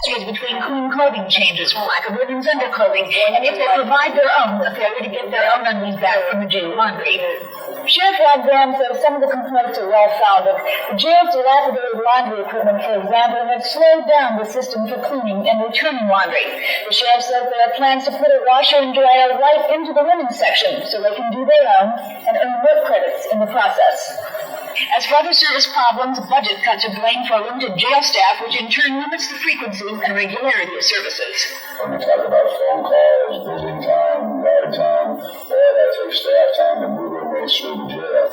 between clean clothing changes for lack of women's underclothing, and if they provide their own, a failure to get their own undies back from the jail laundry. Sheriff Rod Graham says some of the complaints are well-founded. The jail's dilapidated laundry equipment, for example, has slowed down the system for cleaning and returning laundry. The sheriff says there are plans to put a washer and dryer right into the women's section so they can do their own and earn work credits in the process. As for other service problems, budget cuts are blamed for limited jail staff, which in turn limits the frequency and regularity of services. When we talk about phone calls, visiting time, guard time, all that takes staff time to move their way through the jail.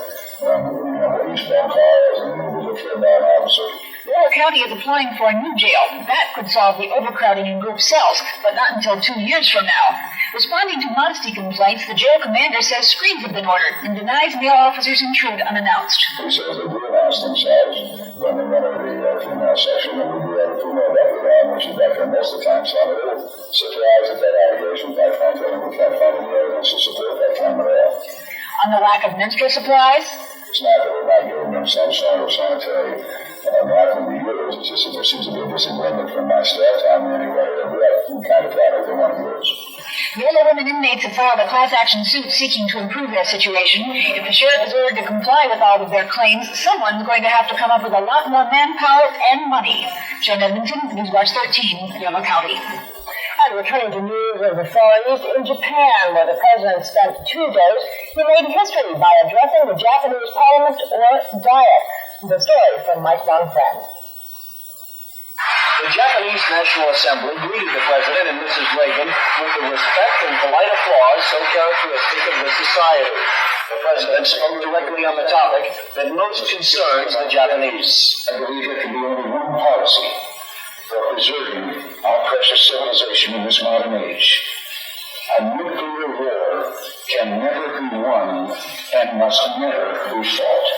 These phone calls and individual care by an officer. Laurel County is applying for a new jail. That could solve the overcrowding in group cells, but not until 2 years from now. Responding to modesty complaints, the jail commander says screens have been ordered and denies male officers intrude unannounced. He says they do announce themselves when they enter the female section, and we do have a female deputy on, which is back there most of the time, so I'm a little surprised at that allegation, quite frankly, and we can't find any evidence to support that claim at all. On the lack of menstrual supplies? It's not that we're not giving them some sort of sanitary napkin to use. It's just that there seems to be a disagreement from my staff time anyway of what kind of product they want to use. Yellow women inmates have filed a class action suit seeking to improve their situation. If the sheriff is ordered to comply with all of their claims, someone's going to have to come up with a lot more manpower and money. Joan Edmonton, Newswatch 13, Yellow County. And returning to news of the Far East, in Japan, where the president spent 2 days, he made history by addressing the Japanese parliament or diet. The story from Mike Bonfriend. The Japanese National Assembly greeted the president and Mrs. Reagan with the respect and polite applause so characteristic of this society. The president spoke directly on the topic that most concerns the Japanese. I believe there can be only one policy for preserving our precious civilization in this modern age. A nuclear war can never be won and must never be fought.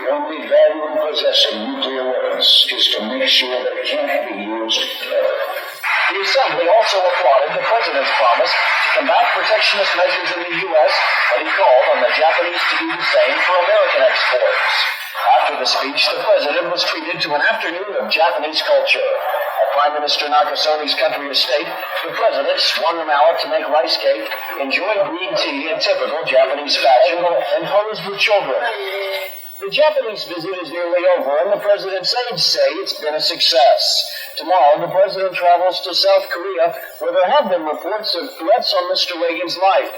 The only value in possessing nuclear weapons is to make sure they can't be used ever. The Assembly also applauded the president's promise to combat protectionist measures in the U.S., but he called on the Japanese to do the same for American exports. After the speech, the president was treated to an afternoon of Japanese culture. At Prime Minister Nakasoni's country estate, the president swung a mallet to make rice cake, enjoyed green tea in typical Japanese fashion, and posed with children. The Japanese visit is nearly over, and the president's aides say it's been a success. Tomorrow, the president travels to South Korea, where there have been reports of threats on Mr. Reagan's life.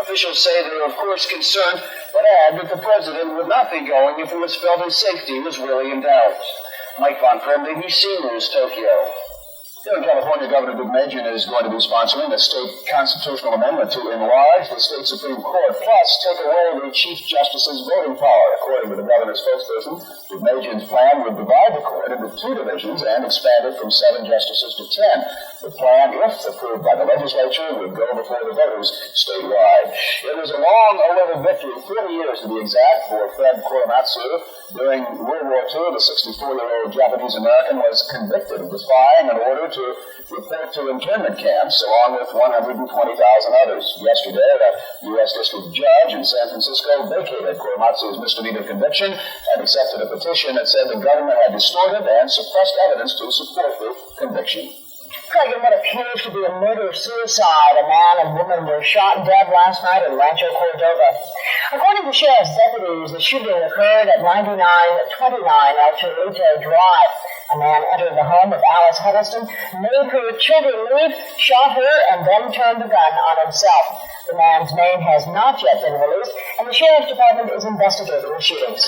Officials say they're, of course, concerned, but add that the president would not be going if it was felt his safety was really in doubt. Mike Bonfriend, ABC News, Tokyo. Here in California, Governor Deugmejian is going to be sponsoring a state constitutional amendment to enlarge the state Supreme Court, plus take away the Chief Justice's voting power. According to the governor's spokesperson, Deugmejian's plan would divide the court into 2 divisions and expand it from 7 justices to 10. The plan, if approved by the legislature, would go before the voters statewide. It was a long, awaited victory, 40 years to be exact, for Fred Korematsu. During World War II, the 64-year-old Japanese-American was convicted of defying an order to report to internment camps, along with 120,000 others. Yesterday, the U.S. District Judge in San Francisco vacated Korematsu's misdemeanor conviction and accepted a petition that said the government had distorted and suppressed evidence to support the conviction. Craig, in what appears to be a murder-suicide, a man and woman were shot dead last night in Rancho Cordova. According to sheriff's deputies, the shooting occurred at 9929 El Chorrito Drive. A man entered the home of Alice Huddleston, made her children leave, shot her, and then turned the gun on himself. The man's name has not yet been released, and the sheriff's department is investigating the shootings.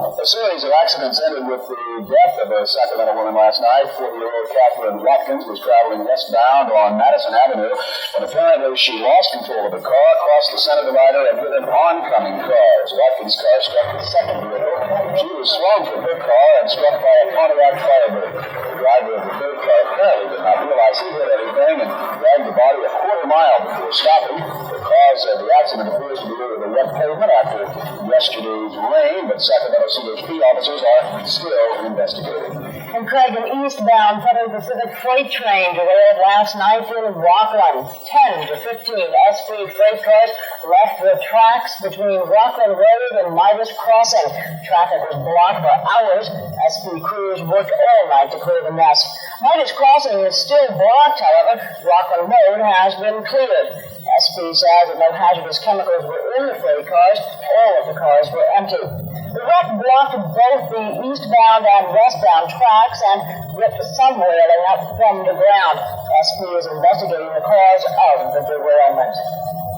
A series of accidents ended with the death of a Sacramento woman last night. 40-year-old Catherine Watkins was traveling westbound on Madison Avenue when apparently she lost control of the car, crossed the center divider, and hit an oncoming car. Watkins' car struck the second vehicle. She was swung from her car and struck by a Pontiac Firebird. The driver of the third car apparently did not realize he hit anything and dragged the body a quarter-mile before stopping. The cause of the accident appears to be due to the wet pavement after yesterday's rain, but Sacramento CHP officers are still investigating. And Craig, an eastbound Southern Pacific freight train derailed last night in Rockland. 10 to 15 SP freight cars left the tracks between Rockland Road and Midas Crossing. Traffic was blocked for hours. SP crews worked all night to clear the mess. Midas Crossing is still blocked, however. Rockland Road has been cleared. SP says that no hazardous chemicals were in the freight cars. All of the cars were empty. The wreck blocked both the eastbound and westbound tracks and ripped some railing up from the ground. SP is investigating the cause of the derailment.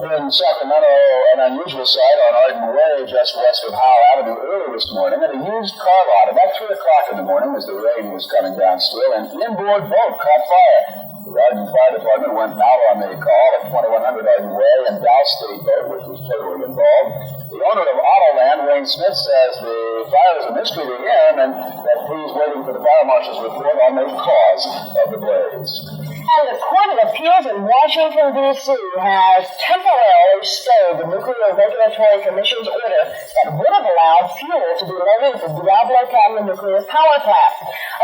In Sacramento, an unusual sight on Arden Way, just west of Howell Avenue, early this morning, at a used car lot about 3 o'clock in the morning as the rain was coming down still, an inboard boat caught fire. The Arden Fire Department went out on the call at 2100 Arden Way and doused the boat, which was totally involved. The owner of Autoland, Wayne Smith, says the fire is a mystery to him and that he's waiting for the fire marshal's report on the cause of the blaze. And the Court of Appeals in Washington, D.C. has temporarily stayed the Nuclear Regulatory Commission's order that would have allowed fuel to be loaded at the Diablo Canyon Nuclear Power Plant.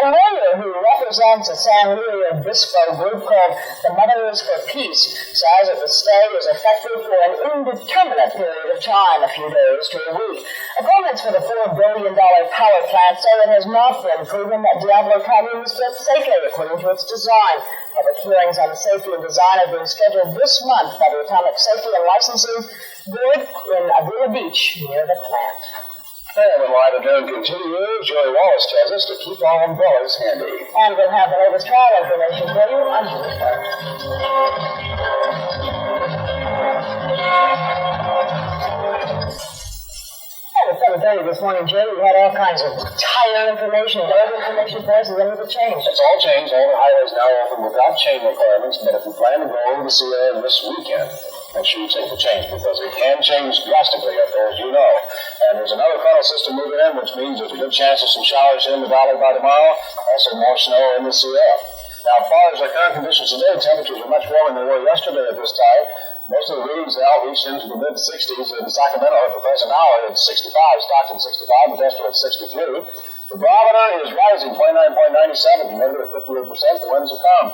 A lawyer who represents a San Luis Obispo group called the Mothers for Peace says that the stay is effective for an indeterminate period of time, a few days to a week. Opponents for the $4 billion power plant say it has not been proven that Diablo Canyon was built safely according to its design. Public hearings on the safety and design have been scheduled this month by the Atomic Safety and Licensing Board in Avila Beach, near the plant. And when Live at Noon continues, Joey Wallace tells us to keep our umbrellas handy. And we'll have the latest trial information for you on Tuesday. At 7:30 this morning, Jay, we had all kinds of tire information, road information for us, and then it changed. It's all changed. All the highways now open without chain requirements, but if you plan to go over to Sierra this weekend, make sure you take the change, because it can change drastically up there, as you know. And there's another frontal system moving in, which means there's a good chance of some showers in the valley by tomorrow, also more snow in the Sierra. Now, as far as the current conditions today, temperatures are much warmer than they were yesterday at this time. Most of the readings now reached into the mid-60s. In Sacramento at the present hour, it's 65, Stockton 65, Modesto at 63. The barometer is rising, 29.97, humidity at 58%. The winds will come.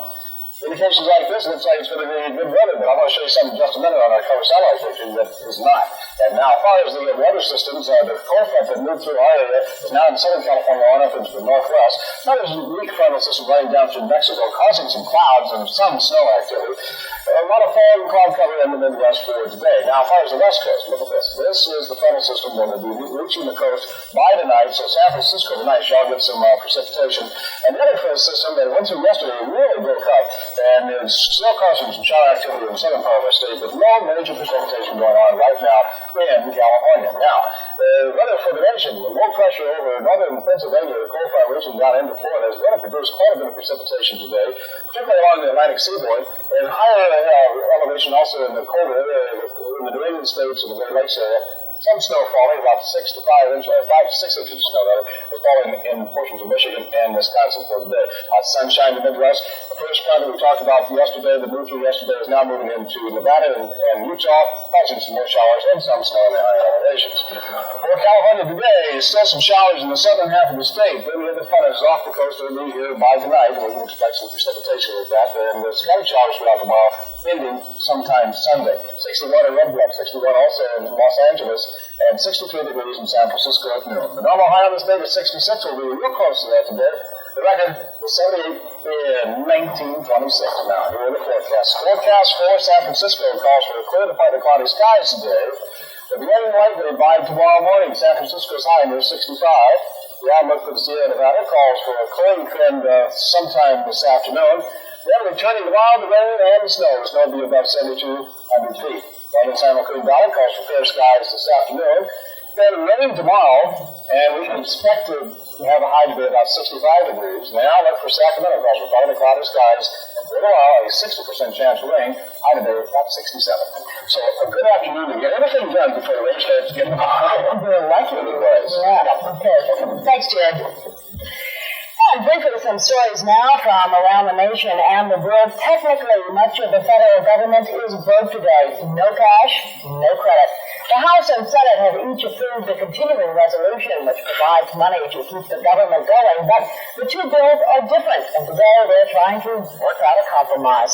Indications like this, it looks like it's going to be good weather, but I'm going to show you something in just a minute on our cover satellite picture that is not. And now, as far as the weather systems, the cold front that moved through our area is now in Southern California on up into the northwest. Now there's a weak frontal system running down through Mexico, causing some clouds and some snow activity. A lot of fog and cloud cover in the Midwest for today. Now, as far as the West Coast, look at this. This is the frontal system that will be reaching the coast by tonight. So San Francisco tonight shall get some precipitation. And the other frontal system that went through yesterday really broke up. And it's still causing some shower activity in the southern part of our state, but no major precipitation going on right now in California. Now, the weather for the nation, the low pressure over northern Pennsylvania, the cold front reaching down into Florida, is going to produce quite a bit of precipitation today, particularly along the Atlantic seaboard, and higher elevation also in the colder area, in the New England states and the Great Lakes area. Some snow falling, about 6 to 5 inches, 5 to 6 inches of snow, is falling in portions of Michigan and Wisconsin for today. Sunshine in the Midwest. The first front that we talked about yesterday, that moved through yesterday, is now moving into Nevada and Utah, causing some more showers and some snow in the higher elevations. For California today, still some showers in the southern half of the state. Then the other front is off the coast. They'll be here by tonight. We can expect some precipitation with that. And there's scattered showers throughout tomorrow, ending sometime Sunday. 61 in Red Bluff, 61 also in Los Angeles, and 63 degrees in San Francisco at noon. The normal high on this day is 66. We'll be real close to that today. The record was 78 in 1926. Now, here are the forecasts. Forecast for San Francisco calls for clear to partly cloudy skies today. The rain likely by tomorrow morning. San Francisco's high near 65. The outlook for the Sierra Nevada calls for a clearing trend sometime this afternoon. Then returning tomorrow, the rain and the snow. The snow will be above 7,200 feet. One in San Joaquin Valley calls for fair skies this afternoon. Then rain tomorrow, and we can expect to have a high today about 65 degrees. Now look for Sacramento calls for partly cloudy skies. And for a while, a 60% chance of rain. High today about 67. So a good afternoon to get everything done before the rain starts getting hot. Very likely. Yeah. Okay. Thanks, Jared. And briefly, some stories now from around the nation and the world. Technically, much of the federal government is broke today. No cash, no credit. The House and Senate have each approved a continuing resolution which provides money to keep the government going, but the two bills are different, and today they're trying to work out a compromise.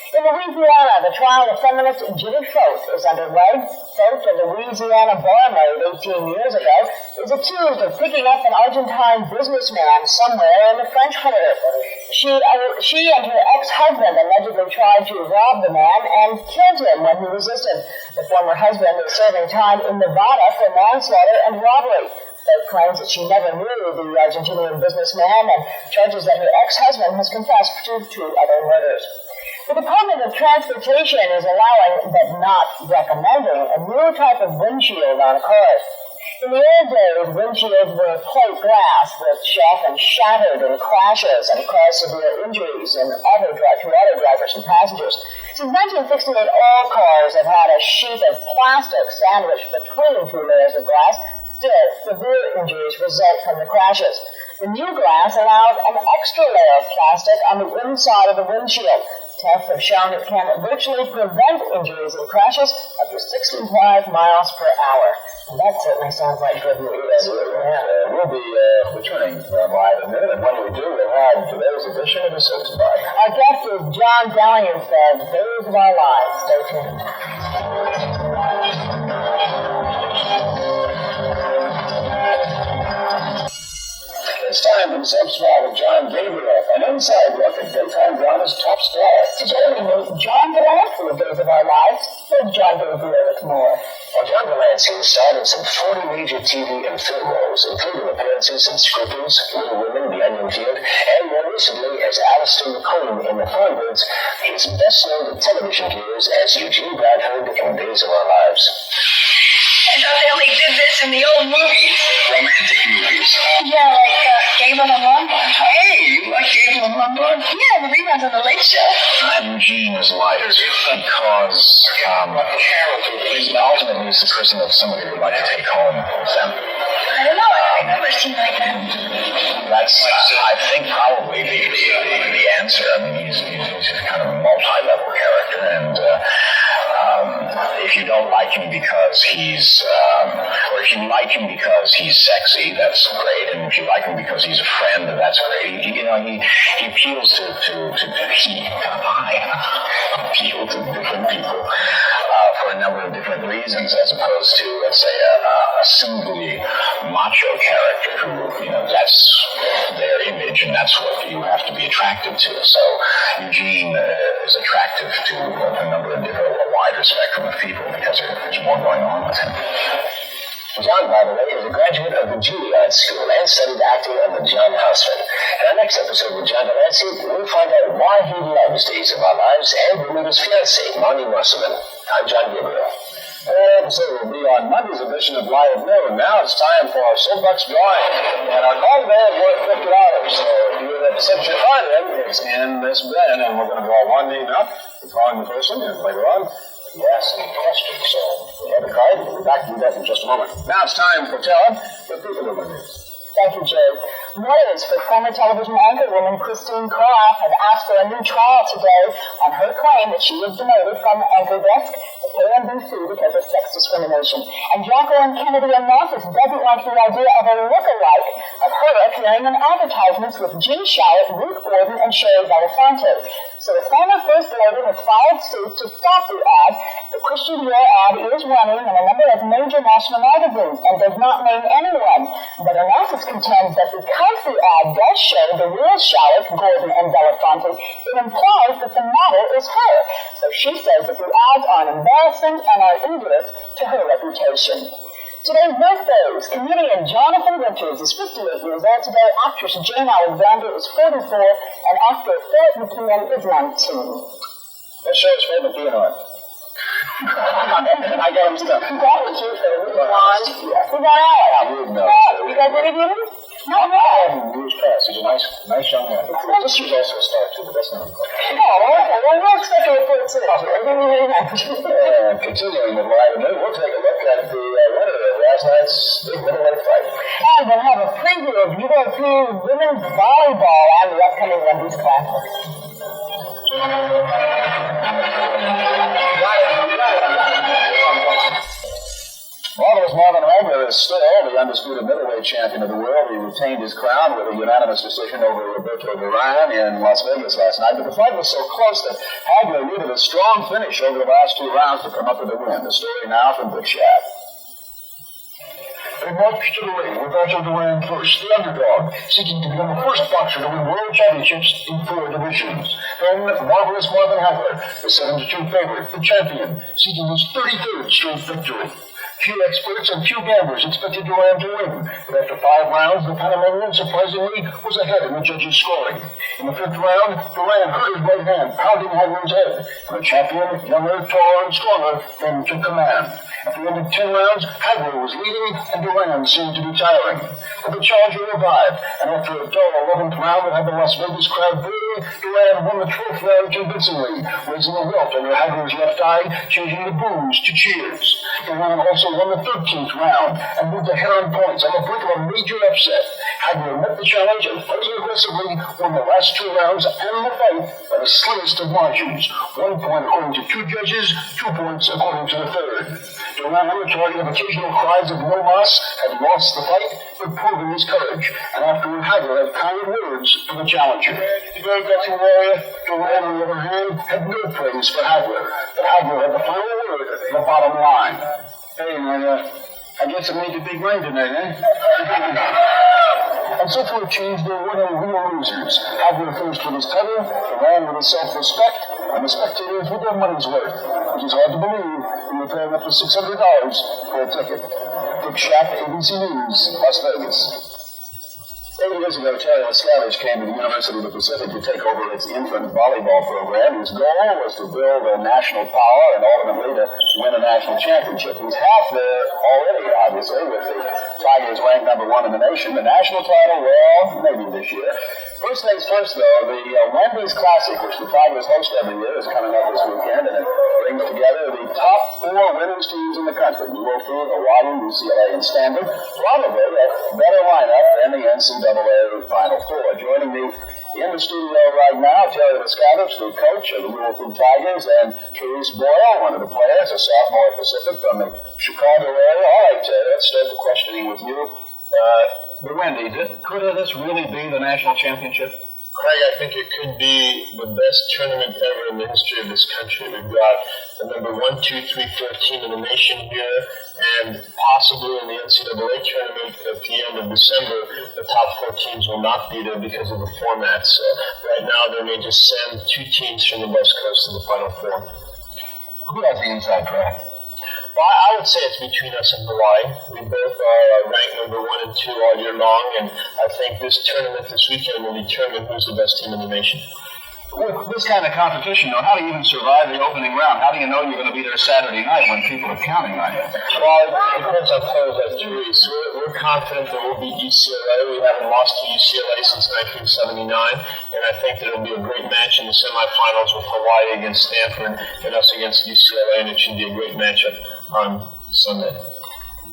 In Louisiana, the trial of feminist Jimmy Fote is underway. Fote, a Louisiana barmaid 18 years ago, is accused of picking up an Argentine businessman somewhere in the French Quarter. She and her ex-husband allegedly tried to rob the man and killed him when he resisted. The former husband is serving time in Nevada for manslaughter and robbery. Fote claims that she never knew the Argentinian businessman and charges that her ex-husband has confessed to 2 other murders. The Department of Transportation is allowing, but not recommending, a new type of windshield on cars. In the old days, windshields were plate glass, which often shattered in crashes and caused severe injuries to auto drivers and passengers. Since 1968, all cars have had a sheet of plastic sandwiched between 2 layers of glass. Still, severe injuries result from the crashes. The new glass allows an extra layer of plastic on the inside of the windshield. Tests have shown it can virtually prevent injuries and crashes up to 65 miles per hour. And that certainly sounds like good news. We'll be returning live in a minute, and when we do, we'll have today's edition of the Citizen Bite. Our guest is John Dallian, says Days of Our Lives. Stay tuned. It's time for the Subscribe with John Gabriel, an inside look at daytime drama's top stars. Today we meet John Delancey of Days of Our Lives. Here's John Gabriel with more. Well, John Delancey starred in some 40 major TV and film roles, including appearances in Scruples, Little Women, The Onion Field, and more recently as Alistair McComb in The Thornbirds. He's best known to television viewers as Eugene Bradford in Days of Our Lives. I thought they only did this in the old movies. Romantic movies. Yeah, like Gable and Lombard. Hey, you like Gable and Lombard? Yeah, the reruns on the Late Show. Eugene is liked because ultimately he's the person that somebody would like to take home with them. I don't know. I've never seen like that. That's, I think, probably the answer. I mean, he's kind of a multi-level character, and if you don't like him because he's, or if you like him because he's sexy, that's great. And if you like him because he's a friend, that's great. He appeals to appeal to different people for a number of different reasons, as opposed to, let's say, a singly macho character who, that's their image, and that's what you have to be attracted to. So Eugene is attractive to a number of different, a wider spectrum of people because there's more going on with him. John, by the way, is a graduate of the Juilliard School and studied acting under John Houseman. In our next episode with John Delancey, we'll find out why he loves Days of Our Lives and we'll meet his fiancée, Marnie Musselman. I'm John Gabriel. That episode will be on Monday's edition of Live at Noon. Now it's time for our soapbox drawing. And our call today is worth $50. So if you would set your card in, it's in this bin, and we're going to draw one name out. We're calling the person, and later on, you ask any questions. So we have the card. We'll be back to do that in just a moment. Now it's time for Tell with People Who News. Thank you, Jay. Lawyers for former television anchor woman Christine Koff have asked for a new trial today on her claim that she was demoted from the anchor desk at KMBC because of sex discrimination. And Jacqueline Kennedy Onassis doesn't like the idea of a look-alike of her appearing in advertisements with Jean Shalit, Ruth Gordon, and Sherry Belafonte. So the former First Lady has filed suit to stop the ad. The Christian Dior ad is running in a number of major national magazines and does not name anyone. But Onassis contends that because the ad does show the real Shalit, Gordon, and Belafonte, it implies that the model is her. So she says that the ads are embarrassing and are injurious to her reputation. Today's birthdays. Comedian Jonathan Winters is 58 years old today. Actress Jane Alexander is 44, and actor Philip McKeon is 19. What show is Philip McKeon on? I got him stuck. You got it, too, Philip. He's on. He's on Alex. I would know. You guys interviewed him? No. Years past. He's a nice young man. He was also a star, too, but that's not important. Okay. Well, we'll expect a report soon. Continuing with Live at Noon, we'll take a look at the winner of last night's big middleweight fight. And we'll have a preview of UAP women's volleyball and the upcoming Wendy's Classic. Marvelous Marvin Hagler is still the undisputed middleweight champion of the world. He retained his crown with a unanimous decision over Roberto Duran in Las Vegas last night. But the fight was so close that Hagler needed a strong finish over the last 2 rounds to come up with a win. The story now from Big Shad. They marched to the ring. Roberto Duran first, the underdog, seeking to become the first boxer to win world championships in 4 divisions. Then Marvelous Marvin Hagler, the 7-2 favorite, the champion, seeking his 33rd straight victory. Few experts and few gamblers expected Duran to win, but after 5 rounds, the Panamanian surprisingly was ahead in the judges' scoring. In the 5th round, Duran hurt his right hand, pounding Hagler's head, and the champion, younger, taller, and stronger, then took command. At the end of 10 rounds, Hagler was leading, and Duran seemed to be tiring. But the challenger revived, and after a dull 11th round that had the Las Vegas crowd booing, Duran won the 12th round convincingly, raising a welt under Hagler's left eye, changing the boos to cheers. Duran also won the 13th round and moved ahead on points on the brink of a major upset. Hagler met the challenge and fighting aggressively won the last 2 rounds and the fight by the slimmest of margins. 1 point according to 2 judges, 2 points according to the 3rd. Duran, on the target of occasional cries of no mas, had lost the fight, but proven his courage. And afterward, Hagler had kind words for the challenger. The very gutsy warrior, Duran, on the other hand, had no praise for Hagler. But Hagler had the final word, the bottom line. Hey, I guess I made the big rain tonight, eh? And so for a change, there were no real losers. Hagler finished with his title, Duran with his self-respect, and the spectators with their money's worth, which is hard to believe when you're paying up to $600 for a ticket. Dick Shack, ABC News, Las Vegas. 8 years ago, Terry Miscavige came to the University of the Pacific to take over its infant volleyball program. His goal was to build a national power and ultimately to win a national championship. He's half there already, obviously, with the Tigers ranked #1 in the nation. The national title, well, maybe this year. First things first, though, the Wendy's Classic, which the Tigers host every year, is coming up this weekend, and it brings together the top 4 women's teams in the country: UOP, Hawaii, UCLA, and Stanford. Probably a better lineup than the NCAA Final Four. Joining me in the studio right now, Terry Miscavige, the coach of the UOP Tigers, and Therese Boyle, one of the players, a sophomore at Pacific from the Chicago area. All right, Terry, let's start the questioning with you. The Wendy's, could this really be the national championship? Craig, I think it could be the best tournament ever in the history of this country. We've got the number 1, 2, 3, 4 team in the nation here, and possibly in the NCAA tournament at the end of December, the top 4 teams will not be there because of the format. So right now, they may just send 2 teams from the West Coast to the Final Four. Who has the inside track? Well, I would say it's between us and Hawaii. We both are ranked number 1 and 2 all year long, and I think this tournament this weekend will determine who's the best team in the nation. With this kind of competition, though, how do you even survive the opening round? How do you know you're going to be there Saturday night when people are counting on you? Well, it depends on players like Therese. We're confident that we'll beat UCLA. We haven't lost to UCLA since 1979, and I think that it'll be a great match in the semifinals with Hawaii against Stanford and us against UCLA, and it should be a great matchup on Sunday.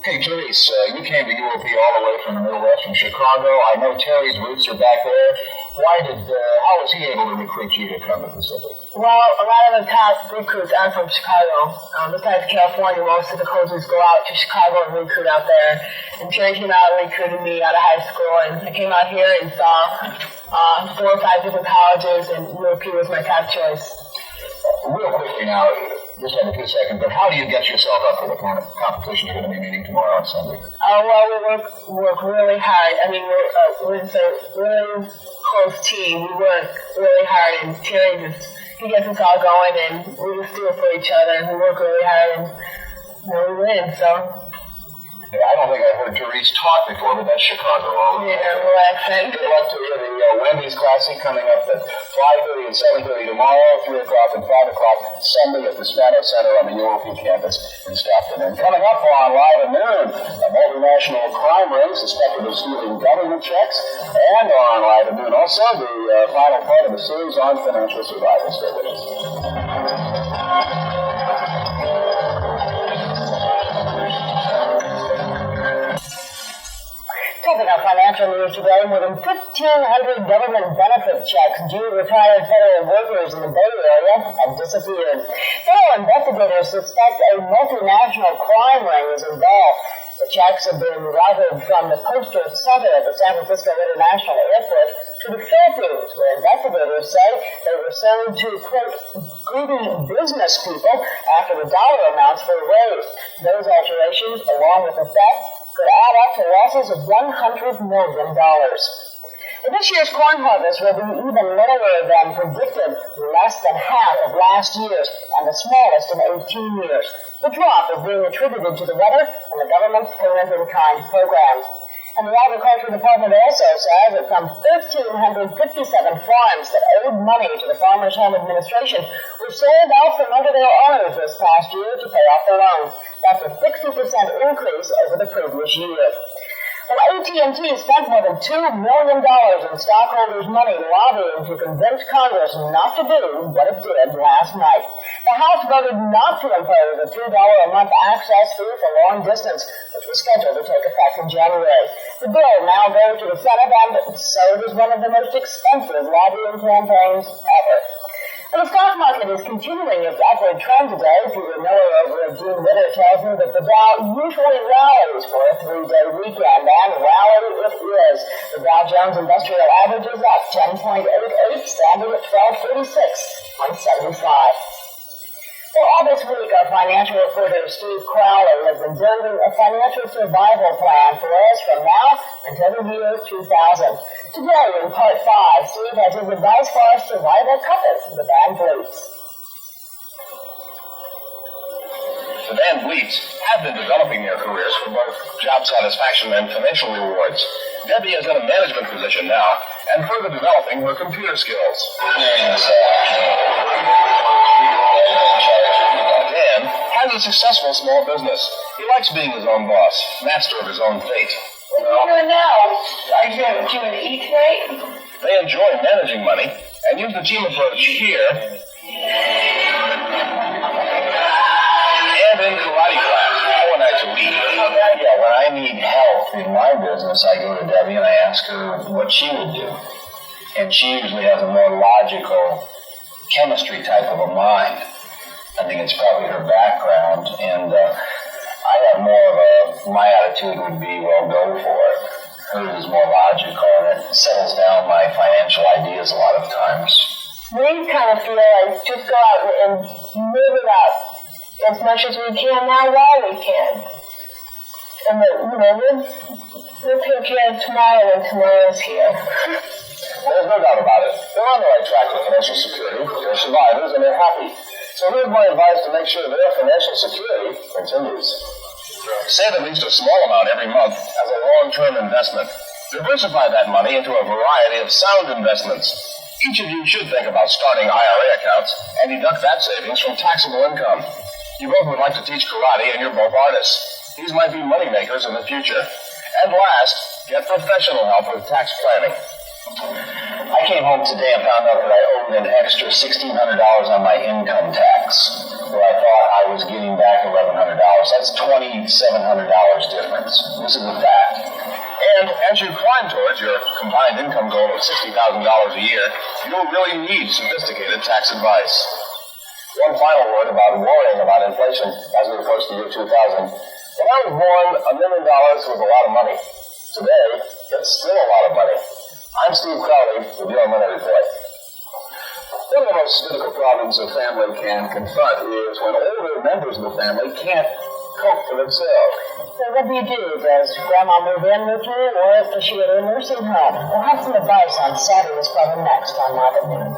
Hey, Therese, you came to UOP all the way from the Midwest, from Chicago. I know Terry's roots are back there. How was he able to recruit you to come to Pacific? Well, a lot of the top recruits are from Chicago. Besides California, most of the coaches go out to Chicago and recruit out there. And Terry came out and recruited me out of high school, and I came out here and saw 4 or 5 different colleges, and UOP was my top choice. Real quickly now, just have a few seconds, but how do you get yourself up for the kind of competition you're going to be meeting tomorrow on Sunday? Well, we work really hard. I mean, we're just a really close team. We work really hard, and Terry he gets us all going, and we just do it for each other, and we work really hard, and we win, so. Yeah, I don't think I've heard Therese talk before, but that's Chicago all over. Yeah, relaxing. Good luck to you. The Wendy's Classic coming up at 5:30 and 7:30 tomorrow, 3 o'clock and 5 o'clock Sunday at the Spano Center on the UOP campus in Stockton. And coming up on Live at Noon, a multinational crime ring suspected of stealing government checks. And on Live at Noon also, the final part of the series on financial survival. Stay with us. Talking about financial news today, more than 1,500 government benefit checks due retired federal workers in the Bay Area have disappeared. Federal investigators suspect a multinational crime ring is involved. The checks have been routed from the Postal Center at the San Francisco International Airport to the Philippines, where investigators say they were sold to, quote, greedy business people after the dollar amounts were raised. Those alterations, along with the theft, could add up to losses of $100 million. This year's corn harvest will be even lower than predicted, less than half of last year's, and the smallest in 18 years. The drop is being attributed to the weather and the government's payment-in-kind program. And the Agriculture Department also says that some 1,357 farms that owed money to the Farmers Home Administration were sold out from under their owners this past year to pay off the loans. That's a 60% increase over the previous year. Well, AT&T spent more than $2 million in stockholders' money lobbying to convince Congress not to do what it did last night. The House voted not to impose a $2 a month access fee for long distance, which was scheduled to take effect in January. The bill now goes to the Senate, and so does one of the most expensive lobbying campaigns ever. Well, the stock market is continuing its upward trend today. Peter Miller over at Dean Witter tells me that the Dow usually rallies for a 3-day weekend, and rally it is. The Dow Jones Industrial Average is up 10.88, standing at 1236.75. Well, all this week, our financial reporter Steve Crowley has been building a financial survival plan for us from now until the year 2000. Today, in Part 5, Steve has his advice for our survival compass, the Van Vliets. The Van Vliets have been developing their careers for both job satisfaction and financial rewards. Debbie is in a management position now and further developing her computer skills. Dan has a successful small business. He likes being his own boss, master of his own fate. What are you doing now? Are you going to eat tonight? They enjoy managing money and use the team approach here and in karate class 4 nights a week. Yeah, when I need help in my business, I go to Debbie and I ask her what she would do. And she usually has a more logical chemistry type of a mind. I think it's probably her background, and I have more of my attitude would be, well, go for it. Hers is more logical, and it settles down my financial ideas a lot of times. We kind of feel like just go out and live it up as much as we can now while we can. And that, we'll take care of tomorrow when tomorrow's here. There's no doubt about it. They're on the right track with financial security. They're survivors, and they're happy. So here's my advice to make sure their financial security continues. Save at least a small amount every month as a long-term investment. Diversify that money into a variety of sound investments. Each of you should think about starting IRA accounts and deduct that savings from taxable income. You both would like to teach karate, and you're both artists. These might be money makers in the future. And last, get professional help with tax planning. I came home today and found out that I owed an extra $1,600 on my income tax, where I thought I was getting back $1,100. That's $2,700 difference. This is a fact. And as you climb towards your combined income goal of $60,000 a year, you'll really need sophisticated tax advice. One final word about worrying about inflation as we approach the year 2000. When I was born, $1 million was a lot of money. Today, it's still a lot of money. I'm Steve Crowley with your Money Report. One of the most difficult problems a family can confront is when older members of the family can't cope for themselves. So what do you do? Does Grandma move in with you, or does she at a nursing home? We'll have some advice on Saturday's problem next on Market News.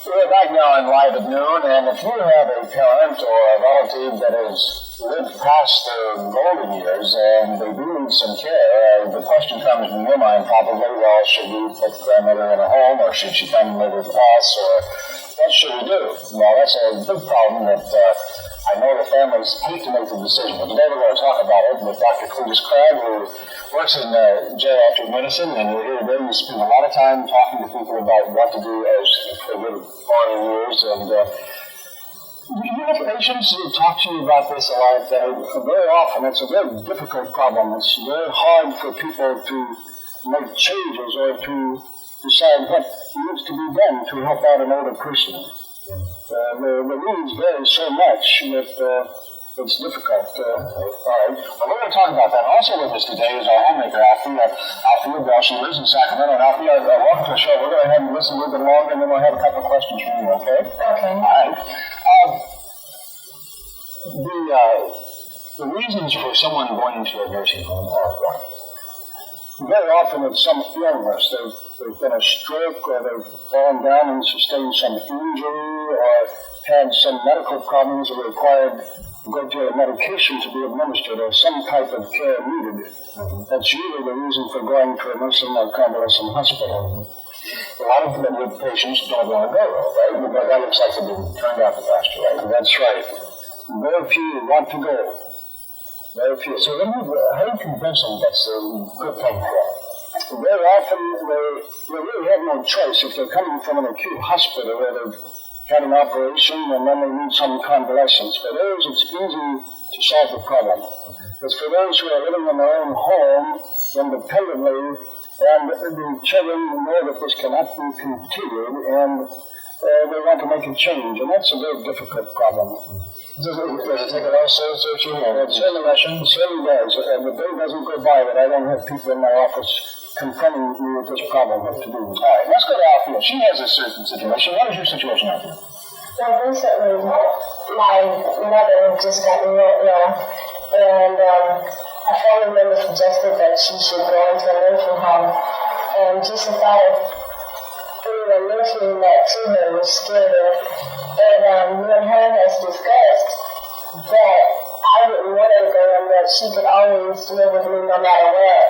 We're back now in Live at Noon, and if you have a parent or a relative that has lived past their golden years and they do need some care, the question comes in your mind probably, well, should we put grandmother in a home, or should she come live with us, or what should we do? Well, that's a big problem that I know the families hate to make the decision, but today we're going to talk about it with Dr. Cletus Craig, who works in geriatric medicine, and we're here today. We spend a lot of time talking to people about what to do as they get on in years, and You have patients who talk to you about this a lot. Very often, it's a very difficult problem. It's very hard for people to make changes or to decide what needs to be done to help out an older person. The needs vary so much that it's difficult. All right. Well, we're going to talk about that. Also with us today is our homemaker, Althea Bell. She lives in Sacramento. And Althea, welcome to the show. We're going to have you listen a little bit longer, and then we'll have a couple of questions from you, okay? Okay. All right. The reasons for someone going into a nursing home are what? Very often it's some illness. They've been a stroke, or they've fallen down and sustained some injury, or had some medical problems that required a great deal of medication to be administered, or some type of care needed. That's usually the reason for going to a nursing or convalescent hospital. A lot of them with patients don't want to go, right? Because that looks like they've been turned out the pasture, right? That's right. Very few want to go. Very few. So then how do you convince them that's a good thing for them? Very often they really have no choice. If they're coming from an acute hospital where they've had an operation and then they need some convalescence, for those it's easy to solve the problem. But for those who are living in their own home independently, and the children know that this cannot be continued, and they want to make a change, and that's a very difficult problem. Does it take a lot of soul searching? It certainly does. The day doesn't go by that I don't have people in my office confronting me with this problem what to do. All right, let's go to Althea. She has a certain situation. What is your situation, Althea? Well, recently, my mother just got real ill, and a family member suggested that she should go into a nursing home, and just the thought of mentioning that to her was scared her. And me and her has discussed that I wouldn't want her to go and that she could always live with me no matter what.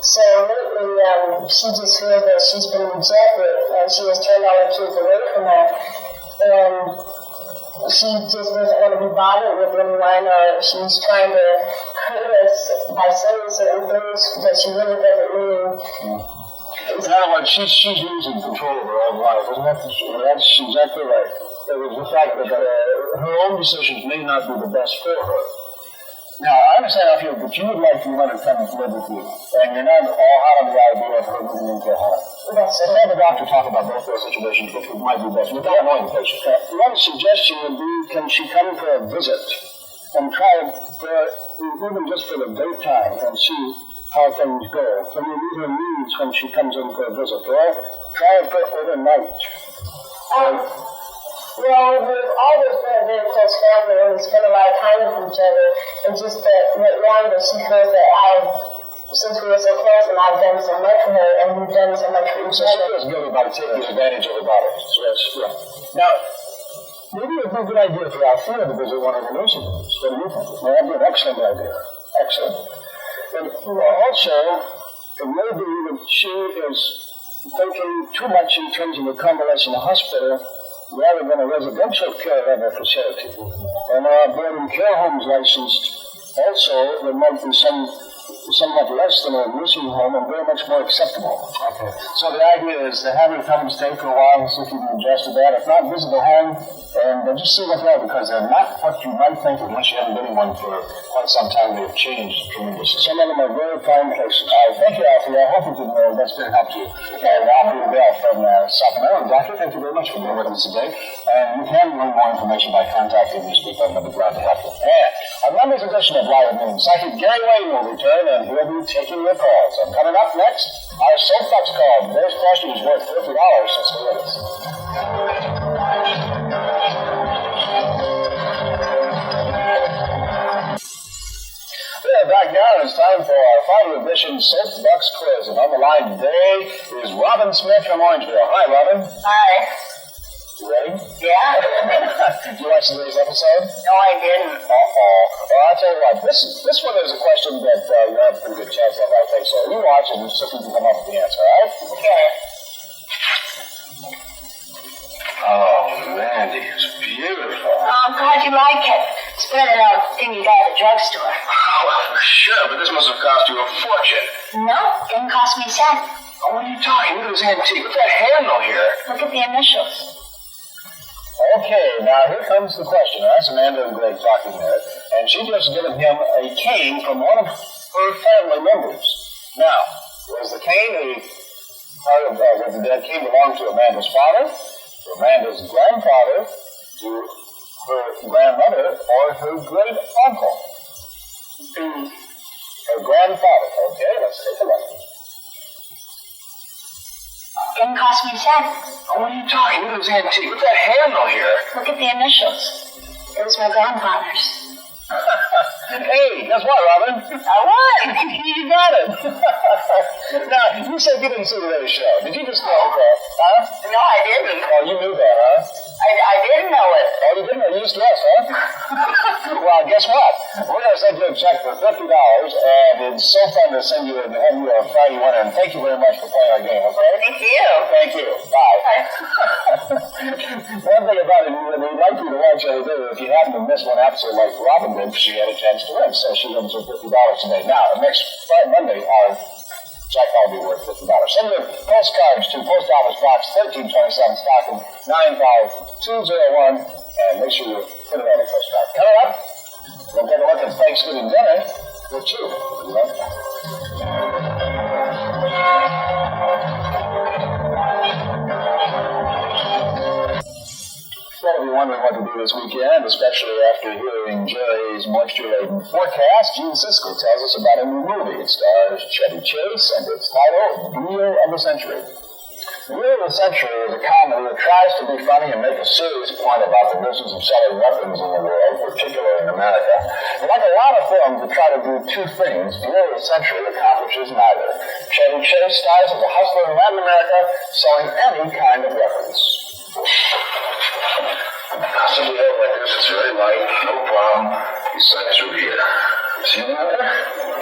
So lately, she just feels that she's been rejected and she has turned all her kids away from her. And she just doesn't want to be bothered with anyone, or she's trying to hurt us by saying certain things that she really doesn't mean. In other words, she's losing control of her own life, isn't that? That's exactly right. It was the fact that her own decisions may not be the best for her. Now, I understand, Althea, that you would like to let her come and live with you, and you're not all hot on the idea of her moving into a home. Let's have the doctor talk about both those situations, which might be best, without knowing the patient. One suggestion would be, can she come for a visit and try even just for the daytime and see how things go? Can you meet her needs when she comes in for a visit? Or try it for overnight. Well, we've always been a very close family, and we spend a lot of time with each other. And just that right now that she feels that since we were so close and I've done so much for her, and we've done so much for each So other. she feels guilty about taking advantage of her body. Yes, yeah. Now, maybe it would be a good idea for Althea to visit one of the nursing homes. What do you think? Well, that'd be an excellent idea. Excellent. And also, it may be that she is thinking too much in terms of a convalescent hospital rather than a residential care level facility. And there are board and care homes licensed also that might be somewhat less than a nursing home and very much more acceptable. Okay. So the idea is to have her come and stay for a while and see if you can adjust to that. If not, visit the home and just see what they are, because they're not what you might think unless you haven't been in one for quite some time. They've changed tremendously. Some of them are very fine places. Thank you, Althea. I hope you can that's going to help you. And Althea Bell from Sacramento. Doctor, thank you very much for being with us today. And you can learn more information by contacting these people, and I'll be glad to help you. And on Monday's edition of Live at Noon, psychic Gary Wayne will return, and he'll be taking your calls. And coming up next, our soapbox call. Today's question is worth $50, so stay with us. We're back now, and it's time for our final edition soapbox quiz. And on the line today is Robin Smith from Orangeville. Hi, Robin. Hi. You ready? Yeah? Did you watch today's episode? No, I didn't. Well, I'll tell you what. This one is a question that you have a pretty good chance of, I think. So you watch and see if you can come up with the answer, all right? Okay. Oh, Mandy, it's beautiful. How'd you like it? It's better than that thing you got at the drugstore. Well, for sure, but this must have cost you a fortune. No, didn't cost me a cent. Oh, what are you talking? Look at this antique. Look at that handle here. Look at the initials. Okay, now here comes the question. That's Amanda and Greg talking there. And she just given him a cane from one of her family members. Now, was the cane was the dead cane belong to Amanda's father, to Amanda's grandfather, to her grandmother, or her great uncle? Her grandfather. Okay, let's take a look. Didn't cost me a cent. Oh, what are you talking? Look at his antique. Look at that handle here. Look at the initials. It was my grandfather's. Hey, guess what, Robin? I won! You got it! Now, you said you didn't see today's show. Did you just know that? Huh? No, I didn't. Oh, you knew that, huh? I didn't know it. Oh, you didn't know? You just guessed, huh? Well, guess what? We're going to send you a check for $50, and it's so fun to send you and have you a Friday winner, and thank you very much for playing our game, okay? Thank you. Thank you. Bye. One thing about it, we'd like you to watch every day. If you happen to miss one episode like Robin did, she had a chance to win, so she wins her $50 today. Now, next Monday, our jackpot will be worth $50. Send your postcards to Post Office Box 1327, Stockton 95201, and make sure you put it on a postcard. Coming up, we'll take a look at Thanksgiving dinner with you. Instead of you wondering what to do this weekend, especially after hearing Jerry's moisture-laden forecast, Gene Siskel tells us about a new movie. It stars Chevy Chase, and its title, Deal of the Century. Deal of the Century is a comedy that tries to be funny and make a serious point about the business of selling weapons in the world, particularly in America. And like a lot of films that try to do two things, Deal of the Century accomplishes neither. Chevy Chase stars as a hustler in Latin America, selling any kind of weapons. Possibly out like this, it's very light, no problem. Besides through here. See that there?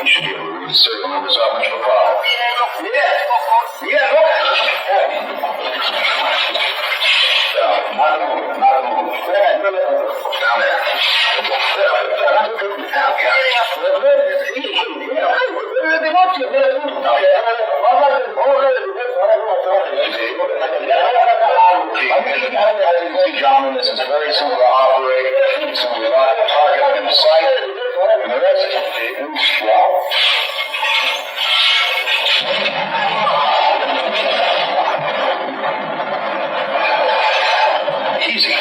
You should be able to read the serial numbers out much of a problem. Yeah, look. Not a move. Down there. Gentlemen, this is very simple to operate. So we lock the target in the sight, and the rest is well. Easy.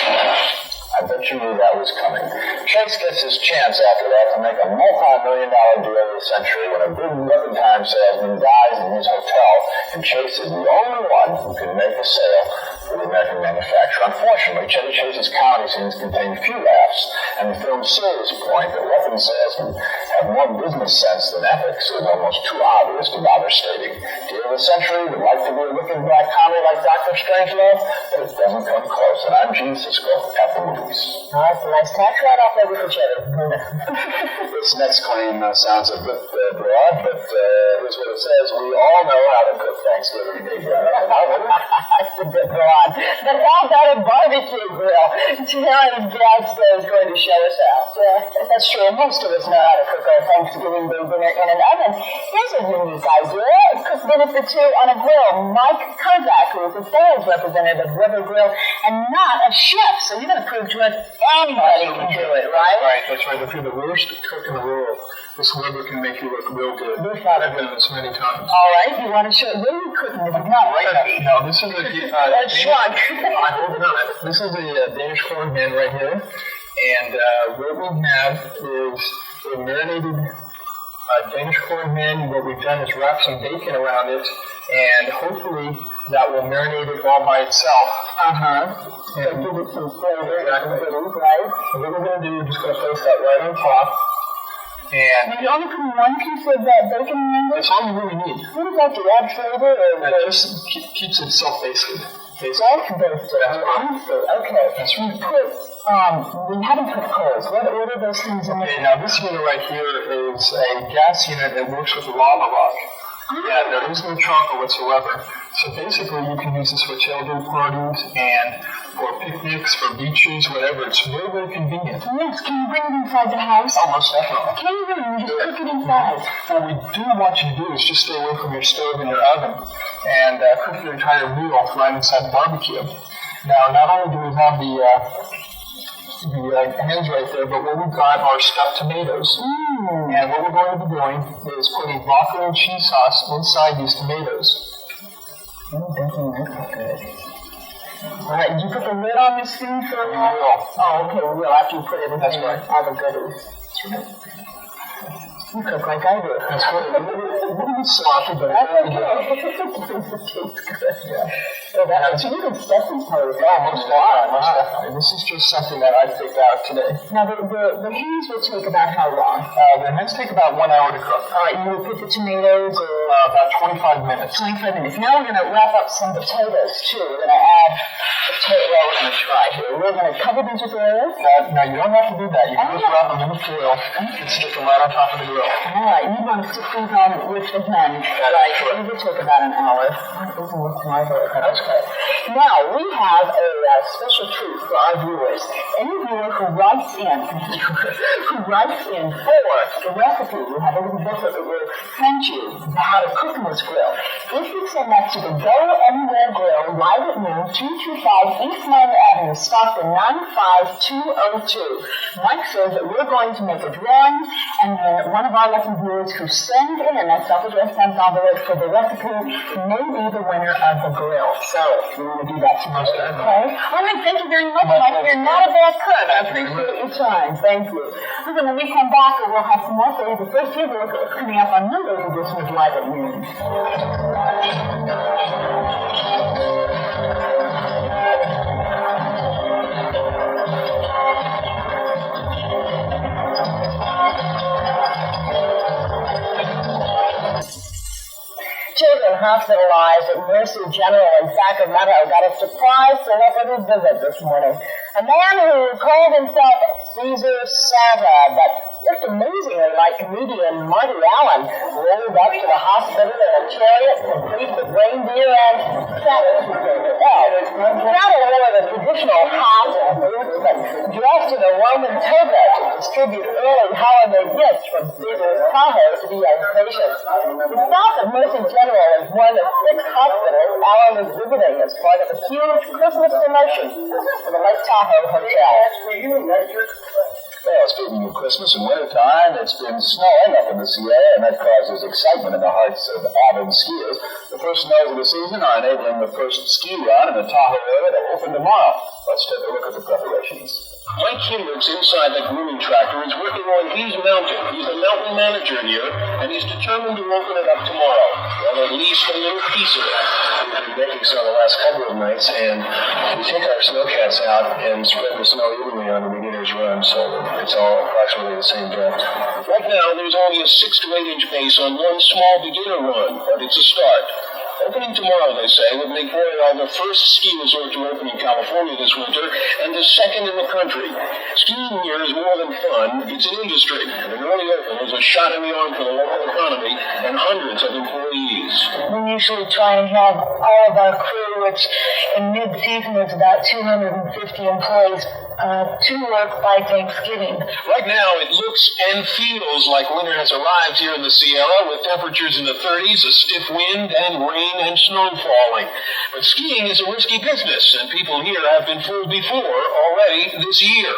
I bet you knew that was coming. Chase gets his chance after that to make a multi-million-dollar deal of the century when a big weapon time salesman dies in his hotel, and Chase is the only one who can make a sale for the American manufacturer. Unfortunately, Chevy Chase's comedy scenes contain few laughs, and the film's serious point that weapon salesmen have more business sense than ethics is almost too obvious to bother stating. Deal of the Century would like to be a wicked black comedy like Dr. Strangelove, but it doesn't come close. And I'm Gene Siskel at the movies. Oh, that's a nice tax write-off maybe for Chevy. This next claim sounds a bit broad, but here's what it says. We all know how to cook Thanksgiving Day dinner. That's a bit broad. But how about a barbecue grill? Tonight's guest is going to show us out. That's true. Most of us know how to cook our Thanksgiving Day dinner in an oven. Here's a unique idea. Cook dinner for two on a grill. Mike Kozak, who is a sales representative of River Grill and not a chef. So you're going to prove to us anybody can do it, right? That's right. If you're the worst cook in the world, this Weber can make you look real good. I've done this many times. All right. You want to show where you cooking? This is not right. No, this is a shrunk. Hold on. This is a Danish corn hen right here. And what we have is a marinated Danish corn hen. What we've done is wrap some bacon around it, and hopefully that will marinate it all by itself. And give it some flavor. Exactly. Right. And what we're going to do, we're just going to place that right on top. And you only put one piece of that bacon in there? that's all you really need. What does that do? Add flavor? That just keeps it self-basted. Self-basted. Okay. That's right. We haven't put coals. What are those things in there? Okay, now this unit right here is a gas unit that works with lava rock. Yeah, there is no charcoal whatsoever. So basically, you can use this for tailgate parties and for picnics, for beaches, whatever. It's very, very convenient. Yes, can you bring it inside the house? Oh, most definitely. Can you really just cook it inside? What we do want you to do is just stay away from your stove and your oven and cook your entire meal right inside the barbecue. Now, not only do we have the hens right there, but what we've got are stuffed tomatoes. And what we're going to be doing is putting broccoli and cheese sauce inside these tomatoes. Oh, definitely, that's good. All right, did you put the lid on this thing for a while? Oh, okay, we will after you put it in all the goodies. That's right. You cook like I do. That's good. A little sloppy, but That's okay. It tastes good. Yeah. So you can stuff these tomatoes. Most definitely. This is just something that I picked out today. Now, the hens will take about how long? The hens take about 1 hour to cook. All right, you will put the tomatoes about 25 minutes. 25 minutes. Now we're going to wrap up some potatoes, too. We're going to add potato. Well, we're going to try here. We're going to cover these with oil. No, you don't have to do that. You can just wrap them in the foil and stick them right on top of the grill. All right, you want to stick these on with the hen. Right, it will take about an hour. That's good. Now, we have a special treat for our viewers. Any viewer who writes in for the recipe, we have a little booklet that will send you how to cook this grill. If you send that to the Go Anywhere Grill, live at noon, 225 East Minor Avenue, Stockton 95202. Mike says that we're going to make a drawing, and then one of our lucky viewers who send in a self-addressed envelope for the recipe may be the winner of the grill. So, we want to do that tomorrow. Okay? All right, thank you very much, Mike. You're not a bad cook. I appreciate your time. Thank you. Listen, when we come back, we'll have some more for you. But first, here's a look at what's coming up on Monday's edition of Live at Noon. Children hospitalized at Mercy General in Sacramento got a surprise celebrity visit this morning. A man who called himself Caesar Santa, but just amazingly like comedian Marty Allen, rolled up to the hospital in a chariot complete with reindeer and saddle. Not only with a traditional hat and boots, but dressed in a Roman toga to distribute early holiday gifts from Caesar's Tahoe to the young patients. The staff at Mercy General is one of 6 hospitals Allen is visiting as part of a huge Christmas promotion for the Lake Tahoe Hotel. Well, speaking of Christmas and wintertime, it's been snowing up in the Sierra, and that causes excitement in the hearts of avid skiers. The first snows of the season are enabling the first ski run in the Tahoe area to open tomorrow. Let's take a look at the preparations. Mike Hendricks inside the grooming tractor is working on his mountain. He's the mountain manager here, and he's determined to open it up tomorrow. Well, at least a little piece of it. We've been making snow the last couple of nights, and we take our snowcats out and spread the snow evenly on the beginner's run, so it's all approximately the same depth. Right now, there's only a 6 to 8 inch base on one small beginner run, but it's a start. Opening tomorrow, they say, would make Royal the first ski resort to open in California this winter, and the second in the country. Skiing here is more than fun, it's an industry, and an early open is a shot in the arm for the local economy and hundreds of employees. We usually try and have all of our crew, which in mid-season is about 250 employees, to work by Thanksgiving. Right now, it looks and feels like winter has arrived here in the Sierra, with temperatures in the 30s, a stiff wind, and rain and snow falling. But skiing is a risky business, and people here have been fooled before already this year.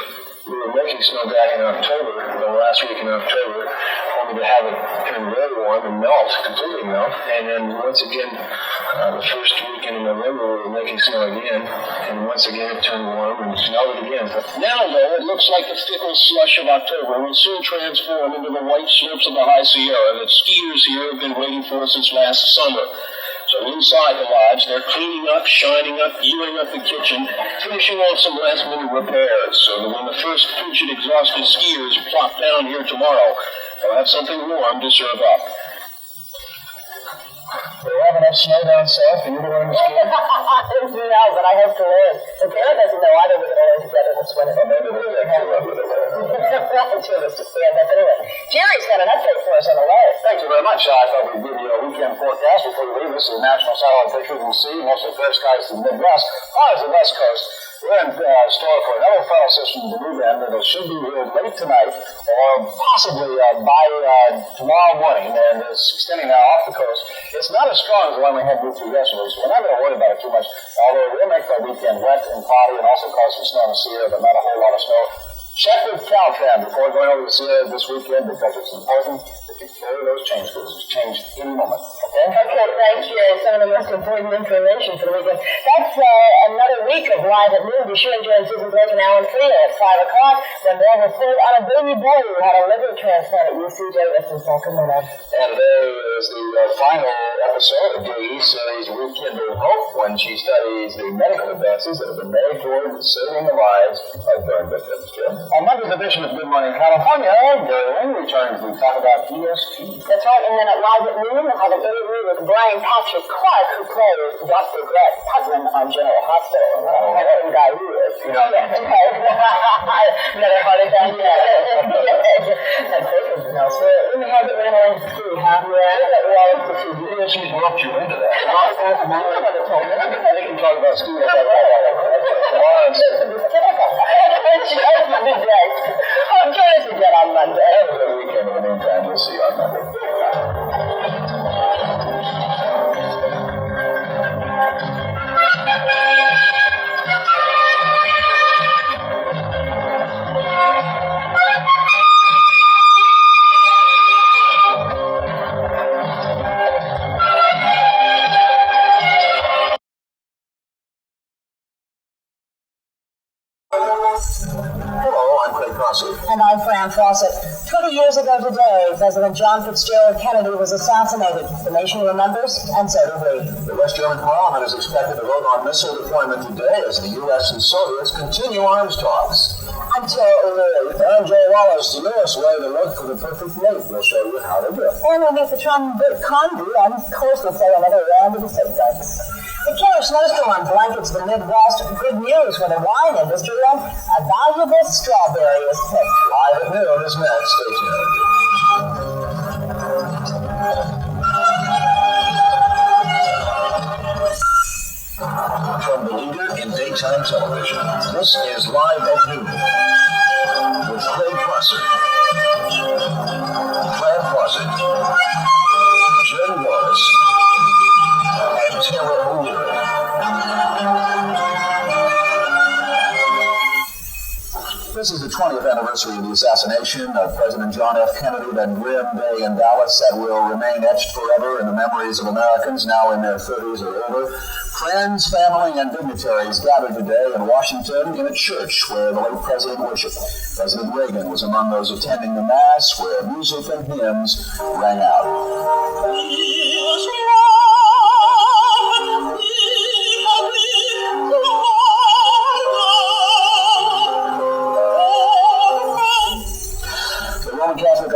We were making snow back in October, the last week in October, only to have it turn very warm and melt, completely melt. And then once again, the first weekend in November, we were making snow again. And once again, it turned warm and snowed again. Now, though, it looks like the fickle slush of October will soon transform into the white slopes of the High Sierra that skiers here have been waiting for since last summer. So inside the lodge, they're cleaning up, shining up, gearing up the kitchen, finishing off some last-minute repairs, so that when the first frigid, exhausted skiers plop down here tomorrow, they'll have something warm to serve up. Do we have enough snow down south for you to learn to ski? No, but I hope to learn. The Karen doesn't know either. We're going to learn together this winter. Maybe we'll take two of it. Two of us to stand up anyway. Jerry's got an update for us on the weather. Thank you very much. I thought we'd give you a weekend forecast before we leave. This is national satellite pictures. We'll see mostly fair skies to the Midwest. As far as the West Coast, We're in store for another final session of the weekend, and it should be here late tonight, or possibly by tomorrow morning, and it's extending now off the coast. It's not as strong as the one we had moved through yesterday, so we're not going to worry about it too much, although it will make the weekend wet and cloudy and also cause some snow in the Sierra, but not a whole lot of snow. Check with Caltrans before going over to the Sierra this weekend, because it's important that you carry those change because it's changed any moment. Okay? Okay, thank you. Some of the most important information for the weekend. That's another week of Live at Noon. Be sure to join Susan Blake and Alan Freer at 5 o'clock when they'll report on a baby boy who had a liver transplant at UC Davis in Sacramento. And today is the final episode of DE series Rekindle Hope, when she studies the medical advances that have been made toward saving the lives of burn victims. On Monday's edition of Good Morning California, Gary Wing returns to talk about ESP. That's right, and then at Live at Noon, we'll have an interview with Brian Patrick Clark, who plays Dr. Brett Putman on General Hospital. Handsome guy he is. Another heart attack. That person's no. So we have it running through half an hour. She's roped you into that. My mother told me. They can talk about Steve. I'm join us again on Monday. Have a good weekend. In the meantime, we'll see you on Monday. Hello, I'm Craig Crossy. And I'm Fran Fawcett. 20 years ago today, President John Fitzgerald Kennedy was assassinated. The nation remembers, and so do we. The West German Parliament is expected to vote on missile deployment today as the U.S. and Soviets continue arms talks. Until early. I'm Jay Wallace. The newest way to look for the perfect mate. We'll show you how to do it. And we meet the Condu, and of course we'll say another round of the safeguards. The killer snowstorm blankets the Midwest. Good news for the wine industry, and a valuable strawberry is picked. Live at noon is next. Stay tuned. From the leader in daytime television, this is Live at Noon with Craig Prosser, Fran Fawcett, Jen Wallace, and Tara O'Leary. This is the 20th anniversary of the assassination of President John F. Kennedy, that grim day in Dallas that will remain etched forever in the memories of Americans now in their 30s or older. Friends, family, and dignitaries gathered today in Washington in a church where the late president worshiped. President Reagan was among those attending the Mass, where music and hymns rang out.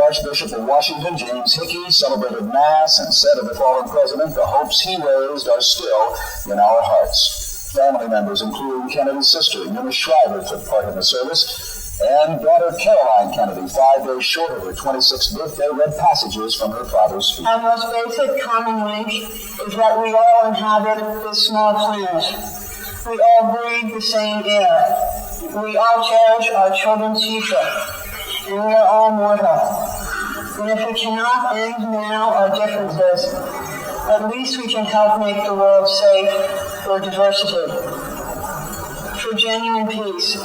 Archbishop of Washington, James Hickey, celebrated Mass and said of the fallen president, the hopes he raised are still in our hearts. Family members, including Kennedy's sister, Eunice Shriver, took part in the service, and daughter Caroline Kennedy, 5 days short of her 26th birthday, read passages from her father's speech. Our most basic common link is that we all inhabit this small planet. We all breathe the same air. We all cherish our children's future. And we are all mortal. And if we cannot end now our differences, at least we can help make the world safe for diversity, for genuine peace,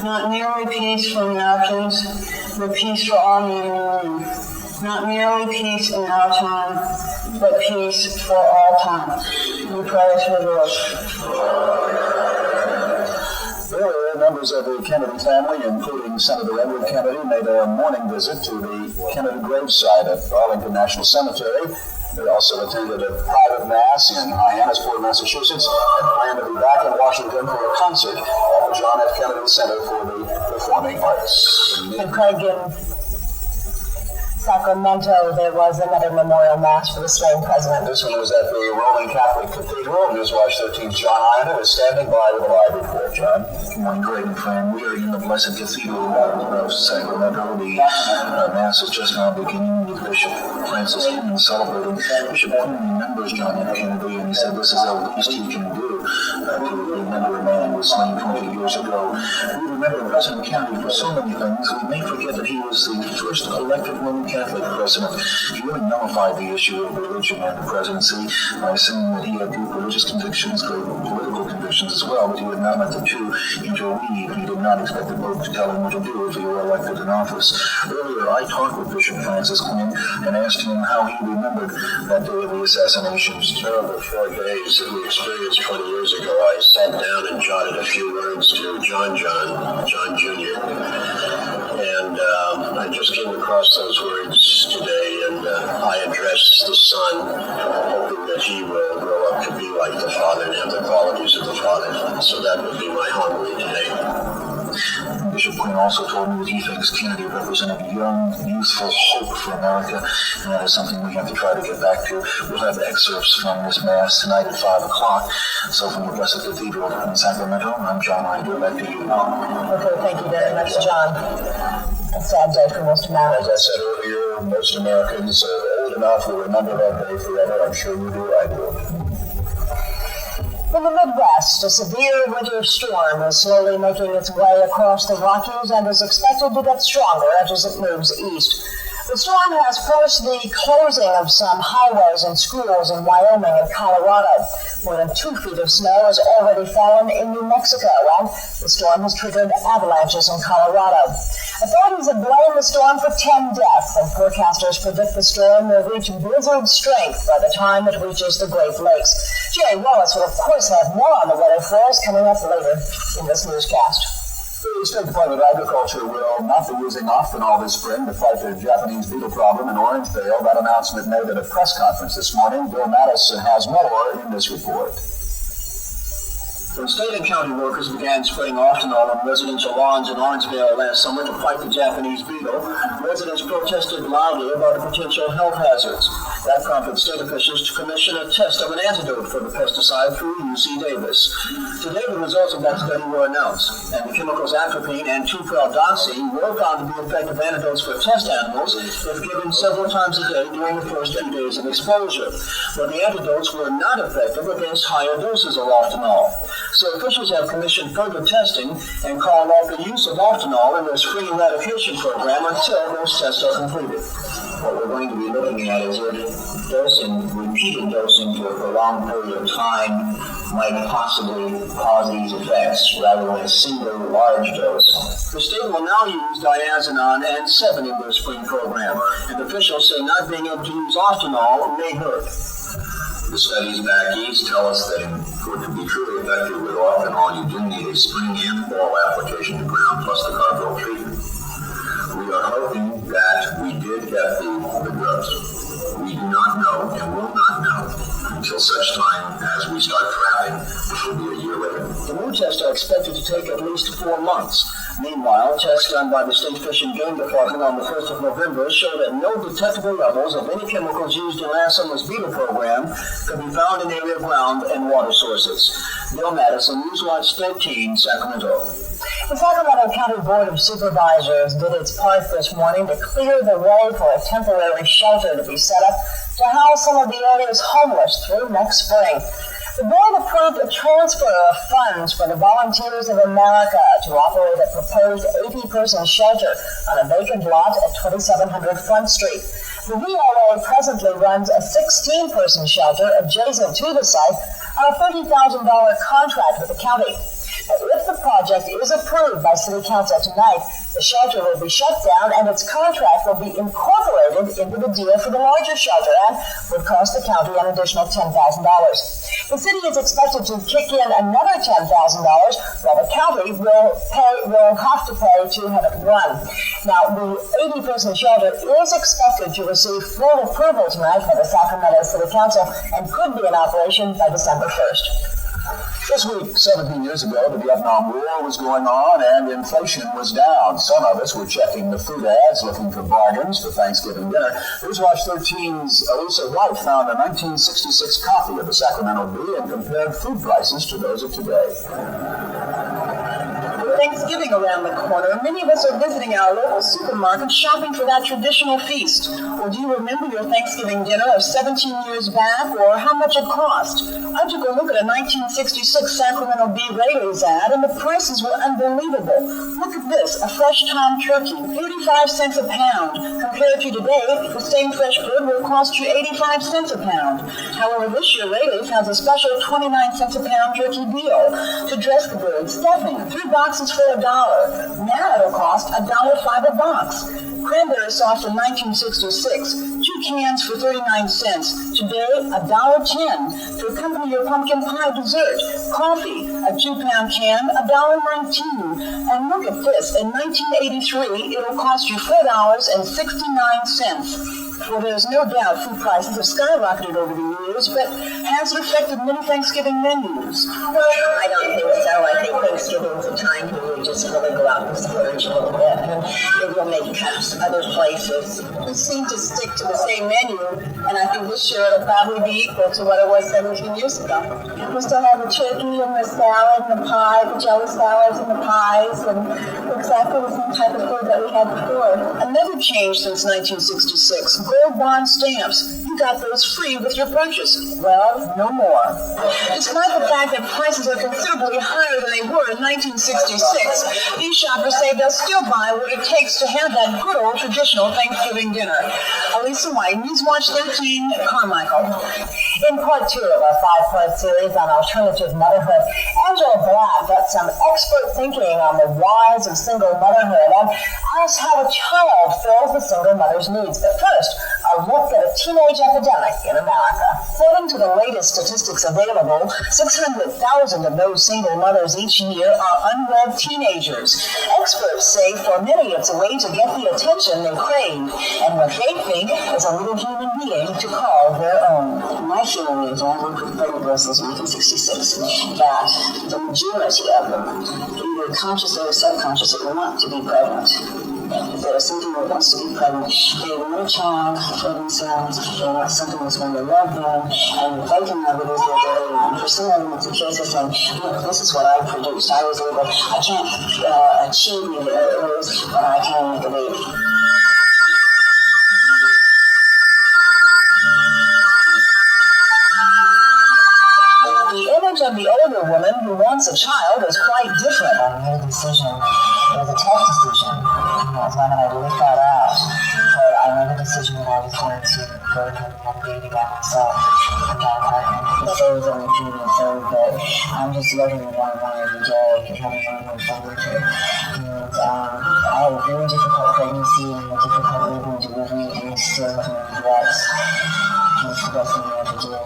not merely peace for Americans, but peace for all men and women. Not merely peace in our time, but peace for all time. We pray for the Lord. Earlier, members of the Kennedy family, including Senator Edward Kennedy, made a morning visit to the Kennedy gravesite at Arlington National Cemetery. They also attended a private mass in Hyannisport, Massachusetts, and plan to be back in Washington for a concert at the John F. Kennedy Center for the Performing Arts. And Craig, in Sacramento, there was another memorial mass for the slain president. This one was at the Roman Catholic Cathedral. Newswatch 13's John Iona is standing by with a live report. John? Good morning, Greg and Fran. We are in the Blessed Cathedral of Sacramento. The Mass is just now beginning with Bishop Francis Hinton celebrating. Bishop Hinton remembers John F. Kennedy, and he said this is the least he can do to remember a man was slain 20 years ago. We remember President Kennedy for so many things. We may forget that he was the first elected Roman Catholic president. He really nullified the issue of religion and the presidency by saying that he had deep religious convictions, great political convictions as well, but he would not let the two interweave. He did not expect the Pope to tell him what to do if he were elected in office. Earlier, I talked with Bishop Francis Quinn and asked him how he remembered that day of the assassinations. Terrible 4 days that we experienced 20 years ago. I sat down and jotted a few words to John Jr. And I just came across those words today, and I addressed the son, hoping that he will grow up to be like the father and have the qualities of the father. So that would be my homily today. Bishop Quinn also told me that he thinks Kennedy represented young, youthful hope for America, and that is something we have to try to get back to. We'll have excerpts from this Mass tonight at 5 o'clock. So from the Blessed Cathedral in Sacramento, I'm John Ryder. Back to you. Okay, thank you very much, John. A sad day for most Americans. As I said earlier, most Americans are old enough will remember that day forever. I'm sure you do, I do. In the Midwest, a severe winter storm is slowly making its way across the Rockies and is expected to get stronger as it moves east. The storm has forced the closing of some highways and schools in Wyoming and Colorado. More than 2 feet of snow has already fallen in New Mexico, and the storm has triggered avalanches in Colorado. Authorities have blamed the storm for 10 deaths, and forecasters predict the storm will reach blizzard strength by the time it reaches the Great Lakes. Jerry Wallace will, of course, have more on the weather for us coming up later in this newscast. The State Department of Agriculture will not be using ethanol this spring to fight the Japanese beetle problem in Orangevale. That announcement made at a press conference this morning. Bill Madison has more in this report. When state and county workers began spraying ethanol on residential lawns in Orangevale last summer to fight the Japanese beetle, residents protested loudly about the potential health hazards. That prompted state officials to commission a test of an antidote for the pesticide through UC Davis. Today, the results of that study were announced, and the chemicals atropine and 2,4-dioxane were found to be effective antidotes for test animals if given several times a day during the first 2 days of exposure. But the antidotes were not effective against higher doses of ethanol. So officials have commissioned further testing and called off the use of ethanol in their spring eradication program until those tests are completed. What we're going to be looking at is if dosing, repeated dosing for a prolonged period of time might possibly cause these effects rather than a single large dose. The state will now use diazinon and 7 in their spring program, and officials say not being able to use ethanol may hurt. The studies back east tell us that for it to be truly effective with ethanol, you do need a spring and fall application to ground plus the carbaryl treatment. We are hoping that we did get the dose. We do not know and will not know until such time as we start trapping, which will be a year later. The new tests are expected to take at least 4 months. Meanwhile, tests done by the State Fish and Game Department on the 1st of November show that no detectable levels of any chemicals used in last summer's beetle program could be found in area ground and water sources. Bill Madison, Newswatch 13, Sacramento. The Sacramento County Board of Supervisors did its part this morning to clear the way for a temporary shelter to be set up to house some of the area's homeless through next spring. The board approved a transfer of funds for the Volunteers of America to operate a proposed 80-person shelter on a vacant lot at 2700 Front Street. The VOA presently runs a 16-person shelter adjacent to the site on a $30,000 contract with the county. If the project is approved by City Council tonight, the shelter will be shut down and its contract will be incorporated into the deal for the larger shelter and would cost the county an additional $10,000. The city is expected to kick in another $10,000, while the county will have to pay to have it run. Now, the 80-person shelter is expected to receive full approval tonight by the Sacramento City Council and could be in operation by December 1st. This week, 17 years ago, the Vietnam War was going on and inflation was down. Some of us were checking the food ads, looking for bargains for Thanksgiving dinner. Newswatch 13's Elisa White found a 1966 copy of the Sacramento Bee and compared food prices to those of today. Thanksgiving around the corner, many of us are visiting our local supermarket shopping for that traditional feast. Or do you remember your Thanksgiving dinner of 17 years back, or how much it cost? I took a look at a 1966 Sacramento Bee Rayleigh's ad, and the prices were unbelievable. Look at this, a fresh tom turkey, 35 cents a pound. Compared to today, the same fresh bird will cost you 85 cents a pound. However, this year Rayleigh's has a special 29 cents a pound turkey deal. To dress the bird, stuffing, 3 boxes for $1. Now it'll cost $1.05 a box. Cranberry sauce in 1966, 2 cans for 39 cents. Today, $1.10 to accompany your pumpkin pie dessert. Coffee, a 2-pound can, $1.19. And look at this, in 1983, it'll cost you $4.69. Well, there's no doubt food prices have skyrocketed over the years, but has it affected many Thanksgiving menus? I don't think so. I think Thanksgiving's a time when we just really go out and splurge a little bit, and maybe we'll make cuts other places. We seem to stick to the same menu, and I think this year it'll probably be equal to what it was 17 years ago. We still have the turkey and the salad and the pie, the jelly salads and the pies, and exactly the same type of food that we had before. Another change since 1966, gold bond stamps. You got those free with your purchase. Well, no more. Despite the fact that prices are considerably higher than they were in 1966, these shoppers say they'll still buy what it takes to have that good old traditional Thanksgiving dinner. Elisa White, Newswatch 13, Carmichael. In part 2 of our 5-part series on alternative motherhood, Angela Black got some expert thinking on the whys of single motherhood and asks how a child fills the single mother's needs. But first, a look at a teenage epidemic in America. According to the latest statistics available, 600,000 of those single mothers each year are unwed teenagers. Experts say for many it's a way to get the attention they crave and what they think is a little human being to call their own. My feeling is, when I worked with pregnant girls since 1966, that the majority of them, either consciously or subconsciously, want to be pregnant. If there is something that wants to be pregnant, they want a child for themselves, they want something that's going to love them, and they can love it as they're related. For some of them, it's a case of saying, look, this is what I produced. I can't achieve the others, but I can make a baby. The image of the older woman who wants a child is quite different. I made a decision. It was a tough decision. It's one that I really thought out. But I made a decision that I was going to go and have a baby by myself. Without a partner. The day was only 3 months old, but I'm just loving the one every day and having one fun with her. And I had a very difficult pregnancy and a difficult labor and delivery, and I'm still living regrets. It's the best thing I ever did.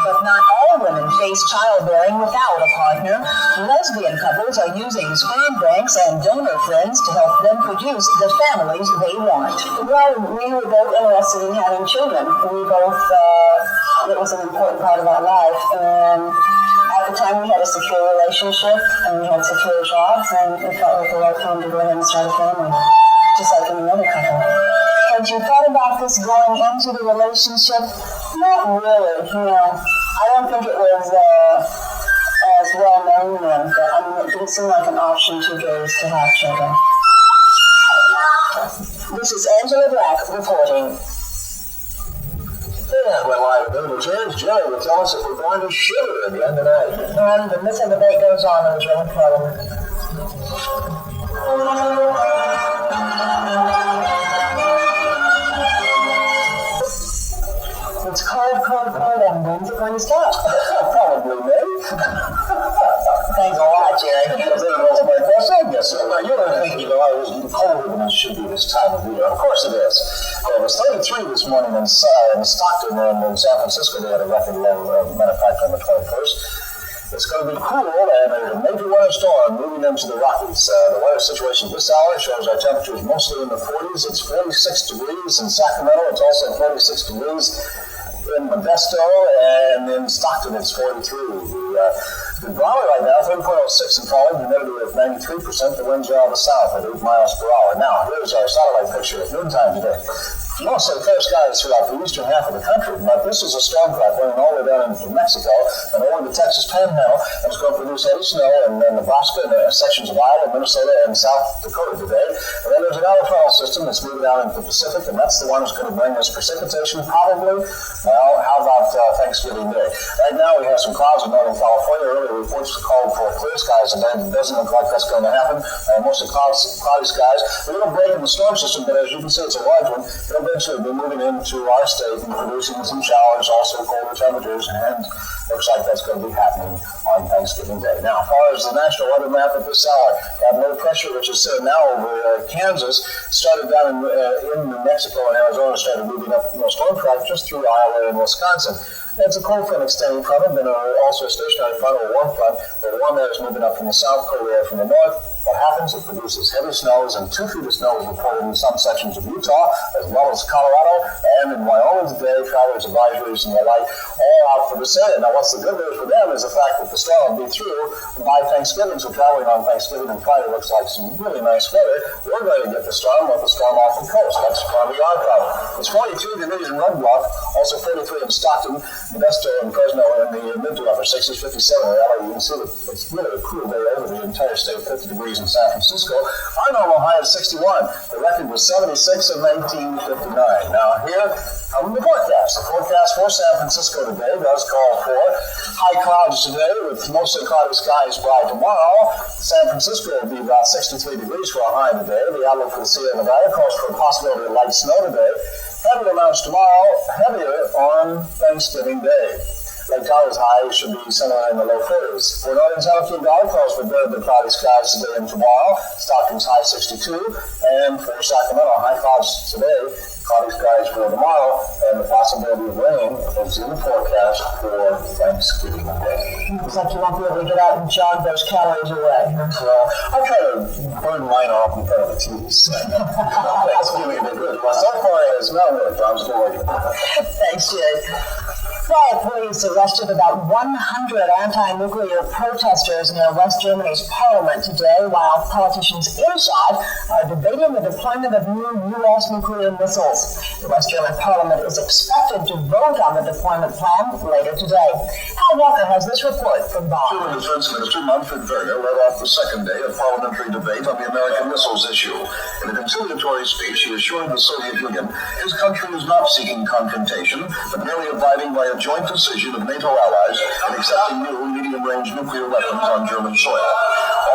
But not all women face childbearing without a partner. Lesbian couples are using sperm banks and donor friends to help them produce the families they want. Well, we were both interested in having children. We both, it was an important part of our life. And at the time, we had a secure relationship and we had secure jobs, and it felt like the right time to go ahead and start a family, just like any other couple. Had you thought about this going into the relationship? Not really, I don't think it was as well known then, but it didn't seem like an option to gays to have children. This is Angela Black reporting. And when live at noon returns, Jerry will tell us if we're going to shiver again tonight. And the missing debate goes on in the German parliament. It's cold, and when's it going to stop? Probably May. Thanks a lot, Jerry. That's my question, I guess. Now, you don't think, it was colder than it should be this time of year. Of course it is. It was 33 this morning in Stockton and in San Francisco. They had a record low, matter of fact, on the 21st. It's going to be cool, and there's a major winter storm moving into the Rockies. The weather situation this hour shows our temperatures mostly in the 40s. It's 46 degrees in Sacramento. It's also 46 degrees in Modesto, and in Stockton it's 43. The barometer right now, 3.06 in falling, humidity of 93%. The winds are out of the south at 8 miles per hour. Now, here's our satellite picture at noontime today. You want to say fair skies throughout the eastern half of the country, but this is a storm track running all the way down into Mexico and over the Texas Panhandle, and it's going to produce heavy snow in Nebraska and sections of Iowa, Minnesota, and South Dakota today. And then there's an outer frontal system that's moving out into the Pacific, and that's the one that's going to bring us precipitation probably, well, how about Thanksgiving Day? Right now we have some clouds in Northern California. Earlier reports called for clear skies, and it doesn't look like that's going to happen. Mostly cloudy skies. A little break in the storm system, but as you can see, it's a large one. It'll eventually be moving into our state and producing some showers, also colder temperatures, and looks like that's going to be happening on Thanksgiving Day. Now, as far as the national weather map at this hour, that low pressure, which is sitting now over Kansas, started down in New Mexico and Arizona, started moving up storm track just through Iowa and Wisconsin. It's a cold front extending from it, then also a stationary front or a warm front. The warm air is moving up from the south, cold air from the north. What happens? It produces heavy snows, and 2 feet of snow is reported in some sections of Utah, as well as Colorado, and in Wyoming today, travelers advisories and the like, all out for this area. Now, what's the good news for them is the fact that the storm will be through by Thanksgiving, so traveling on Thanksgiving and Friday looks like some really nice weather. We're going to get the storm off the coast. That's probably our problem. It's 42 degrees in Red Bluff, also 43 in Stockton, Modesto, and Fresno in the mid to upper 60s, 57 in LA. You can see that it's really a cool day over the entire state, 50 degrees in San Francisco. Our normal high is 61. The record was 76 in 1959. Now here, the forecast. The forecast for San Francisco today does call for high clouds today with mostly cloudy skies by tomorrow. San Francisco will be about 63 degrees for a high today. The outlook for the Sierra Nevada calls for a possibility of light snow today. Heavy amounts tomorrow, heavier on Thanksgiving Day. Lake Tahoe's high should be somewhere in the low 40s. For northern South Valley calls for very cloudy skies today and tomorrow. Stockton's high 62. And for Sacramento, high clouds today, cloudy skies for tomorrow, and the possibility of rain is in the forecast for Thanksgiving Day. Looks like you won't be able to get out and jog those calories away. Well, I try to burn mine off in front of the TV. Thanksgiving will be good. Well, so far it has not worked. I'm still waiting. Thanks, Jay. Riot police arrested about 100 anti-nuclear protesters near West Germany's parliament today, while politicians inside are debating the deployment of new U.S. nuclear missiles. The West German parliament is expected to vote on the deployment plan later today. Hal Walker has this report from Bonn. German Defense Minister Manfred Weber led off the second day of parliamentary debate on the American missiles issue. In a conciliatory speech, he assured the Soviet Union his country is not seeking confrontation, but merely abiding by a joint decision of NATO allies in accepting new medium-range nuclear weapons on German soil.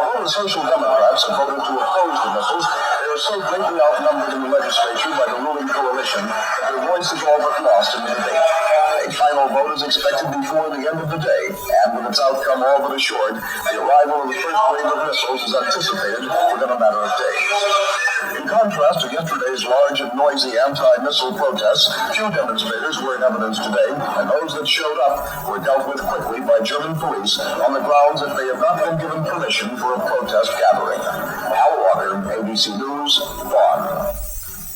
Although the Social Democrats have voted to oppose the missiles, they are so greatly outnumbered in the legislature by the ruling coalition that their voice is all but lost in the debate. A final vote is expected before the end of the day, and with its outcome all but assured, the arrival of the first wave of missiles is anticipated within a matter of days. In contrast to yesterday's large and noisy anti-missile protests, few demonstrators were in evidence today, and those that showed up were dealt with quickly by German police on the grounds that they have not been given permission for a protest gathering. Hal Walker, ABC News, Bonn.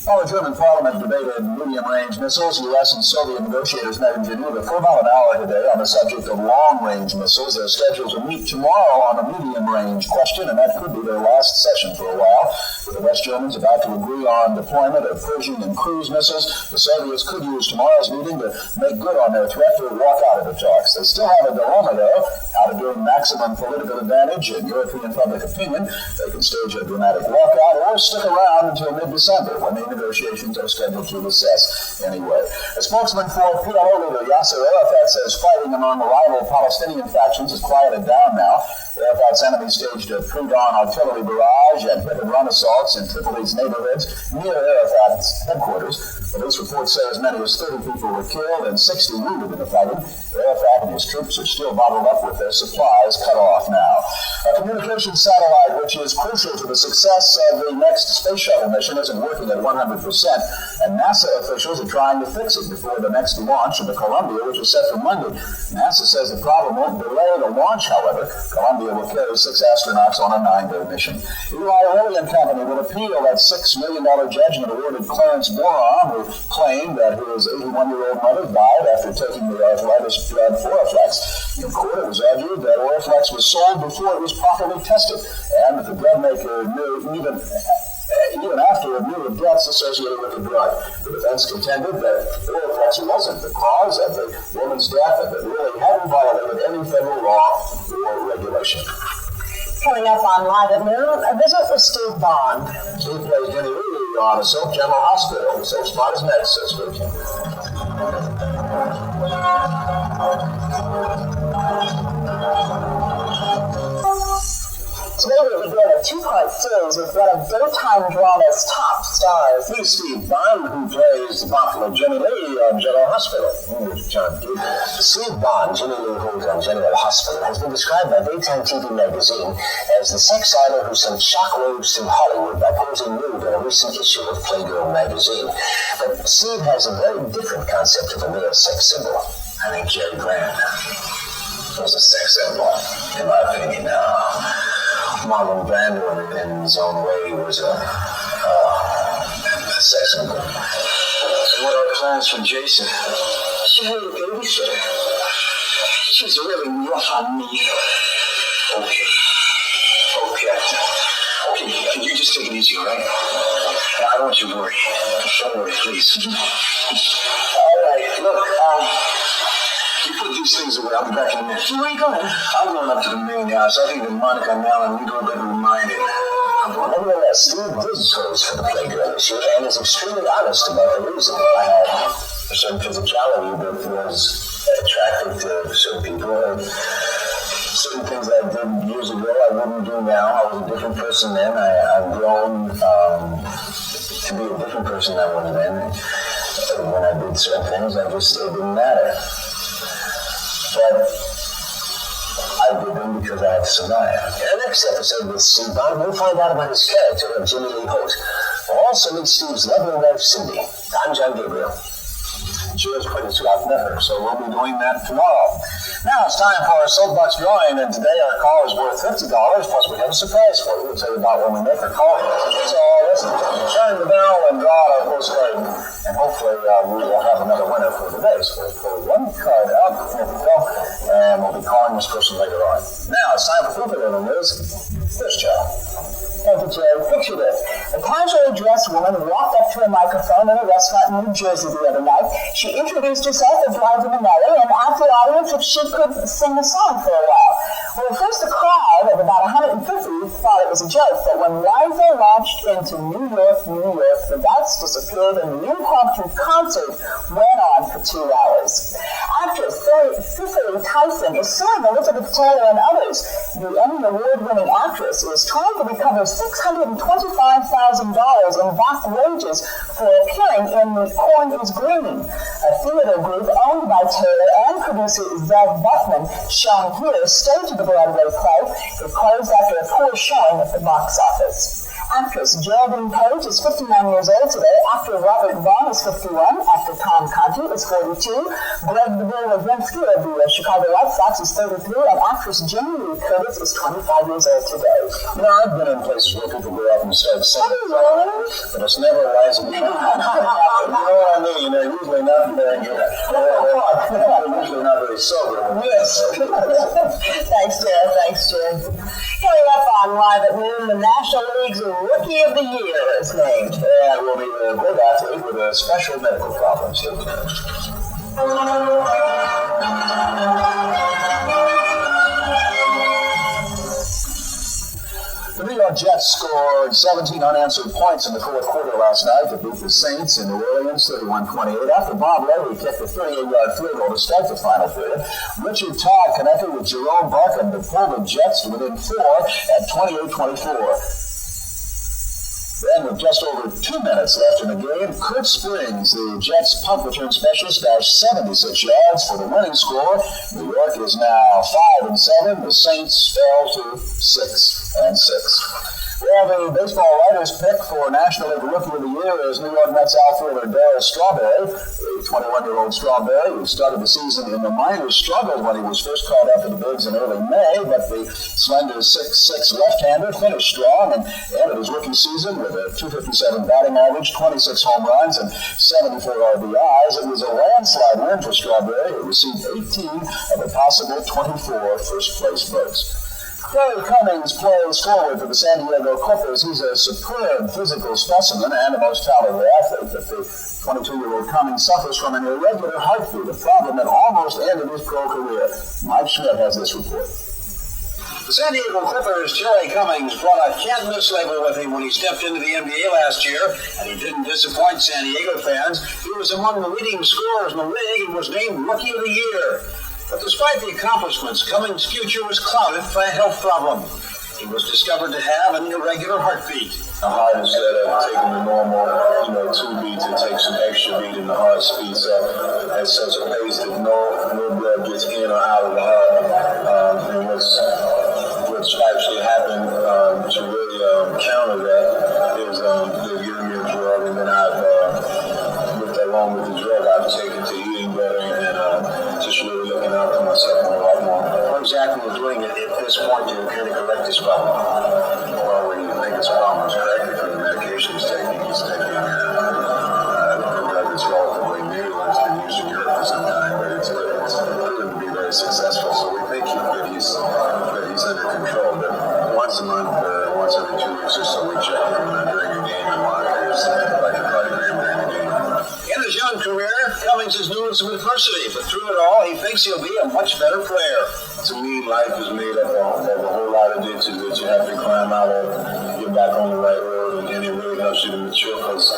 While the German parliament debated medium-range missiles, U.S. and Soviet negotiators met in Geneva for about an hour today on the subject of long-range missiles. They're scheduled to meet tomorrow on a medium-range question, and that could be their last session for a while. With the West Germans about to agree on deployment of Pershing and cruise missiles, the Soviets could use tomorrow's meeting to make good on their threat to walk out of the talks. They still have a dilemma, though, how to gain maximum political advantage in European public opinion. They can stage a dramatic walkout or stick around until mid-December, when the negotiations are scheduled to recess anyway. A spokesman for PLO leader Yasser Arafat says fighting among rival Palestinian factions has quieted down now. Arafat's enemies staged a pre-dawn artillery barrage and hit and run assaults in Tripoli's neighborhoods near Arafat's headquarters. Police reports say as many as 30 people were killed and 60 wounded in the fighting. Arafat and his troops are still bottled up with their supplies cut off now. A communications satellite, which is crucial to the success of the next space shuttle mission, isn't working at 100%, and NASA officials are trying to fix it before the next launch of the Columbia, which is set for Monday. NASA says the problem won't delay the launch, however. Columbia will carry 6 astronauts on a 9-day mission. Eli Lilly and Company will appeal that $6 million judgment awarded Clarence Boron, who claimed that his 81-year-old mother died after taking the arthritis drug Oriflex. In court, it was argued that Oriflex was sold before it was properly tested, and that the drug maker knew even even after a new deaths associated with the drug. The defense contended that oral flex wasn't the cause of the woman's death and that really hadn't violated any federal law or regulation. Coming up on Live at Noon, a visit with Steve Bond. Steve plays Jenny Lee on Assault General Hospital. So spot is next, says Virgin. Today we begin a two-part series with one of daytime drama's top stars. He's Steve Bond, who plays the popular Jenny Lee on General Hospital. John Duke. Steve Bond, Jenny Lee Holt on General Hospital, has been described by Daytime TV magazine as the sex idol who sent shockwaves through Hollywood by posing nude in a recent issue of Playgirl magazine. But Steve has a very different concept of a male sex symbol. I think Jerry Grant was a sex symbol, in my opinion. Marlon Brando, in his own way, was a sex symbol. So what are plans for Jason? She had a babysitter. She's really rough on me. Okay, can you just take it easy, all right? I don't want you to worry. Don't worry, please. All right, look, you put these things away. I'll be back in a minute. Where are you going? I'm going up to the main house. I think that Monica and Alan need a little bit of reminding. Nevertheless, Steve did pose for the Playgirl issue and is extremely honest about the reason. I had a certain physicality that was attractive to certain people. And certain things I did years ago I wouldn't do now. I was a different person then. I've grown to be a different person I was then. When I did certain things, it didn't matter. But I did them because I had to survive. In the next episode with Steve Bond, we'll find out about his character of Jenny Lee Holt. We'll also meet Steve's lovely wife, Cindy. I'm John Gabriel. She was pretty sweet. I've met her, so we'll be doing that tomorrow. Now it's time for our soapbox drawing, and today our call is worth $50, plus we have a surprise for you. We'll tell you about when we make our call. So listen, turn the bell and draw out our postcard, and hopefully we will have another winner for today. So we'll pull one card up, here we go, and we'll be calling this person later on. Now it's time for Cooper Little News. This child. Thank you, Jerry. Picture this. A casually dressed woman walked up to a microphone in a restaurant in New Jersey the other night. She introduced herself as Liza Minnelli and asked the audience if she could sing a song for a while. Well, at first the crowd of about 150 thought it was a joke, but when Liza launched into New York, the doubts disappeared and the impromptu concert went on for 2 hours. Actress Cicely Tyson is suing Elizabeth Taylor and others. The Emmy Award-winning actress is trying to recover $625,000 in back wages for appearing in The Corn is Green, a theater group owned by Taylor and producer Zev Buffman, shown here, staged the Broadway play. It closed after a poor showing at the box office. Actress Geraldine Page is 59 years old today. Actor Robert Vaughn is 51. Actor Tom Conti is 42. Greg the Bull Levinsky of the Chicago White Sox is 33. And actress Jamie Lee Curtis is 25 years old today. You know, I've been in places where people go up and start singing, but it's never Liza Minnelli. You know what I mean? They're usually not very good. They're usually not very sober. Yes. Thanks, Jim. Coming up on Live at Noon, the National League's Rookie of the Year is named. And we'll be a great athlete with a special medical problem. The New York Jets scored 17 unanswered points in the fourth quarter last night to beat the Saints in New Orleans 31-28 after Bob Levy kicked a 38-yard field goal to start the final period. Richard Todd connected with Jerome Barkin to pull the Jets to within 4 at 28-24. Then, with just over 2 minutes left in the game, Kurt Springs, the Jets' punt return specialist, dashed 76 yards for the winning score. New York is now 5-7. The Saints fell to 6-6. Well, the baseball writers' pick for National League Rookie of the Year is New York Mets outfielder Darryl Strawberry, a 21-year-old Strawberry who started the season in the minors, struggled when he was first called up to the Bigs in early May, but the slender 6'6" left-hander finished strong and ended his rookie season with a .257 batting average, 26 home runs, and 74 RBIs. It was a landslide win for Strawberry, who received 18 of the possible 24 first-place votes. Terry Cummings plays forward for the San Diego Clippers. He's a superb physical specimen and a most talented athlete. But the 22-year-old Cummings suffers from an irregular heartbeat, a problem that almost ended his pro career. Mike Schmidt has this report. The San Diego Clippers' Terry Cummings brought a can't-miss label with him when he stepped into the NBA last year, and he didn't disappoint San Diego fans. He was among the leading scorers in the league and was named Rookie of the Year. But despite the accomplishments, Cummings' future was clouded by a health problem. He was discovered to have an irregular heartbeat. The heart, instead of taking the normal, 2 beats, it takes an extra beat and the heart speeds up at such a pace that no blood gets in or out of the heart. And what's actually happened to really counter that is they've given me a drug, and then along with the drug, I've taken to eating better and just really looking out for myself a lot more. What exactly are you doing at this point to kind of correct this problem? Well, when you think this problem is corrected for the medication he's taking a drug that's relatively new and it's been used in Europe for some time, but it's proven to be very successful. So we think that he's under control. But once a month, once every 2 weeks or so, we check him during a game and monitor his electrocardiogram during the game. In his young career, Cummings has known some adversity, but through it all, he thinks he'll be a much better player. To me, life is made up of a whole lot of ditches that you have to climb out of, get back on the right road, and it really helps you to mature because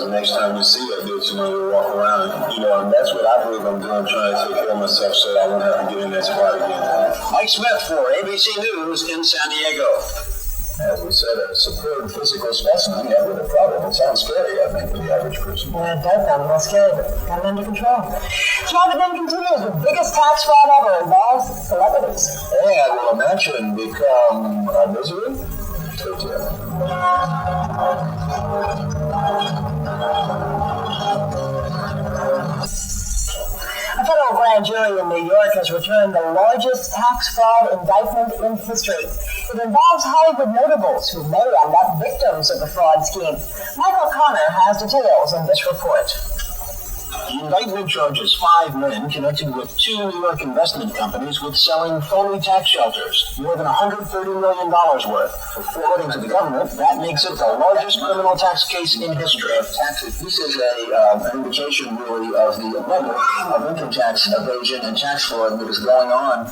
the next time you see that ditch, you walk around, and that's what I believe I'm doing, trying to take care of myself so I won't have to get in that spot again. Mike Smith for ABC News in San Diego. As we said, a superb physical specimen, yet with a problem. It sounds scary, I think, for the average person. Yeah, it does sound a little scary, but got it under control. Traffic then continues. The biggest tax fraud ever involves celebrities. And will a mansion become a misery? Stay tuned. A federal grand jury in New York has returned the largest tax fraud indictment in history. It involves Hollywood notables who may end up victims of the fraud scheme. Michael Connor has details in this report. The indictment charges 5 men connected with 2 New York investment companies with selling phony tax shelters, more than $130 million worth. According to the government, that makes it the largest criminal tax case in history. This is an indication, really, of the level of income tax evasion and tax fraud that is going on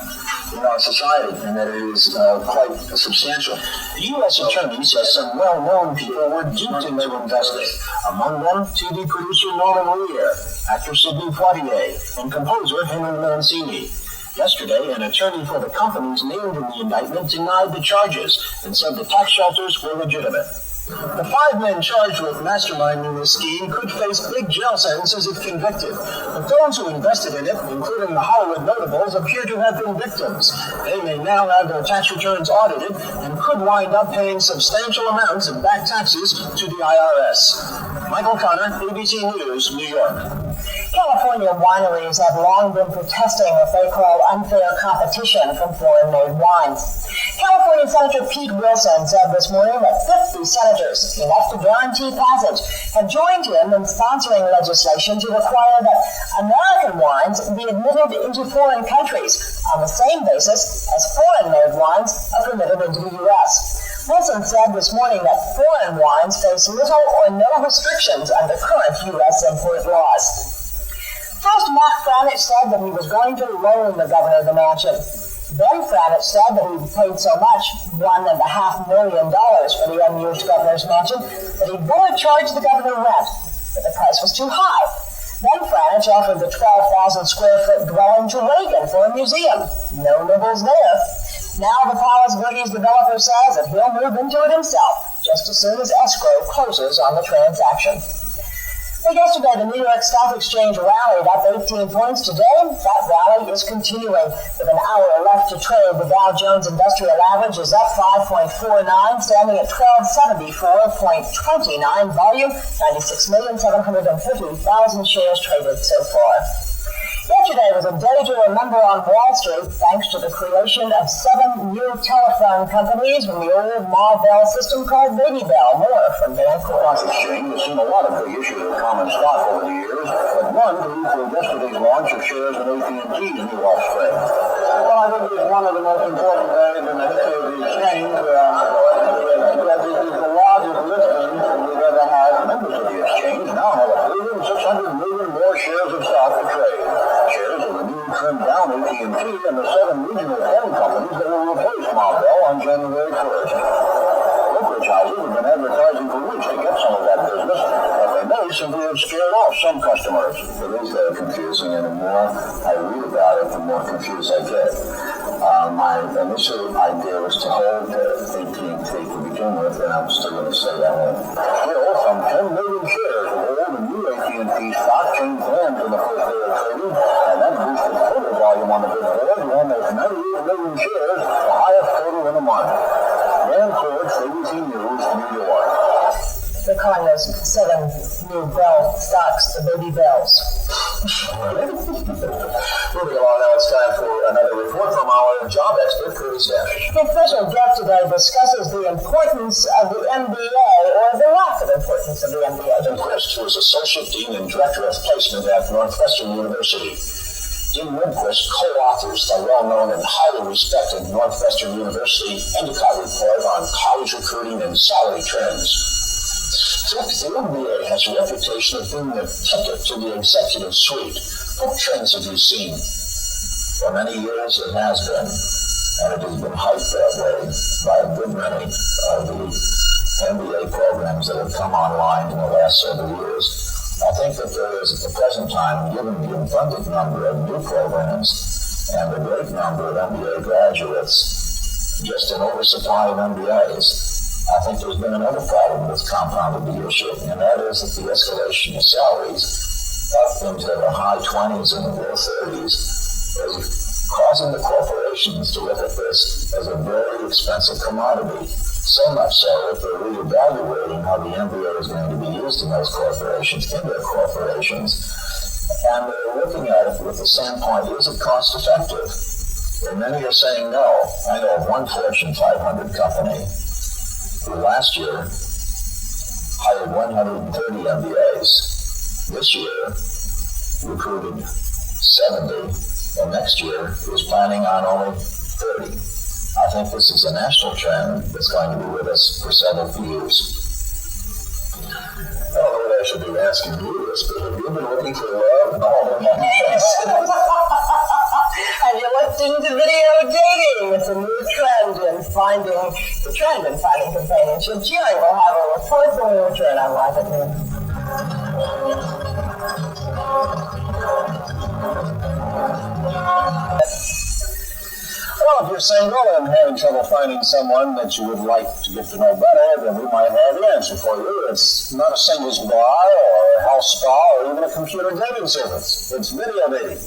in our society, and that it is quite substantial. The U.S. Attorney says some well-known people were duped into investing. Among them, TV producer Norman Lear, actor Sidney Poitier, and composer Henry Mancini. Yesterday, an attorney for the companies named in the indictment denied the charges and said the tax shelters were legitimate. The 5 men charged with masterminding this scheme could face big jail sentences if convicted. But those who invested in it, including the Hollywood notables, appear to have been victims. They may now have their tax returns audited and could wind up paying substantial amounts of back taxes to the IRS. Michael Connor, ABC News, New York. California wineries have long been protesting what they call unfair competition from foreign-made wines. California Senator Pete Wilson said this morning that 50 senators, enough to guarantee passage, have joined him in sponsoring legislation to require that American wines be admitted into foreign countries on the same basis as foreign-made wines are permitted into the U.S. Wilson said this morning that foreign wines face little or no restrictions under current U.S. import laws. First, Mark Franich said that he was going to loan the governor the mansion. Then Franich said that he paid so much, $1.5 million for the unused governor's mansion, that he would charge the governor rent, but the price was too high. Then Franich offered the 12,000 square foot dwelling to Reagan for a museum. No nibbles there. Now the Palace Boogies developer says that he'll move into it himself, just as soon as escrow closes on the transaction. Well, yesterday, the New York Stock Exchange rallied up 18 points. Today, that rally is continuing. With an hour left to trade, the Dow Jones Industrial Average is up 5.49, standing at 1274.29. Volume, 96,750,000 shares traded so far. Yesterday was a day to remember on Wall Street thanks to the creation of 7 new telephone companies from the old Ma Bell system called Baby Bell. More from Dan Stock Exchange has seen a lot of big issues of common stock over the years, but one leads to yesterday's launch of shares in AT&T's new offspring. Well, I think it's one of the most important days in the history of the exchange because it is the largest listing we've ever had. Members of the exchange now have 1,600 million more shares of stock to trade. Shares of the new trimmed down AT&T and the 7 regional phone companies that will replace Ma Bell on January 1st. Brokerage houses have been advertising for weeks to get some of that business, but they may simply have scared off some customers. It is very confusing, and the more I read about it, the more confused I get. My initial idea was to hold AT&T to begin with, and I'm still going to say that one. Still, some 10 million shares of old and new AT&T stock changed hands in the first day of trading, and that boosted total volume on the big board to almost 98 million shares, the highest total in a month. Dan Ford, ABC News, New York. They're calling those 7 new Bell stocks the Baby Bells. Moving along now, it's time for another report from our job expert, Curtis Dash. The special guest today discusses the importance of the MBA, or the lack of importance of the MBA. Lindquist, who is Associate Dean and Director of Placement at Northwestern University. Dean Lindquist co-authors the well-known and highly respected Northwestern University Endicott Report on college recruiting and salary trends. The MBA has a reputation of being the ticket to the executive suite. What trends have you seen? For many years it has been, and it has been hyped that way by a good many of the MBA programs that have come online in the last several years. I think that there is, at the present time, given the abundant number of new programs and the great number of MBA graduates, just an oversupply of MBAs. I think there's been another problem that's compounded the issue, and that is that the escalation of salaries up into the high 20s and the low 30s is causing the corporations to look at this as a very expensive commodity. So much so that they're reevaluating how the MBA is going to be used in those corporations, in their corporations, and they're looking at it with the standpoint, is it cost effective? And many are saying no. I know of one Fortune 500 company who last year hired 130 MBAs. This year recruited 70, and next year is planning on only 30. I think this is a national trend that's going to be with us for several years. I don't know what I should be asking you this, but have you been looking for love? Have you looked into video dating? It's a new trend in finding companionship. Jerry will have a report when we return on Live at Noon. Well, if you're single and having trouble finding someone that you would like to get to know better, then we might have the answer for you. It's not a singles bar or a house spa or even a computer dating service. It's video dating.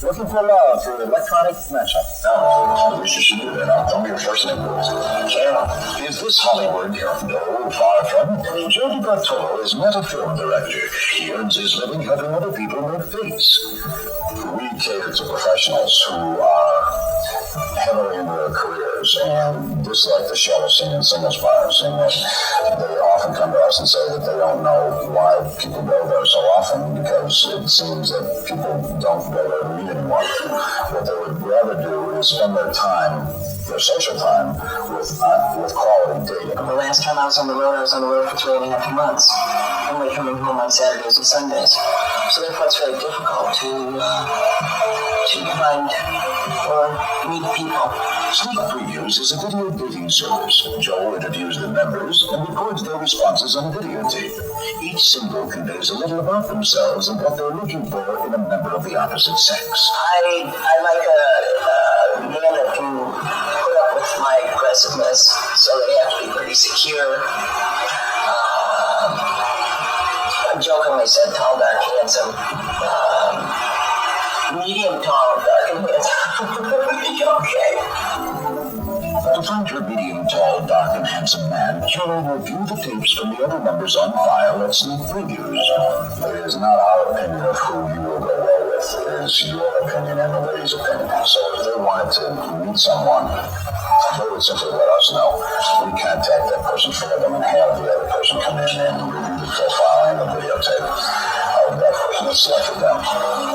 Looking for love through electronic matchup. No, you should do that. Don't be your first influence. Is this Hollywood? No, far from. Joe DiBartolo is not a film director. He earns his living helping other people make films. We cater to professionals who are heavily in their careers and dislike the shallow scene in singles bars, and they often come to us and say that they don't know why people go there so often because it seems that people don't go there to meet anymore. What they would rather do is spend their time, their social time, with quality dating. The last time I was on the road for 3.5 months. Only coming home on Saturdays and Sundays. So therefore it's very difficult to find or meet people. Sneak Previews is a video dating service. Joel interviews the members and records their responses on videotape. Each single conveys a little about themselves and what they're looking for in a member of the opposite sex. I like a man that can put up with my aggressiveness, so they have to be pretty secure. I jokingly said tall, dark, handsome. Medium tall, dark, and handsome. Okay. To find your medium tall, dark, and handsome man, Joel will review the tapes from the other members on file at Sneak Previews. It is not our opinion of who you will go well with. with is your opinion and the lady's opinion. So if they wanted to meet someone, they would simply let us know. We contact that person for them and have the other person come in and review the profile and the videotape of that person that selected them.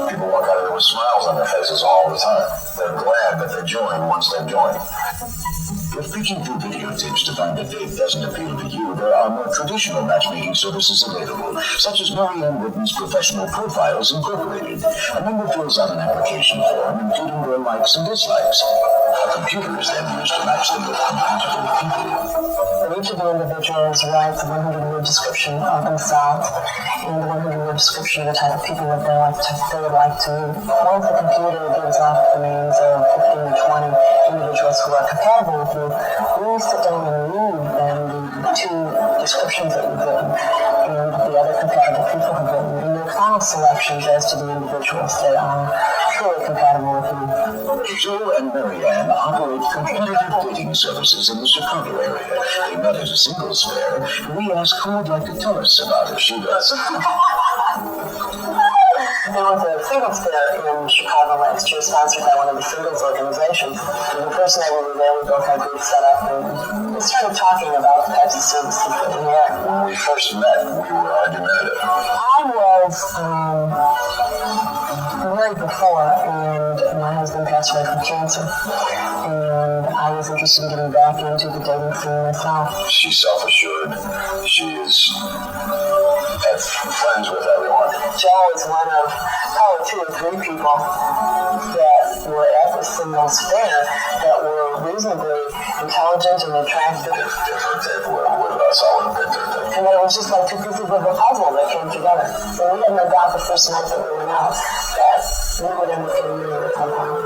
People walk out of there with smiles on their faces all the time. They're glad that they joined once they joined. If picking through videotapes to find a date doesn't appeal to you, there are more traditional matchmaking services available, such as Marianne Whitman's Professional Profiles Incorporated. A member fills out an application form, including their likes and dislikes. A computer is then used to match them with compatible people. Each of the individuals writes a 100-word description of themselves and a 100-word description of the type of people that they would like to meet. Once the computer gives off the names of 15 to 20 individuals who are compatible with you, we sit down and read them the two descriptions that you've written and the other compatible people have written, and make final selections as to the individuals that are truly compatible with you. Joe and Marianne operate competitive dating services in the Chicago area. They met as a singles pair. We ask who would like to tell us about it. She does. There was a singles fair in Chicago last year sponsored by one of the singles organizations. And the first night we were there, we both had groups set up and we started talking about the types of services that we had. When we first met, we were argumentative. I was married before, and my husband passed away from cancer. And I was interested in getting back into the dating scene myself. She's self-assured. She is friends with everyone. Joe is one of probably 2 or 3 people that were at the singles fair that were reasonably intelligent and attractive. If her tape were with us, I would have picked her tape. And it was just like 2 pieces of a puzzle that came together. So we had no doubt the first night that we went out that we would end up getting married somehow.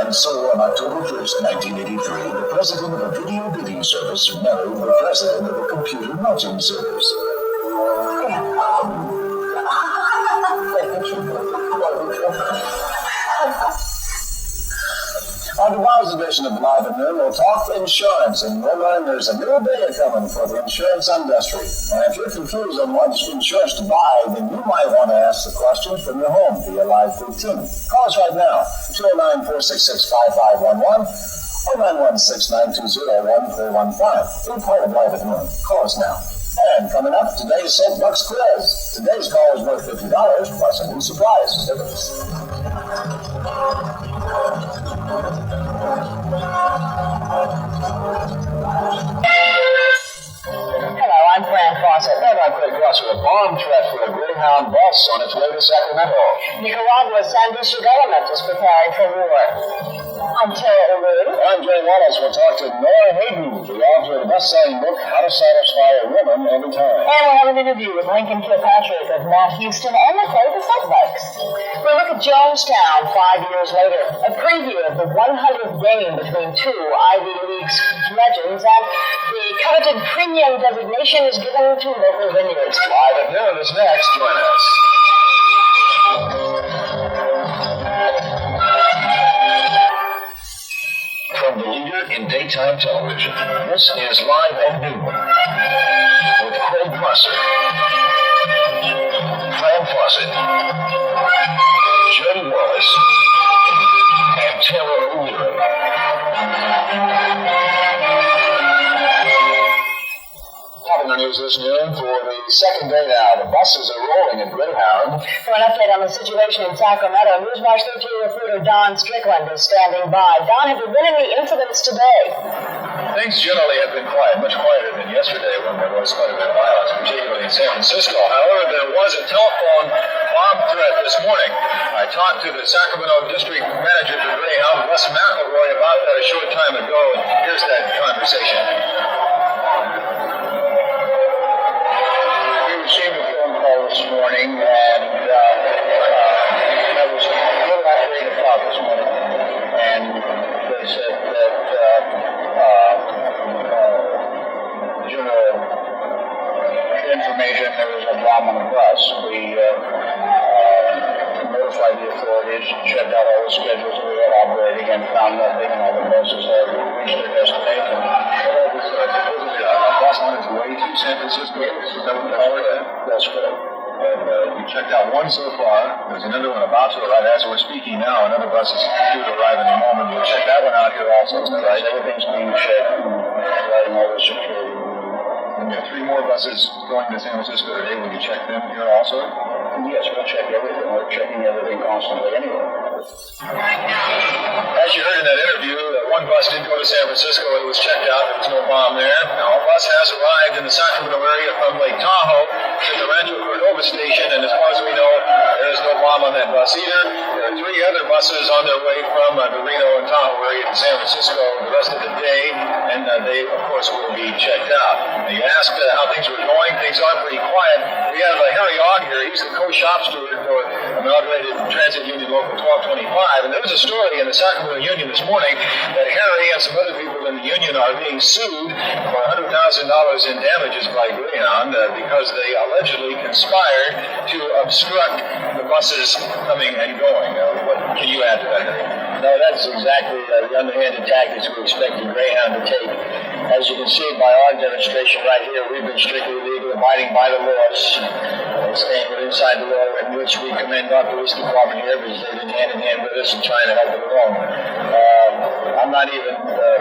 And so on October 1st, 1983, the president of a video bidding service married the president of a computer matching service. On tomorrow's edition of Live at Noon, we'll talk insurance, and we'll learn there's a new day coming for the insurance industry. And if you're confused on what insurance to buy, then you might want to ask the questions from your home via Live 13. Call us right now, 209-466-5511 or 916-920-1415. Be part of Live at Noon. Call us now. And coming up, today's Soapbox Quiz. Today's call is worth $50 plus a new surprise. Stay with us. Hello, I'm Fran Fawcett. And I'm Craig Crosser. A bomb threat for a Greyhound bus on its way to Sacramento. Nicaragua's Sandinista government is preparing for war. I'm Tara Ulu. I'm Jay Wallace. We'll talk to Nora Hayden, the author of the best-selling book, How to Satisfy a Woman Every Time. And we'll have an interview with Lincoln Kilpatrick of Matt Houston and the play The Soapbox. We'll look at Jonestown 5 years later, a preview of the 100th game between 2 Ivy League legends, and the coveted premium designation is given to local vineyards. Live at Noon is next. Join us. From the leader in daytime television, this is Live at Noon with Craig Crosser, Fran Fawcett, Jody Wallace, and Taylor Wheeler. Topping our news this noon for the second day now. The buses are rolling at Greyhound. For an update on the situation in Sacramento, Newswatch 13 reporter Don Strickland is standing by. Don, have there been any incidents today? Things generally have been quiet, much quieter than yesterday when there was quite a bit of violence, particularly in San Francisco. However, there was a telephone bomb threat this morning. I talked to the Sacramento district manager for Greyhound, Wes McElroy, about that a short time ago, and here's that conversation. We received a phone call this morning, and that was a little after 8 o'clock this morning, and they said that general information, there was a bomb on the bus. We notified the authorities, checked out all the schedules that we had operating, and found nothing, and all the buses had reached their destination. What was supposedly a bus on its way to San Francisco? Is that what the call is? That's correct. We checked out one so far. There's another one about to arrive as we're speaking now. Another bus is due to arrive in a moment. We'll check that one out here also. Right, everything's being checked. Providing all the security. And we have 3 more buses going to San Francisco today. Will you check them here also? Yes, we'll check everything. We're checking everything constantly anyway. As you heard in that interview, one bus did go to San Francisco. It was checked out. There was no bomb there. Now, a bus has arrived in the Sacramento area from Lake Tahoe to the Rancho Cordova station, and as far as we know, there is no bomb on that bus either. There are 3 other buses on their way from the Reno and Tahoe area to San Francisco the rest of the day, and they, of course, will be checked out. Now, you asked how things were going. Things are pretty quiet. We have Harry Ogg here. He's the co-shop steward for Amalgamated Transit Union Local 1225, and there was a story in the Sacramento Union this morning that Harry and some other people in the union are being sued for $100,000 in damages by Greyhound because they allegedly conspired to obstruct the buses coming and going. What can you add to that, Harry? No, that's exactly the underhanded tactics we expected Greyhound to take. As you can see by our demonstration right here, we've been strictly legal, abiding by the laws, staying inside the law, in which we commend our police department here because they've been hand in hand with us and trying to help it along. I'm not even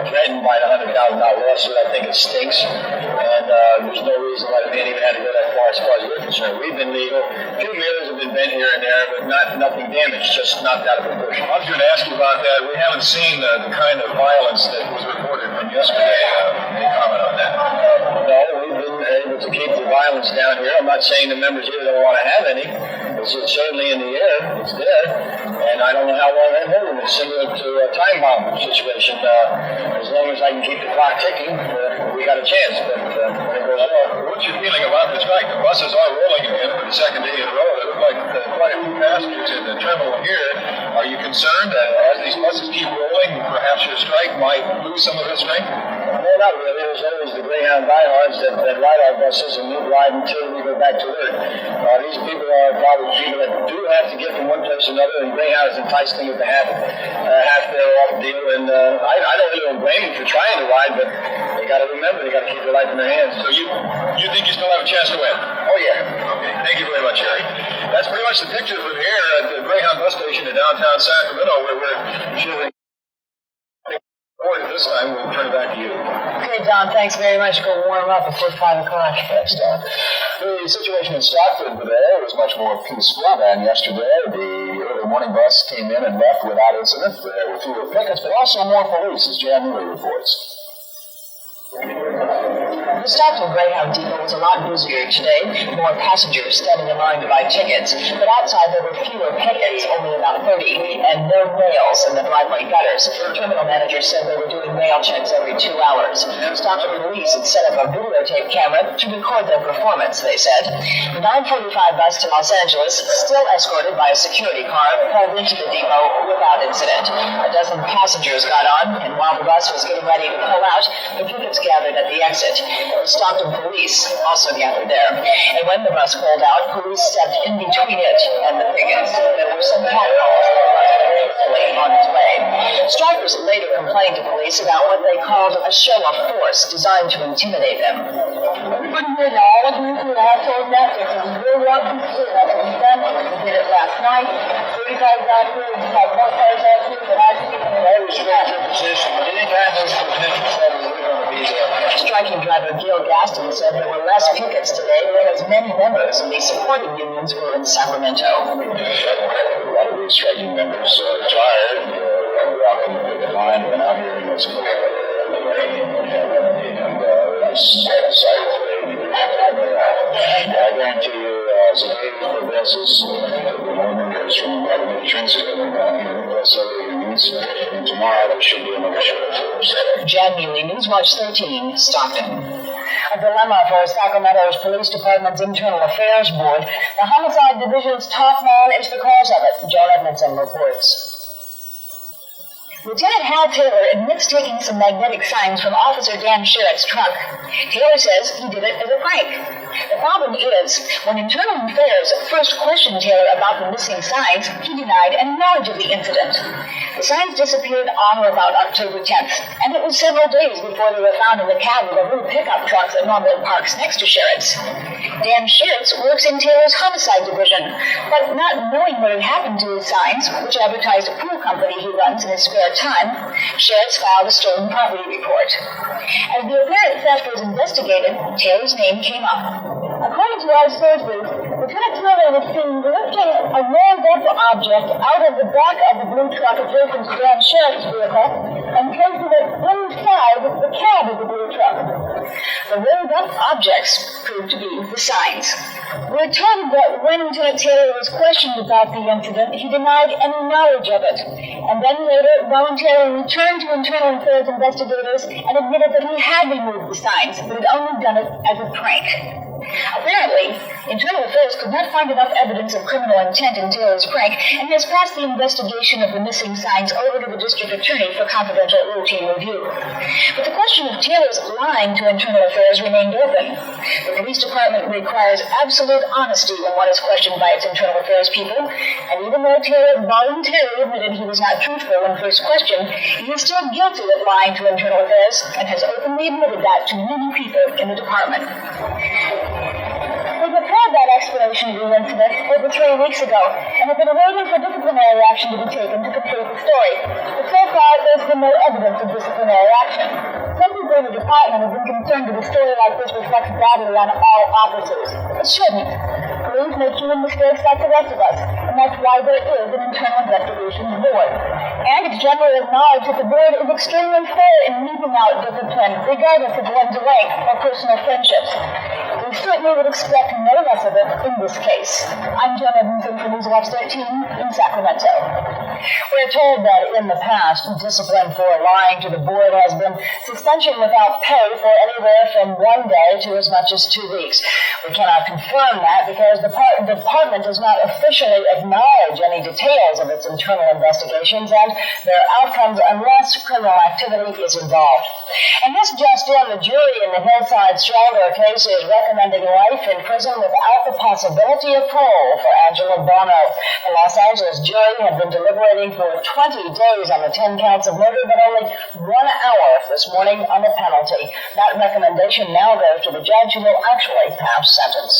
threatened by the $100,000 lawsuit. I think it stinks, and there's no reason why the man even had to go that far as we're concerned. We've been legal. A few mirrors have been bent here and there, but nothing damaged, just knocked out of proportion. I was going to ask you about that. We haven't seen the kind of violence that was reported from yesterday. Any comment on that? No, we've been able to keep the violence down here. I'm not saying the members here don't want to have any. It's certainly in the air. It's there. And I don't know how long that holds. It's similar to a time bomb situation. As long as I can keep the clock ticking, we got a chance. But when it goes off. What's your feeling about the strike? The buses are rolling again for the second day in a row. There look like quite a few passengers in the terminal here. Are you concerned that as these buses keep rolling, perhaps your strike might lose some of its strength? No, not really. There's always the Greyhound diehards that ride our buses and we ride until we go back to work. These people are probably people that do have to get from one place to another, and Greyhound has enticed them with the half their off deal. And I don't really blame them for trying to ride, but they got to remember they got to keep their life in their hands. So you think you still have a chance to win? Oh yeah. Okay. Thank you very much, Harry. That's pretty much the picture from here at the Greyhound bus station in downtown Sacramento, where we're shooting. This time, we'll turn it back to you. Okay, Don, thanks very much. Go warm up before 5 o'clock. Thanks, Don. The situation in Stockton today was much more peaceful than yesterday. The early morning bus came in and left without incident. There were fewer pickets, but also more police, as Jan Neely reports. The Stockton Greyhound Depot was a lot busier today. More passengers standing in line to buy tickets. But outside there were fewer pickets, only about 30, and no nails in the driveway gutters. Terminal managers said they were doing nail checks every 2 hours. Stockton police had set up a videotape camera to record their performance, they said. The 9:45 bus to Los Angeles, still escorted by a security car, pulled into the depot without incident. A dozen passengers got on, and while the bus was getting ready to pull out, the pickets gathered at the exit. The Stockton police also gathered there. And when the bus pulled out, police stepped in between it and the pickets. There were some catcalls on its way. Strikers later complained to police about what they called a show of force designed to intimidate them. Everybody here now, all of you who have told that if we really want to do it, that's what we've done. We did it last night. 30 cars out here, we have more cars out here, but I see them. I respect your position, but anytime there's potential trouble, we're going to be there. Striking driver Gil Gaston said there were less pickets today because many members of the supporting unions were in Sacramento. A lot of these striking members are tired. Walking the line, went out here and it's cold. I guarantee you, as the day progresses, there will be more members from Amalgamated Transit plus other unions, and tomorrow there should be another show of force. Jan Neely, Newswatch 13, Stockton. A dilemma for Sacramento's Police Department's Internal Affairs Board. The Homicide Division's top man is the cause of it. Joan Edmondson reports. Lieutenant Hal Taylor admits taking some magnetic signs from Officer Dan Sherritt's trunk. Taylor says he did it as a prank. The problem is, when Internal Affairs first questioned Taylor about the missing signs, he denied any knowledge of the incident. The signs disappeared on or about October 10th, and it was several days before they were found in the cab of a blue pickup truck that normally parks next to Sherritt's. Dan Sherritt's works in Taylor's homicide division, but not knowing what had happened to his signs, which advertised a pool company he runs in his spare time, Sherritt's filed a stolen property report. As the apparent theft was investigated, Taylor's name came up. According to our sources, Lieutenant Taylor was seen lifting a rolled-up object out of the back of the blue truck adjacent to Dan Sherritt's vehicle and placing it inside the cab of the blue truck. The rolled-up objects proved to be the signs. We're told that when Lieutenant Taylor was questioned about the incident, he denied any knowledge of it, and then later voluntarily returned to Internal Affairs investigators and admitted that he had removed the signs, but had only done it as a prank. Apparently, Internal Affairs could not find enough evidence of criminal intent in Taylor's prank and has passed the investigation of the missing signs over to the district attorney for confidential routine review. But the question of Taylor's lying to Internal Affairs remained open. The police department requires absolute honesty when one is questioned by its Internal Affairs people, and even though Taylor voluntarily admitted he was not truthful when first questioned, he is still guilty of lying to Internal Affairs and has openly admitted that to many people in the department. We prepared that explanation of the incident over 3 weeks ago, and have been waiting for disciplinary action to be taken to complete the story. But so far, there's been no evidence of disciplinary action. Some people in the department have been concerned that a story like this reflects badly on all officers. It shouldn't. Police make human mistakes like the rest of us, and that's why there is an internal investigations board. And it's generally acknowledged that the board is extremely fair in meting out discipline, regardless of one's rank or personal friendships. We certainly would expect no less of it in this case. I'm Joan Edmondson for News Watch 13 in Sacramento. We're told that in the past, discipline for lying to the board has been suspension without pay for anywhere from 1 day to as much as 2 weeks. We cannot confirm that because the department does not officially acknowledge any details of its internal investigations and their outcomes unless criminal activity is involved. And this just in, the jury in the Hillside Strangler case is recommending life in prison without the possibility of parole for Angela Bono. The Los Angeles jury had been deliberating for 20 days on the 10 counts of murder, but only 1 hour this morning on the penalty. That recommendation now goes to the judge who will actually pass sentence.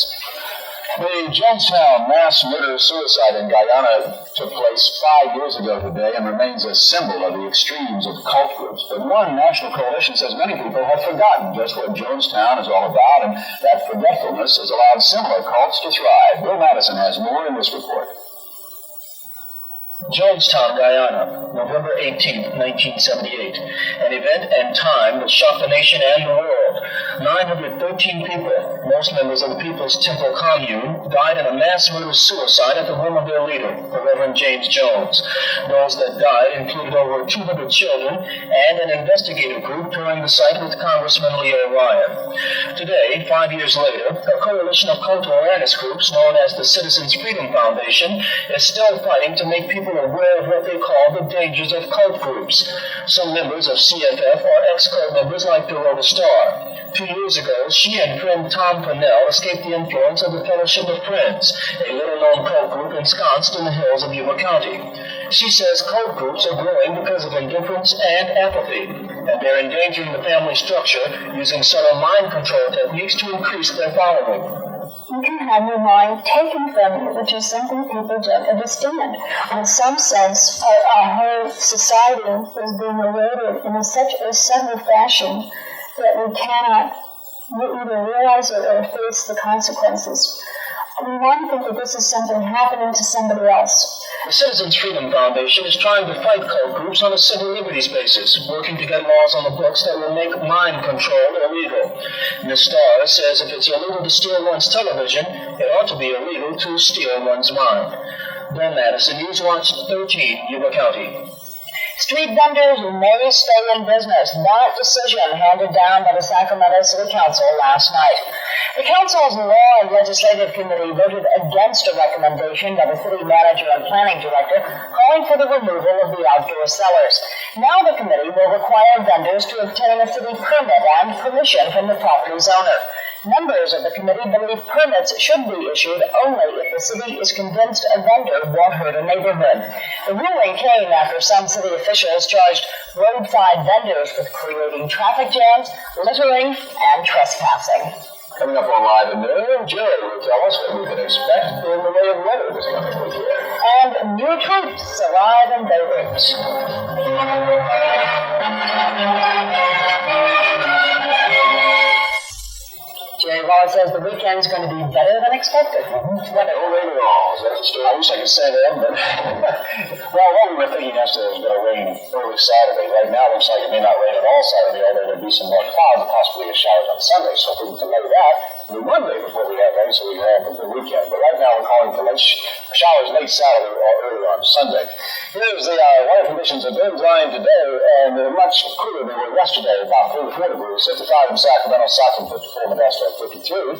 The Jonestown mass murder-suicide in Guyana took place 5 years ago today and remains a symbol of the extremes of cult groups. But one national coalition says many people have forgotten just what Jonestown is all about, and that forgetfulness has allowed similar cults to thrive. Will Madison has more in this report. Jonestown, Guyana, November 18, 1978. An event and time that shocked the nation and the world. 913 people, most members of the People's Temple Commune, died in a mass murder-suicide at the home of their leader, the Reverend James Jones. Those that died included over 200 children and an investigative group touring the site with Congressman Leo Ryan. Today, 5 years later, a coalition of cult awareness groups known as the Citizens Freedom Foundation is still fighting to make people aware of what they call the dangers of cult groups. Some members of CFF are ex-cult members like Dorota Starr. 2 years ago, she and friend Tom Purnell escaped the influence of the Fellowship of Friends, a little-known cult group ensconced in the hills of Yuba County. She says cult groups are growing because of indifference and apathy, and they're endangering the family structure using subtle mind control techniques to increase their following. You can have your mind taken from you, which is something people don't understand. In some sense, our whole society is being eroded in such a sudden fashion that we cannot either realize it or face the consequences. We want to think that this is something happening to somebody else. The Citizens Freedom Foundation is trying to fight cult groups on a civil liberties basis, working to get laws on the books that will make mind control illegal. Ms. Starr says if it's illegal to steal one's television, it ought to be illegal to steal one's mind. Bill Madison, News Watch 13, Yuba County. Street vendors may stay in business. That decision handed down by the Sacramento City Council last night. The council's Law and Legislative Committee voted against a recommendation by the city manager and planning director calling for the removal of the outdoor cellars. Now the committee will require vendors to obtain a city permit and permission from the property's owner. Members of the committee believe permits should be issued only if the city is convinced a vendor won't hurt a neighborhood. The ruling came after some city officials charged roadside vendors with creating traffic jams, littering, and trespassing. Coming up on Live at Noon, Jerry will tell us what we can expect in the way of weather this coming weekend. And new troops arrive in Beirut. Jerry Wallace says the weekend's going to be better than expected. Weather. No rain at all. Is that the story? I wish I could say that, but well, what we were thinking yesterday was going to rain early Saturday. Right now, it looks like it may not rain at all Saturday, although there'll be some more clouds and possibly a showers on Sunday. So if we can delay that, it'll be Monday before we have rain, so we can have a good weekend. But right now, we're calling for showers late Saturday or early on Sunday. Here's the weather conditions have been drying today, and they're much cooler than they were yesterday, about 34 degrees, 55 in Sacramento, Stockton 54, Modesto 52.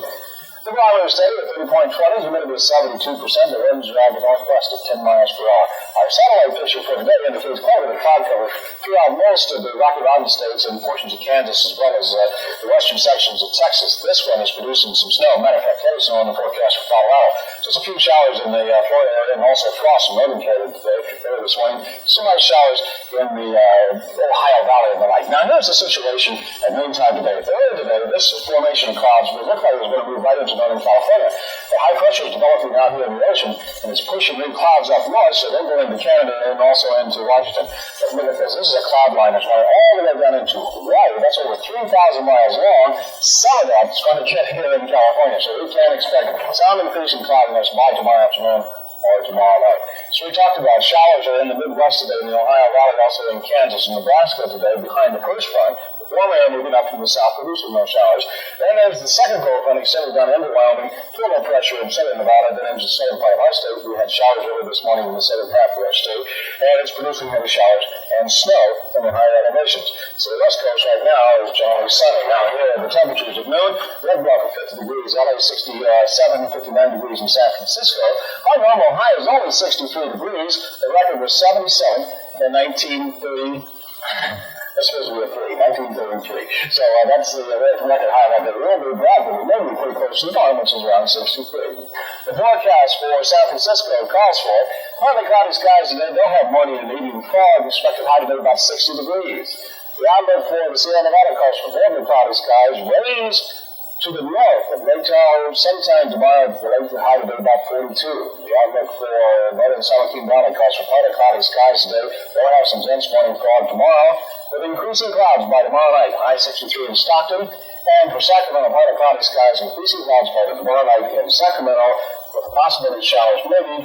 The barometer is steady at 30.20, humidity is 72%, the winds drive the northwest at 10 miles per hour. Our satellite picture for today indicates quite a bit of cloud cover throughout most of the Rocky Mountain states and portions of Kansas, as well as the western sections of Texas. This one is producing some snow. Matter of fact, heavy snow in the forecast for Colorado. Just a few showers in the Florida area, and also frost and rain indicated today, early this morning. Some light showers in the Ohio Valley and the like. Now, here's the situation at noontime today. Earlier today, this formation of clouds would look like it was going to move right into Northern California. The high pressure is developing out here in the ocean, and it's pushing new clouds up north, so they're going to Canada and also into Washington. But look at this. This is a cloud line that's running all the way down into Hawaii. That's over 3,000 miles long. Some of that's going to get here in California, so we can expect some increasing cloudiness by tomorrow afternoon or tomorrow night. So we talked about showers are in the Midwest today, in the Ohio Valley, also in Kansas and Nebraska today, behind the first front. With warm air moving up from the south, producing those showers. Then there's the second cold front extended down into Wyoming, full of pressure in southern Nevada, then into the southern part of our state. We had showers over this morning in the southern half of our state, and it's producing heavy showers and snow in the higher elevations. So the west coast right now is generally sunny. Now here, the temperatures at noon, red block at 50 degrees, LA 67, 59 degrees in San Francisco. Our normal high is only 63 degrees. The record was 77 in 1930. That's supposed to be a 1933. So that's the record high that they will be bad, but it may be pretty close to the norm, which is around 63. The forecast for San Francisco calls for partly cloudy skies today. They'll have morning and evening fog, expected high today about 60 degrees. The outlook for the Sierra Nevada calls for partly cloudy skies, rains to the north of Lake Tahoe sometime tomorrow, the lake high today about 42. The outlook for northern San Joaquin Valley calls for partly cloudy skies today. They'll have some dense morning fog tomorrow, with increasing clouds by tomorrow night, high 63 in Stockton, and for Sacramento, partly cloudy skies, increasing clouds by tomorrow night in Sacramento, with the possibility of showers maybe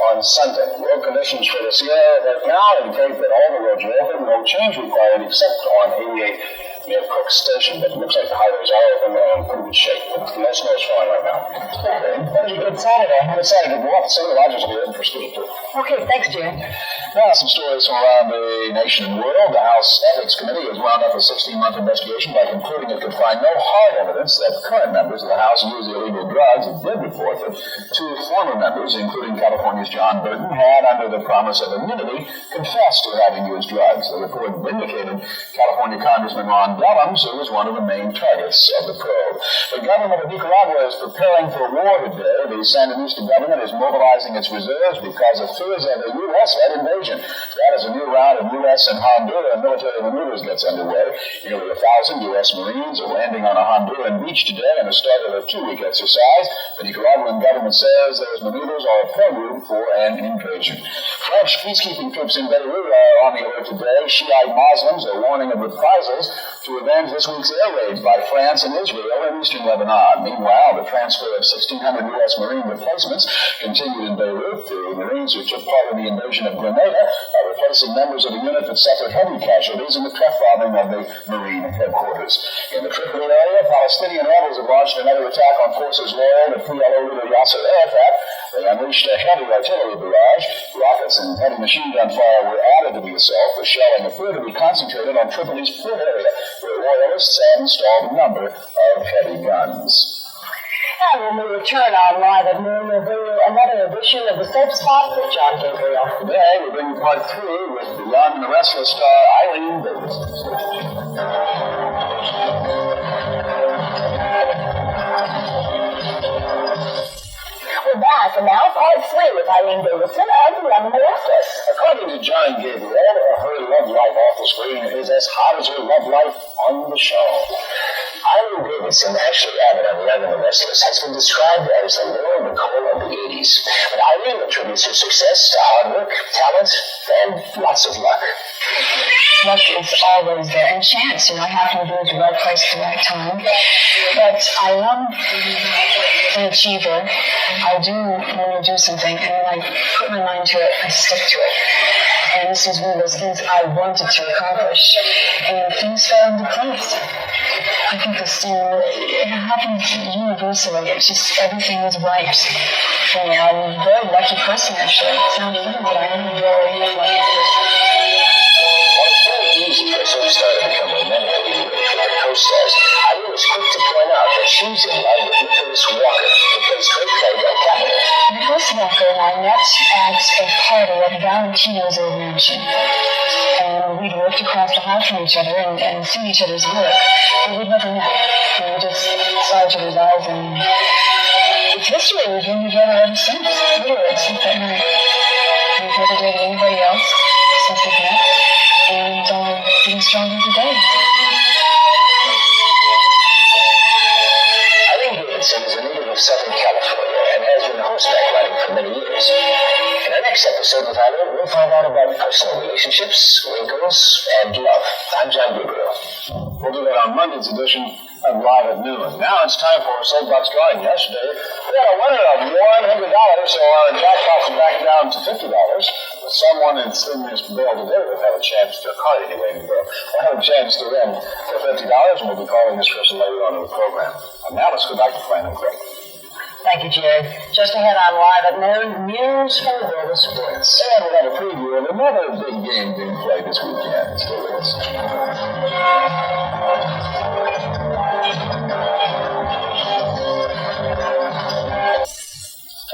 on Sunday. Road conditions for the Sierra right now indicate that all the roads are open, no change required except on 88 near Cook Station, but it looks like the highways are open and in pretty good shape. No snow is falling right now. Okay. That was a good Saturday. Good Saturday. Go up. Some of the lodges will be open for school, too. Okay, thanks, Jim. Now, some stories from around the nation and world. The House Ethics Committee has wound up a 16-month investigation by concluding it could find no hard evidence that current members of the House used illegal drugs. It did report that two former members, including California's John Burton, had, under the promise of immunity, confessed to having used drugs. The report vindicated California Congressman Ron Dellums, who was one of the main targets of the probe. The government of Nicaragua is preparing for war today. The Sandinista government is mobilizing its reserves because of fears of a U.S.-led invasion. That is a new round of U.S. and Honduran military maneuvers gets underway. Nearly 1,000 U.S. Marines are landing on a Honduran beach today in the start of a 2-week exercise. The Nicaraguan government says those maneuvers are a prelude for an invasion. French peacekeeping troops in Beirut are on the alert today. Shiite Muslims are warning of reprisals to avenge this week's air raids by France and Israel in eastern Lebanon. Meanwhile, the transfer of 1,600 U.S. Marine replacements continued in Beirut. The Marines who took part in the invasion of Grenada are replacing members of the unit that suffered heavy casualties in the truck bombing of the Marine headquarters. In the Tripoli area, Palestinian rebels have launched another attack on forces loyal to PLO leader Yasser Arafat. They unleashed a heavy artillery barrage. Rockets and heavy machine gun fire were added to the assault, with shelling appeared to be concentrated on Tripoli's port area, where loyalists had installed a number of heavy guns. And when we return on Live at Noon, we'll bring you another edition of the Soap Spot with John Gabriel. Today, we bring you part 3 with the young and the restless star Eileen Davidson. We're back, and now part 3 with Eileen Davidson as the Young and the Restless. According to Johnny Gabriel, her love life off the screen is as hot as her love life on the show. Eileen Davidson, Ashley Abbott on Young and the Restless, has been described as the Laura Nicole of the 80s. But Eileen attributes her success to hard work, talent, and lots of luck. Luck is always there, and chance, I happen to be at the right place at the right time. But I am an achiever. I do want to do something, and when I put my mind to it, I stick to it. And this is one of those things I wanted to accomplish, and things fell into place. I think this, it happens universally. It's just everything was right for me. I'm a very lucky person, actually. It sounds funny, but I am a very lucky person. Easy for a soap star to become romantically rich with her co-stars. Eileen was quick to point out that she's in love with Nicholas Walker, who plays great play on Capitol. Nicholas Walker and I met at a party at Valentino's old mansion. And we'd worked across the hall from each other and seen each other's work. But we'd never met. We just saw each other's eyes, and it's history. We've been together ever since. Literally, since that night. We've never dated anybody else since we've met. And getting stronger today. Eileen Davidson is a native of Southern California and has been horseback riding for many years. In our next episode with Eileen, we'll find out about personal relationships, wrinkles, and love. I'm John Gabriel. We'll do that on Monday's edition of Live at Noon. Now it's time for a soapbox drawing. Yesterday, we had a winner of $100, so our jackpot's back down to $50. But someone in this bill today will have a chance to card anyway. We'll have a chance to win for $50, and we'll be calling this person later on in the program. And now let's go back to Fran and Craig. Thank you, Jerry. Just ahead on Live at Noon, news from the world of sports. And we'll have a preview of another big game being played this weekend. Stay with us.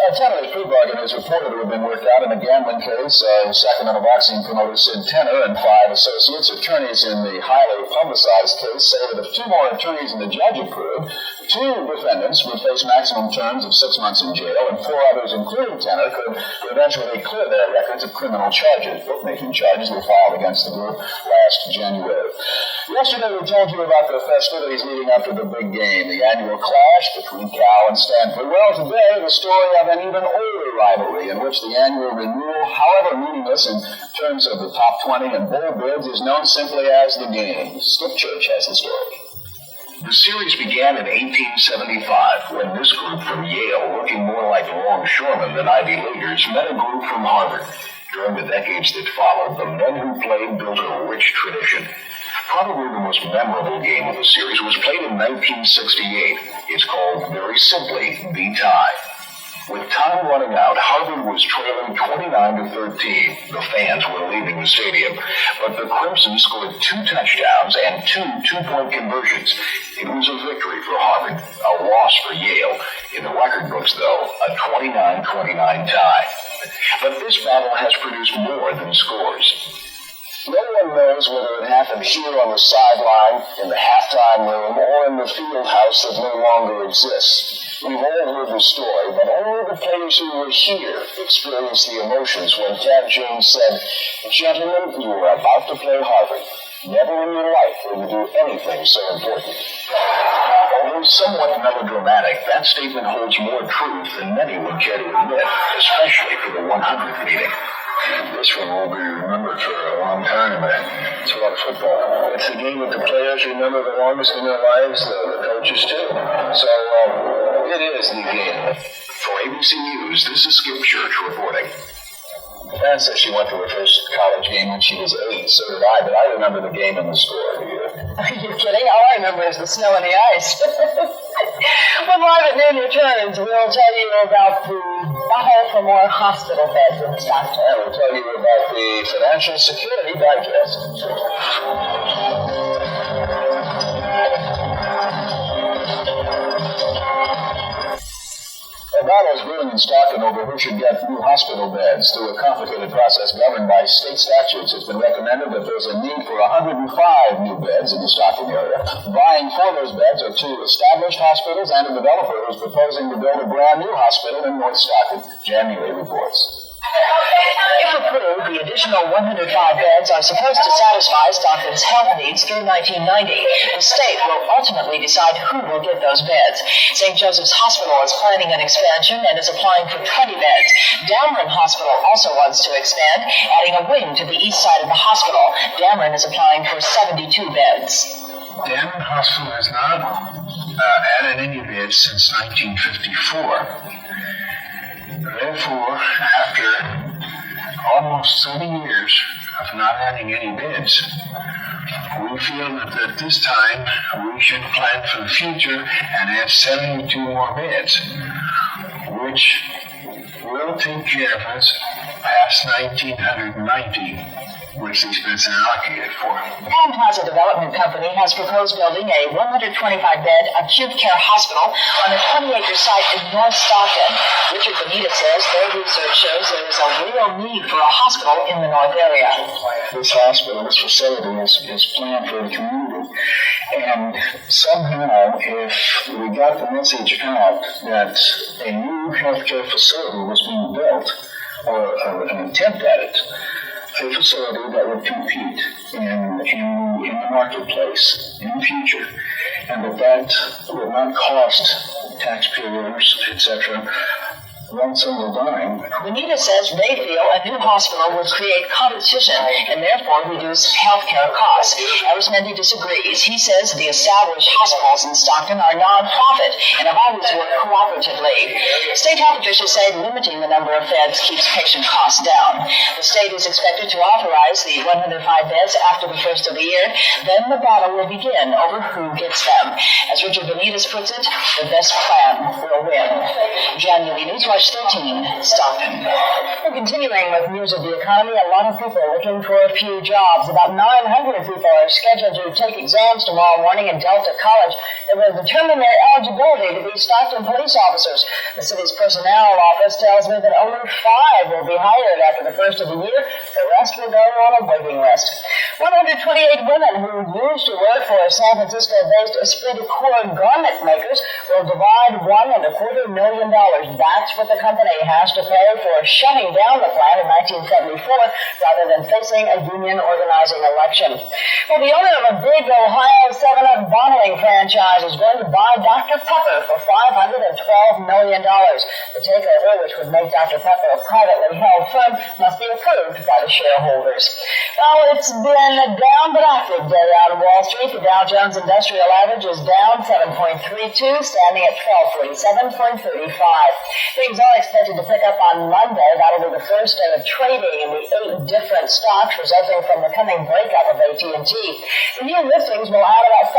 A tentative plea bargain is reported to have been worked out in a gambling case. Sacramento boxing promoter Sid Tenner and 5 associates. Attorneys in the highly publicized case say that if 2 more attorneys and the judge approved, 2 defendants would face maximum terms of 6 months in jail, and 4 others, including Tenner, could eventually clear their records of criminal charges. Bookmaking charges were filed against the group last January. Yesterday we told you about the festivities leading up to the big game, the annual clash between Cal and Stanford. Well, today the story of an even older rivalry in which the annual renewal, however meaningless in terms of the top 20 and bowl bids, is known simply as the game. Skip Church has the story. The series began in 1875 when this group from Yale, looking more like longshoremen than Ivy Leaguers, met a group from Harvard. During the decades that followed, the men who played built a rich tradition. Probably the most memorable game of the series was played in 1968. It's called, very simply, the tie. With time running out, Harvard was trailing 29-13. The fans were leaving the stadium, but the Crimson scored 2 touchdowns and 2 two-point conversions. It was a victory for Harvard, a loss for Yale. In the record books, though, a 29-29 tie. But this battle has produced more than scores. No one knows whether it happened here on the sideline, in the halftime room, or in the field house that no longer exists. We've all heard the story, but only the players who were here experienced the emotions when Cat Jones said, "Gentlemen, you are about to play Harvard. Never in your life will you do anything so important." Although somewhat melodramatic, that statement holds more truth than many would care to admit, especially for the 100th meeting. This one will be remembered for a long time, man. It's a lot of football. It's the game that the players remember the longest in their lives, the coaches too. So, it is the game. For ABC News, this is Skip Church reporting. Fran says she went to her first college game when she was 8. So did I, but I remember the game and the score. Are you kidding? All I remember is the snow and the ice. When Live at Noon returns, we'll tell you about the battle for more hospital beds in Stockton. And we'll tell you about the Financial Security Digest. A battle is brewing in Stockton over who should get new hospital beds. Through a complicated process governed by state statutes, it's been recommended that there's a need for 105 new beds in the Stockton area. Vying for those beds are two established hospitals and a developer who's proposing to build a brand new hospital in North Stockton. Jan Neely reports. If approved, the additional 105 beds are supposed to satisfy Stockton's health needs through 1990. The state will ultimately decide who will get those beds. St. Joseph's Hospital is planning an expansion and is applying for 20 beds. Dameron Hospital also wants to expand, adding a wing to the east side of the hospital. Dameron is applying for 72 beds. Dameron Hospital has not added any beds since 1954. Therefore, after almost 30 years of not adding any beds, we feel that at this time we should plan for the future and add 72 more beds, which will take care of us past 1990, which these beds are allocated for. Pan Plaza Development Company has proposed building a 125-bed acute care hospital on a 20-acre site in North Stockton. Richard Benitez says their research shows there is a real need for a hospital in the North area. This hospital, this facility is planned for the community. And somehow, if we got the message out that a new healthcare facility was being built, or an attempt at it, a facility that would compete in the marketplace in the future, and that would not cost taxpayers, etc., one single dime. Benitez says they feel a new hospital would create competition and therefore reduce healthcare costs. Arismendi disagrees. He says the established hospitals in Stockton are non-profit and have always worked cooperatively. State health officials say limiting the number of beds keeps patient costs down. The state is expected to authorize the 105 beds after the first of the year. Then the battle will begin over who gets them. As Richard Benitez puts it, the best plan will win. January Newswatch 13, Stockton. We're continuing with news of the economy. A lot of people looking for a few jobs. About 900 people are scheduled to take exams tomorrow morning in Delta College that will determine their eligibility to be Stockton police officers. The city's personnel office tells me that only 5 will be hired after the first of the year. The rest will go on a waiting list. 128 women who used to work for San Francisco-based Esprit de Corps garment makers will divide $1.25 million. That's what the company has to pay for shutting down the plant in 1974 rather than facing a union organizing election. Well, the owner of a big Ohio 7-Up bottling franchise is going to buy Dr. Pepper for $512 million. The takeover, which would make Dr. Pepper a privately held firm, must be approved by the shareholders. Well, it's been a down but active day on Wall Street. The Dow Jones Industrial Average is down 7.32, standing at 1247.35. Things are expected to pick up on Monday. That'll be the first day of trading in the 8 different stocks resulting from the coming breakup of AT&T. The new listings will add about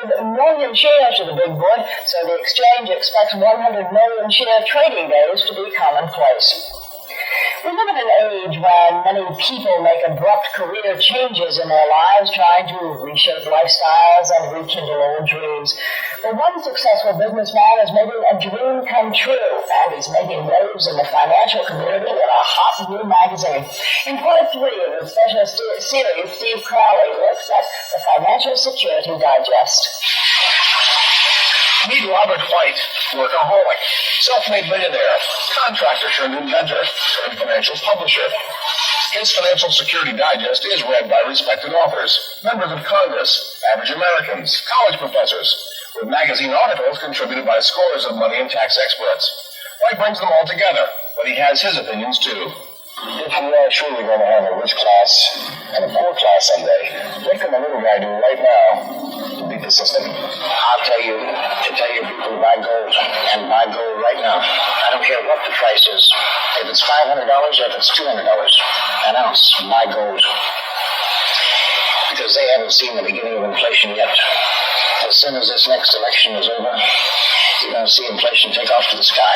700 million shares to the big board, so the exchange expects 100 million share trading days to be commonplace. We live in an age when many people make abrupt career changes in their lives, trying to reshape lifestyles and rekindle old dreams. But one successful businessman is making a dream come true, and he's making waves in the financial community with a hot new magazine. In part 3 of the special series, Steve Crowley looks at the Financial Security Digest. Meet Robert White, workaholic, self-made millionaire, contractor turned inventor, turned financial publisher. His Financial Security Digest is read by respected authors, members of Congress, average Americans, college professors, with magazine articles contributed by scores of money and tax experts. White brings them all together, but he has his opinions too. If we are truly going to have a rich class and a poor class someday, what can the little guy do right now to beat the system? I'll tell you people to buy gold, and buy gold right now. I don't care what the price is. If it's $500 or if it's $200 an ounce, buy gold. because they haven't seen the beginning of inflation yet. As soon as this next election is over, you're going to see inflation take off to the sky.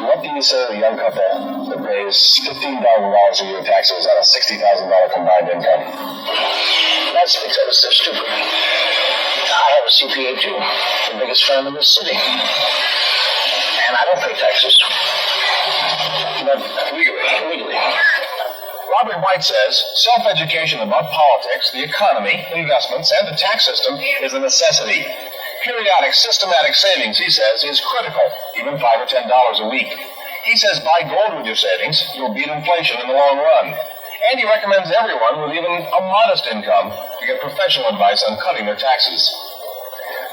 What do you say to the young couple that pays $15,000 a year taxes on a $60,000 combined income? That's because they're stupid. I have a CPA too, the biggest firm in this city. And I don't pay taxes. But legally. Robert White says self-education about politics, the economy, investments, and the tax system is a necessity. Periodic, systematic savings, he says, is critical, even $5 or $10 a week. He says buy gold with your savings, you'll beat inflation in the long run. And he recommends everyone with even a modest income to get professional advice on cutting their taxes.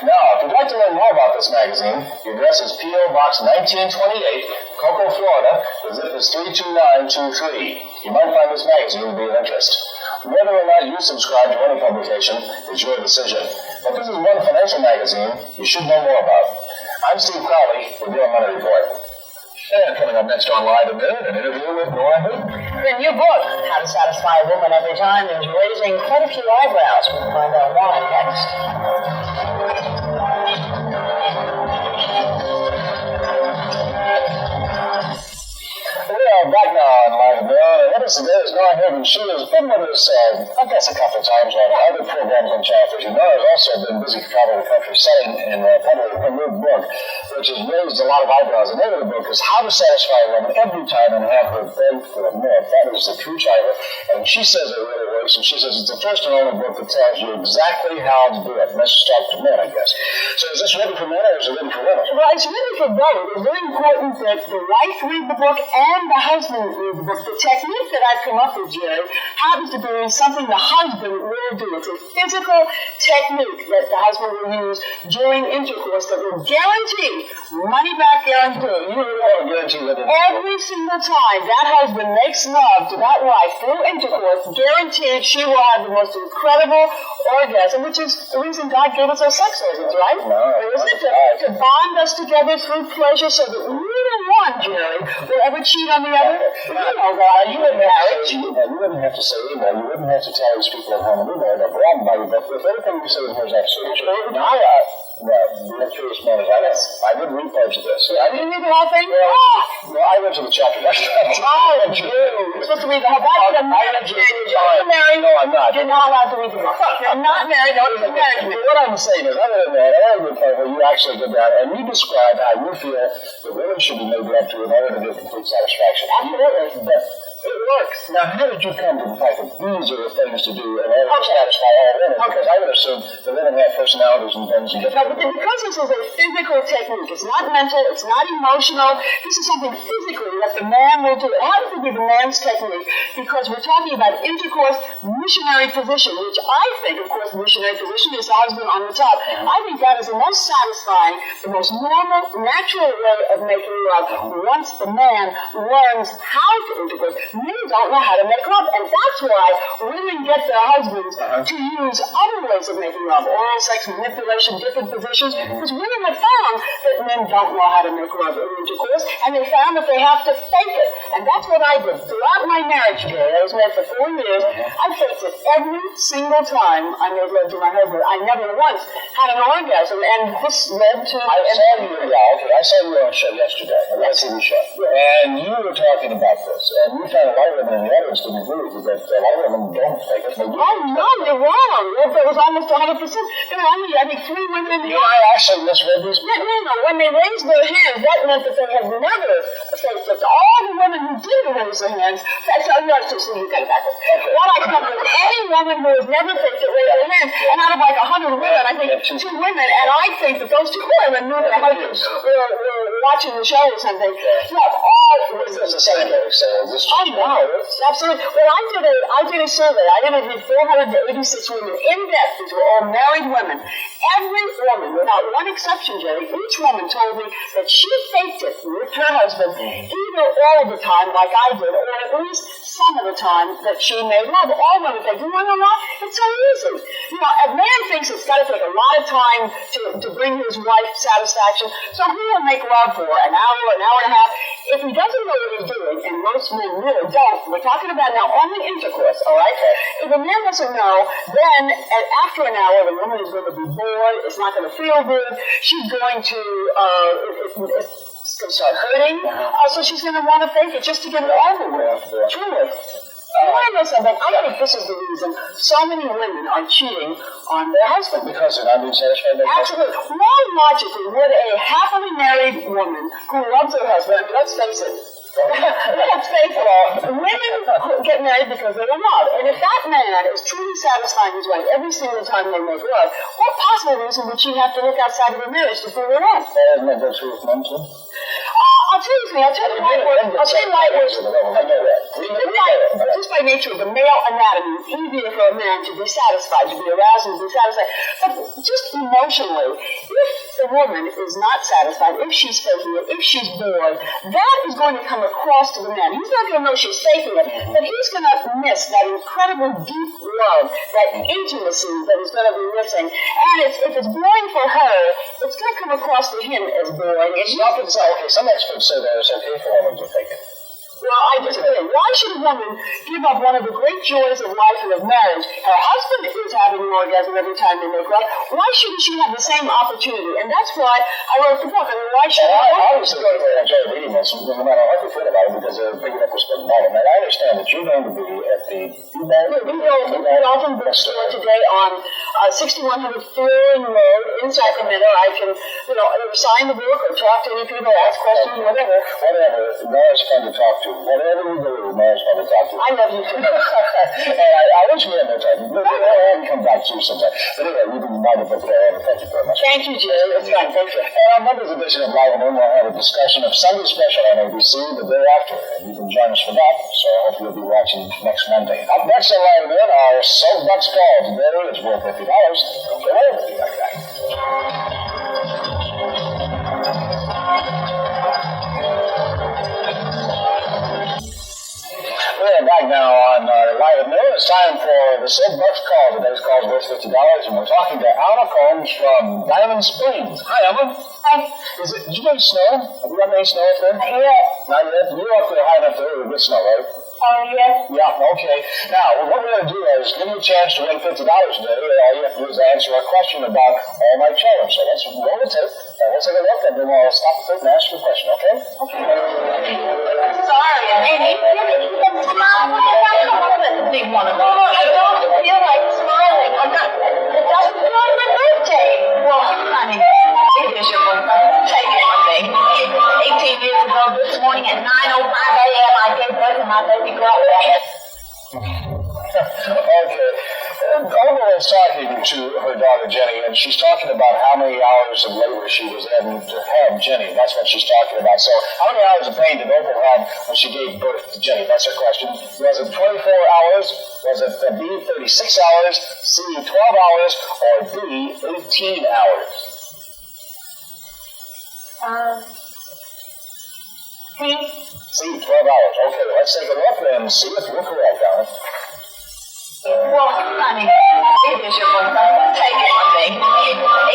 Now, if you'd like to learn more about this magazine, the address is P.O. Box 1928, Cocoa, Florida. The zip is 32923. You might find this magazine to be of interest. Whether or not you subscribe to any publication is your decision. But this is one financial magazine you should know more about. I'm Steve Crowley with your Money Report. And coming up next on Live at Noon, an interview with Nora Hooten. Her new book, How to Satisfy a Woman Every Time, is raising quite a few eyebrows. We'll find out why next. We are back now on Live at Noon, and with us today is Nora Hooten. She has been with us, I guess, a couple of times on other programs on Channel 13. Nora has also been busy traveling the country selling and publishing her new book, which has raised a lot of eyebrows. The name of the book is How to Satisfy a Woman Every Time and Have Her Beg for More. That is the true title, and she says it really works, and she says it's the first and only book that tells you exactly how to do it. And this is talk to men, I guess. So is this ready for men or is it ready for women? Well, it's really for both. It's very important that the wife read the book and the husband read the book. The technique that I've come up with, Jerry, happens to be something the husband will do. It's a physical technique that the husband will use during intercourse that will guarantee, money back guarantee, you will guarantee that every single time that husband makes love to that wife through intercourse, guaranteed she will have the most incredible orgasm, which is the reason God gave us our sex organs, right? Isn't it? To bond us together through pleasure so that neither one, Jerry, will ever cheat on the other. You know, God, you in marriage. You wouldn't have to say email. You wouldn't have to tell these people at home. They're broadened by you. But if everything you say here is absolutely true, now the curious man is I did read parts of this. I didn't read the whole thing? Well, I went to the chapter. You're supposed to read the whole book. You're married. No, I'm not. You're not allowed to read the book. You're not married. Don't even married to me. What I'm saying is, other than that, I want to get part where you actually did that, and you describe how you feel that women should be made love to in order to get complete satisfaction. Absolutely. But it works. Now, how did you come to the fact that these are the things to do in order to satisfy all women? Because I would assume that women have personalities and things. But because this is a physical technique, it's not mental, it's not emotional, this is something physically that the man will do. It happens to be the man's technique because we're talking about intercourse missionary position, which I think, of course, the missionary position is the husband on the top. I think that is the most satisfying, the most normal, natural way of making love once the man learns how to intercourse. Men don't know how to make love, and that's why women get their husbands to use other ways of making love, oral sex, manipulation, different positions, because women have found that men don't know how to make love in intercourse, and they found that they have to fake it. And that's what I did. Throughout my marriage, Jerry, I was married for 4 years, I faked it every single time I made love to my husband. I never once had an orgasm, and this led to... I saw you on a show yesterday, a TV show, and you were talking about this, and you found a lot of women in the audience didn't agree with that. A lot of women don't fake it. Oh, no, you're wrong. It was almost 100%. There were only, I think, 3 women in the audience. I actually misread these. No. When they raised their hands, that meant that they had never faked it. All the women who did raise their hands, that's how you got it backwards. What I covered was any woman who has never faked it raised their hands, and out of like 100 women, I think 2 women, and I think that those 2 women knew their husbands were watching the show or something. Not all was the same thing. Oh, no. Absolutely. Well, I did a survey. I interviewed 486 women in depth. These were all married women. Every woman, without one exception, Jerry, each woman told me that she faked it with her husband either all the time, like I did, or at least some of the time that she made love. All women think, you want to know what? It's so easy. You know, a man thinks it's got to take a lot of time to bring his wife satisfaction, so he will make love for an hour and a half. If he doesn't know what he's doing and most men really don't. We're talking about now only intercourse, all right? If a man doesn't know, then after an hour, the woman is going to be bored. It's not going to feel good. She's going to, it's going to start hurting. So she's going to want to fake it just to get it over with. Truly. I know something. I think this is the reason so many women are cheating on their husband. Because they're not being satisfied. Absolutely. Why logically would a happily married woman who loves her husband, I mean, let's face it, women get married because they love. And if that man is truly satisfying his wife every single time they make love, what possible reason would she have to look outside of her marriage to fool her on? Isn't that true with men too? I'll tell you why it works. Just by nature of the male anatomy, it's easier for a man to be satisfied, to be aroused and to be satisfied. But just emotionally, if the woman is not satisfied, if she's faking it, if she's bored, that is going to come across to the man. He's not going to know she's faking it, but he's going to miss that incredible deep love, that intimacy that is going to be missing. And if it's boring for her, it's going to come across to him as boring. Some experts say that it's okay for women to fake it. Well, I disagree. Why should a woman give up one of the great joys of life and of marriage? Her husband is having an orgasm every time they make love. Why shouldn't she have the same opportunity? And that's why I wrote the book. I mean, why should I always enjoy reading this, no matter how you feel about it, because they're big enough to spend money. And I understand that you're going to be at the Dolphin Bookstore today on 6100 Fielding Road in Sacramento. I can, sign the book or talk to any people, ask questions, whatever. Noah's fun to talk to. Whatever you believe, Noah's fun to talk to. I love you too. And I wish we had more time. We'll come back to you sometime. But anyway, you can buy the book there. Thank you very much. Thank you, Jerry. It's fine. Thank you. And on Monday's edition of Live and In, we'll have a discussion of Sunday Special on ABC the day after. And you can join us for that. So I hope you'll be watching next Monday. Up next on Live and In, our Soapbox Call. Today is worth $50. Okay, we'll be right back. We're back now on Live at Noon. It's time for the Soapbox Call. Today's call is worth $50, and we're talking to Alma Combs from Diamond Springs. Hi, Alma. Hi. Did you get snow? Have you got any snow up there? Not yet. Not yet? You're up there high enough to get snow, right? Yes. Yeah, okay. Now, what we're going to do is give you a chance to win $50 today. All you have to do is answer a question about all my children. So let's roll the tape, and we'll take a look, and then we'll stop the tape and ask you a question, okay? Sorry, Amy. You smile. Come on, let's see one of them. I don't feel like smiling. It doesn't feel like my birthday. Well, honey, it is your birthday. Take it from me. 18 years ago this morning at 9:05 a.m., I gave birth to my baby girl. Okay. Olga is talking to her daughter Jenny, and she's talking about how many hours of labor she was in to have Jenny. That's what she's talking about. So, how many hours of pain did Opal have when she gave birth to Jenny? That's her question. Was it 24 hours? Was it B, 36 hours? C, 12 hours? Or D, 18 hours? C, 12 hours. Okay, let's take a look and see if you're correct, Alan. Well, honey, it is your birthday. Take it from me.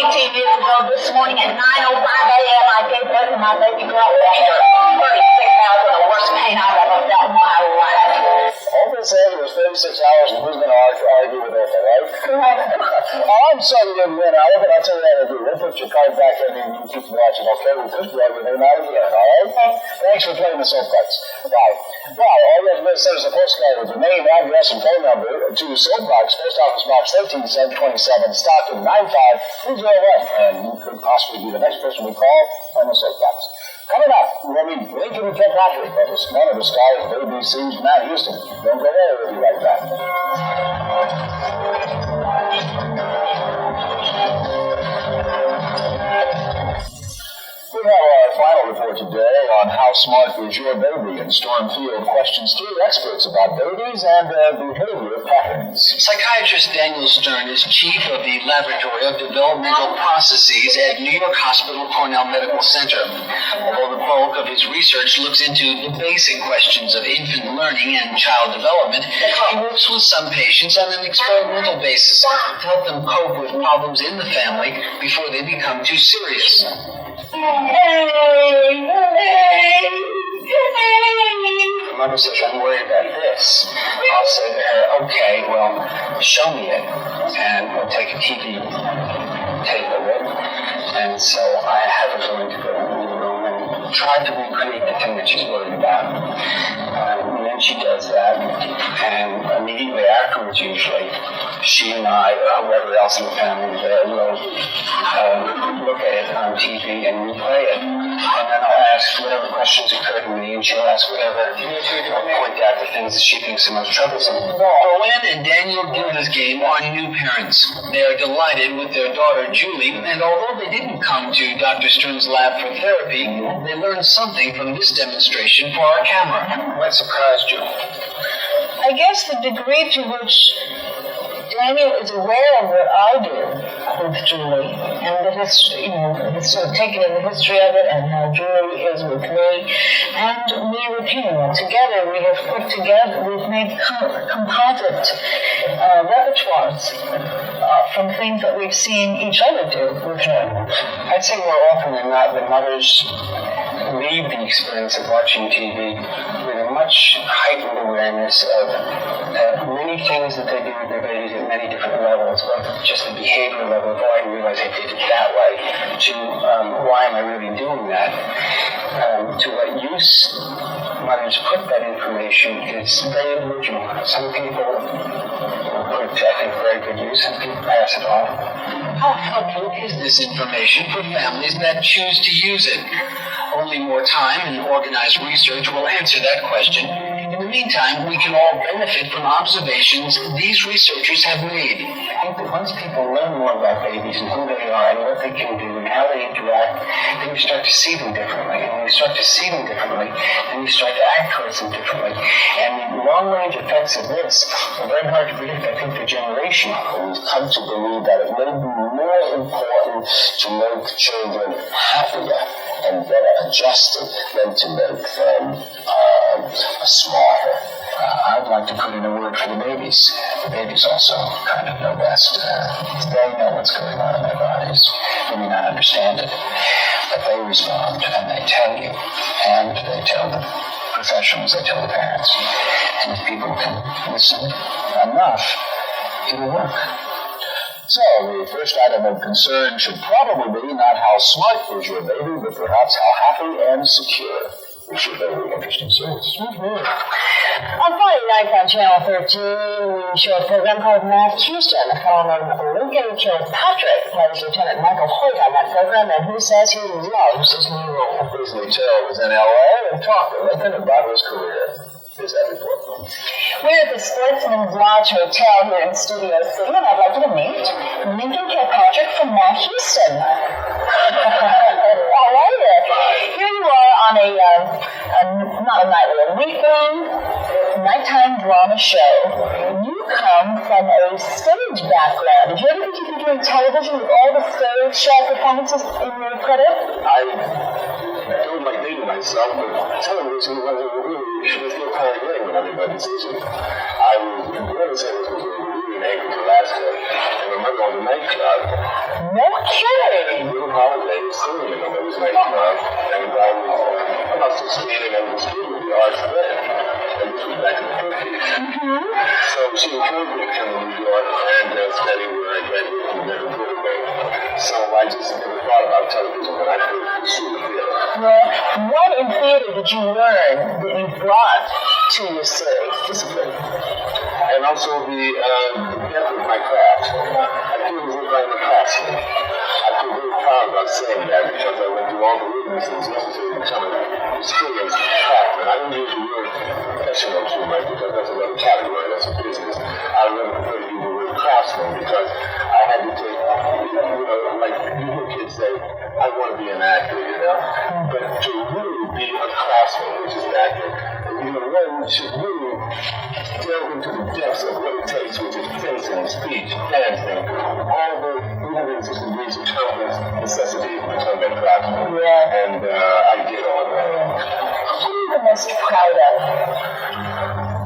18 years ago this morning at 9:05 a.m., I gave birth to my baby girl after 36 hours of the worst pain I've ever felt in my life. Olga said it was 36 hours, and who's going to argue with Olga, right? Correct. I'm sorry you didn't win, Olga, but I'll tell you what I'll do. We'll put your card back in and you keep watching, okay? We'll just drag you there now again, all right? Okay. Thanks for playing the Soapbox. Bye. Well, all you have to do is send us a postcard with your name, address, and phone number to Soapbox, Post Office Box 1327, Stockton 95301, and you could possibly be the next person we call on the Soapbox. Coming up, we'll meet Lincoln Kilpatrick, that is one of the stars of ABC's Matt Houston. Don't go there, we'll be right back. We have our final report today on How Smart Is Your Baby? And Stormfield questions 3 experts about babies and their behavior patterns. Psychiatrist Daniel Stern is chief of the Laboratory of Developmental Processes at New York Hospital Cornell Medical Center. Although the bulk of his research looks into the basic questions of infant learning and child development, he works with some patients on an experimental basis to help them cope with problems in the family before they become too serious. mother says, I'm worried about this, I'll say to her, okay, well, show me it. And we'll take a TV tape of it. And so I have her go into the room and try to recreate the thing that she's worried about. And then she does that. And immediately afterwards, usually, she and I, or whoever else in the family there, will look at it on TV and replay it. And then I'll ask whatever questions occur to me, and she'll ask whatever, or point out the things that she thinks are most troublesome. Joanne and Daniel Gilda's game are new parents. They are delighted with their daughter, Julie, and although they didn't come to Dr. Stern's lab for therapy, they learned something from this demonstration for our camera. What surprised you? I guess the degree to which Daniel is aware of what I do with Julie, and the history, he's sort of taken in the history of it, and how Julie is with me, and me with him. Together, we've made composite repertoires from things that we've seen each other do with her. I'd say more often than not, the mothers leave the experience of watching TV with a much heightened awareness of many things that they do with their babies at many different levels, both just the behavioral level of, oh, I didn't realize I did it that way, to why am I really doing that, to what use mothers put that information is very individual. Some people put it to, I think, very good use, some people pass it on. How helpful is this information for families that choose to use it? Only more time and organized research will answer that question. In the meantime, we can all benefit from observations these researchers have made. I think that once people learn more about babies and who they are and what they can do and how they interact, then you start to see them differently. And when you start to see them differently, then you start to act towards them differently. And the long-range effects of this are very hard to predict. I think the generation We've come to believe that it may be more important to make children happier and better adjusted than to make them smarter. I'd like to put in a word for the babies. The babies also kind of know best. They know what's going on in their bodies. They may not understand it, but they respond and they tell you, and they tell the professionals, they tell the parents. And if people can listen enough, it'll work. So, the first item of concern should probably be not how smart is your baby, but perhaps how happy and secure is your baby. Interesting series. On Friday night on Channel 13, we show a program called Math Houston. A fellow named Lincoln Kilpatrick plays Lieutenant Michael Hoyt on that program, and he says he loves his new role. Disney Tail was in L.A. and talked to Lincoln about his career. Here's that report. We're at the Sportsman's Lodge Hotel here in Studio City, and I'd like you to meet Lincoln Kilpatrick from Math Houston. How are you? Here you are on not a nightly, a weekly nighttime drama show. You come from a stage background. Did you ever think you could do television with all the stage show performances in your credit? I don't like dating myself, but television was still pioneering when I made my decision. I was going to say this was really in Anchorage, Alaska, and my mother owned a nightclub. No kidding! Little Holiday was singing in my mother's nightclub, and I was about 16, and I was a student with the arts then. And this was back in the 50s. So she encouraged me to come to New York and study where I graduated from the Medical. So I just never thought about television when I could pursue the field. Well, what in theater did you learn that you brought to your series? Discipline. And also the depth of my craft. I feel as if I'm a craftsman. I feel very proud about saying that because I went through all the rigorousness necessary to become an experienced craftsman. I don't use the word professional too much because that's another category, that's a business. I really prefer to use the word craftsman because I had to take, like you hear kids say, I want to be an actor, But to really be a craftsman, which is an actor, one should really delve into the depths of what it takes, which is fencing, speech, dancing, all the 360 degrees of confidence, necessity to become that craftsman. Yeah. And I did all that. What are you the most proud of?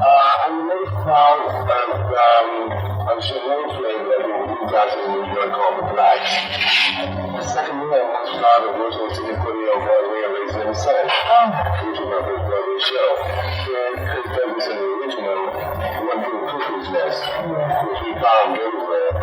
I'm really proud of Sinead Flavor that we moved out to New York called The Blacks. Secondly, I'm most proud of working with Ticket Cody on Broadway and Raising Him Son, which was my first Broadway the show. Chris Douglas in the original went through Cuckoo's Nest, which we found everywhere,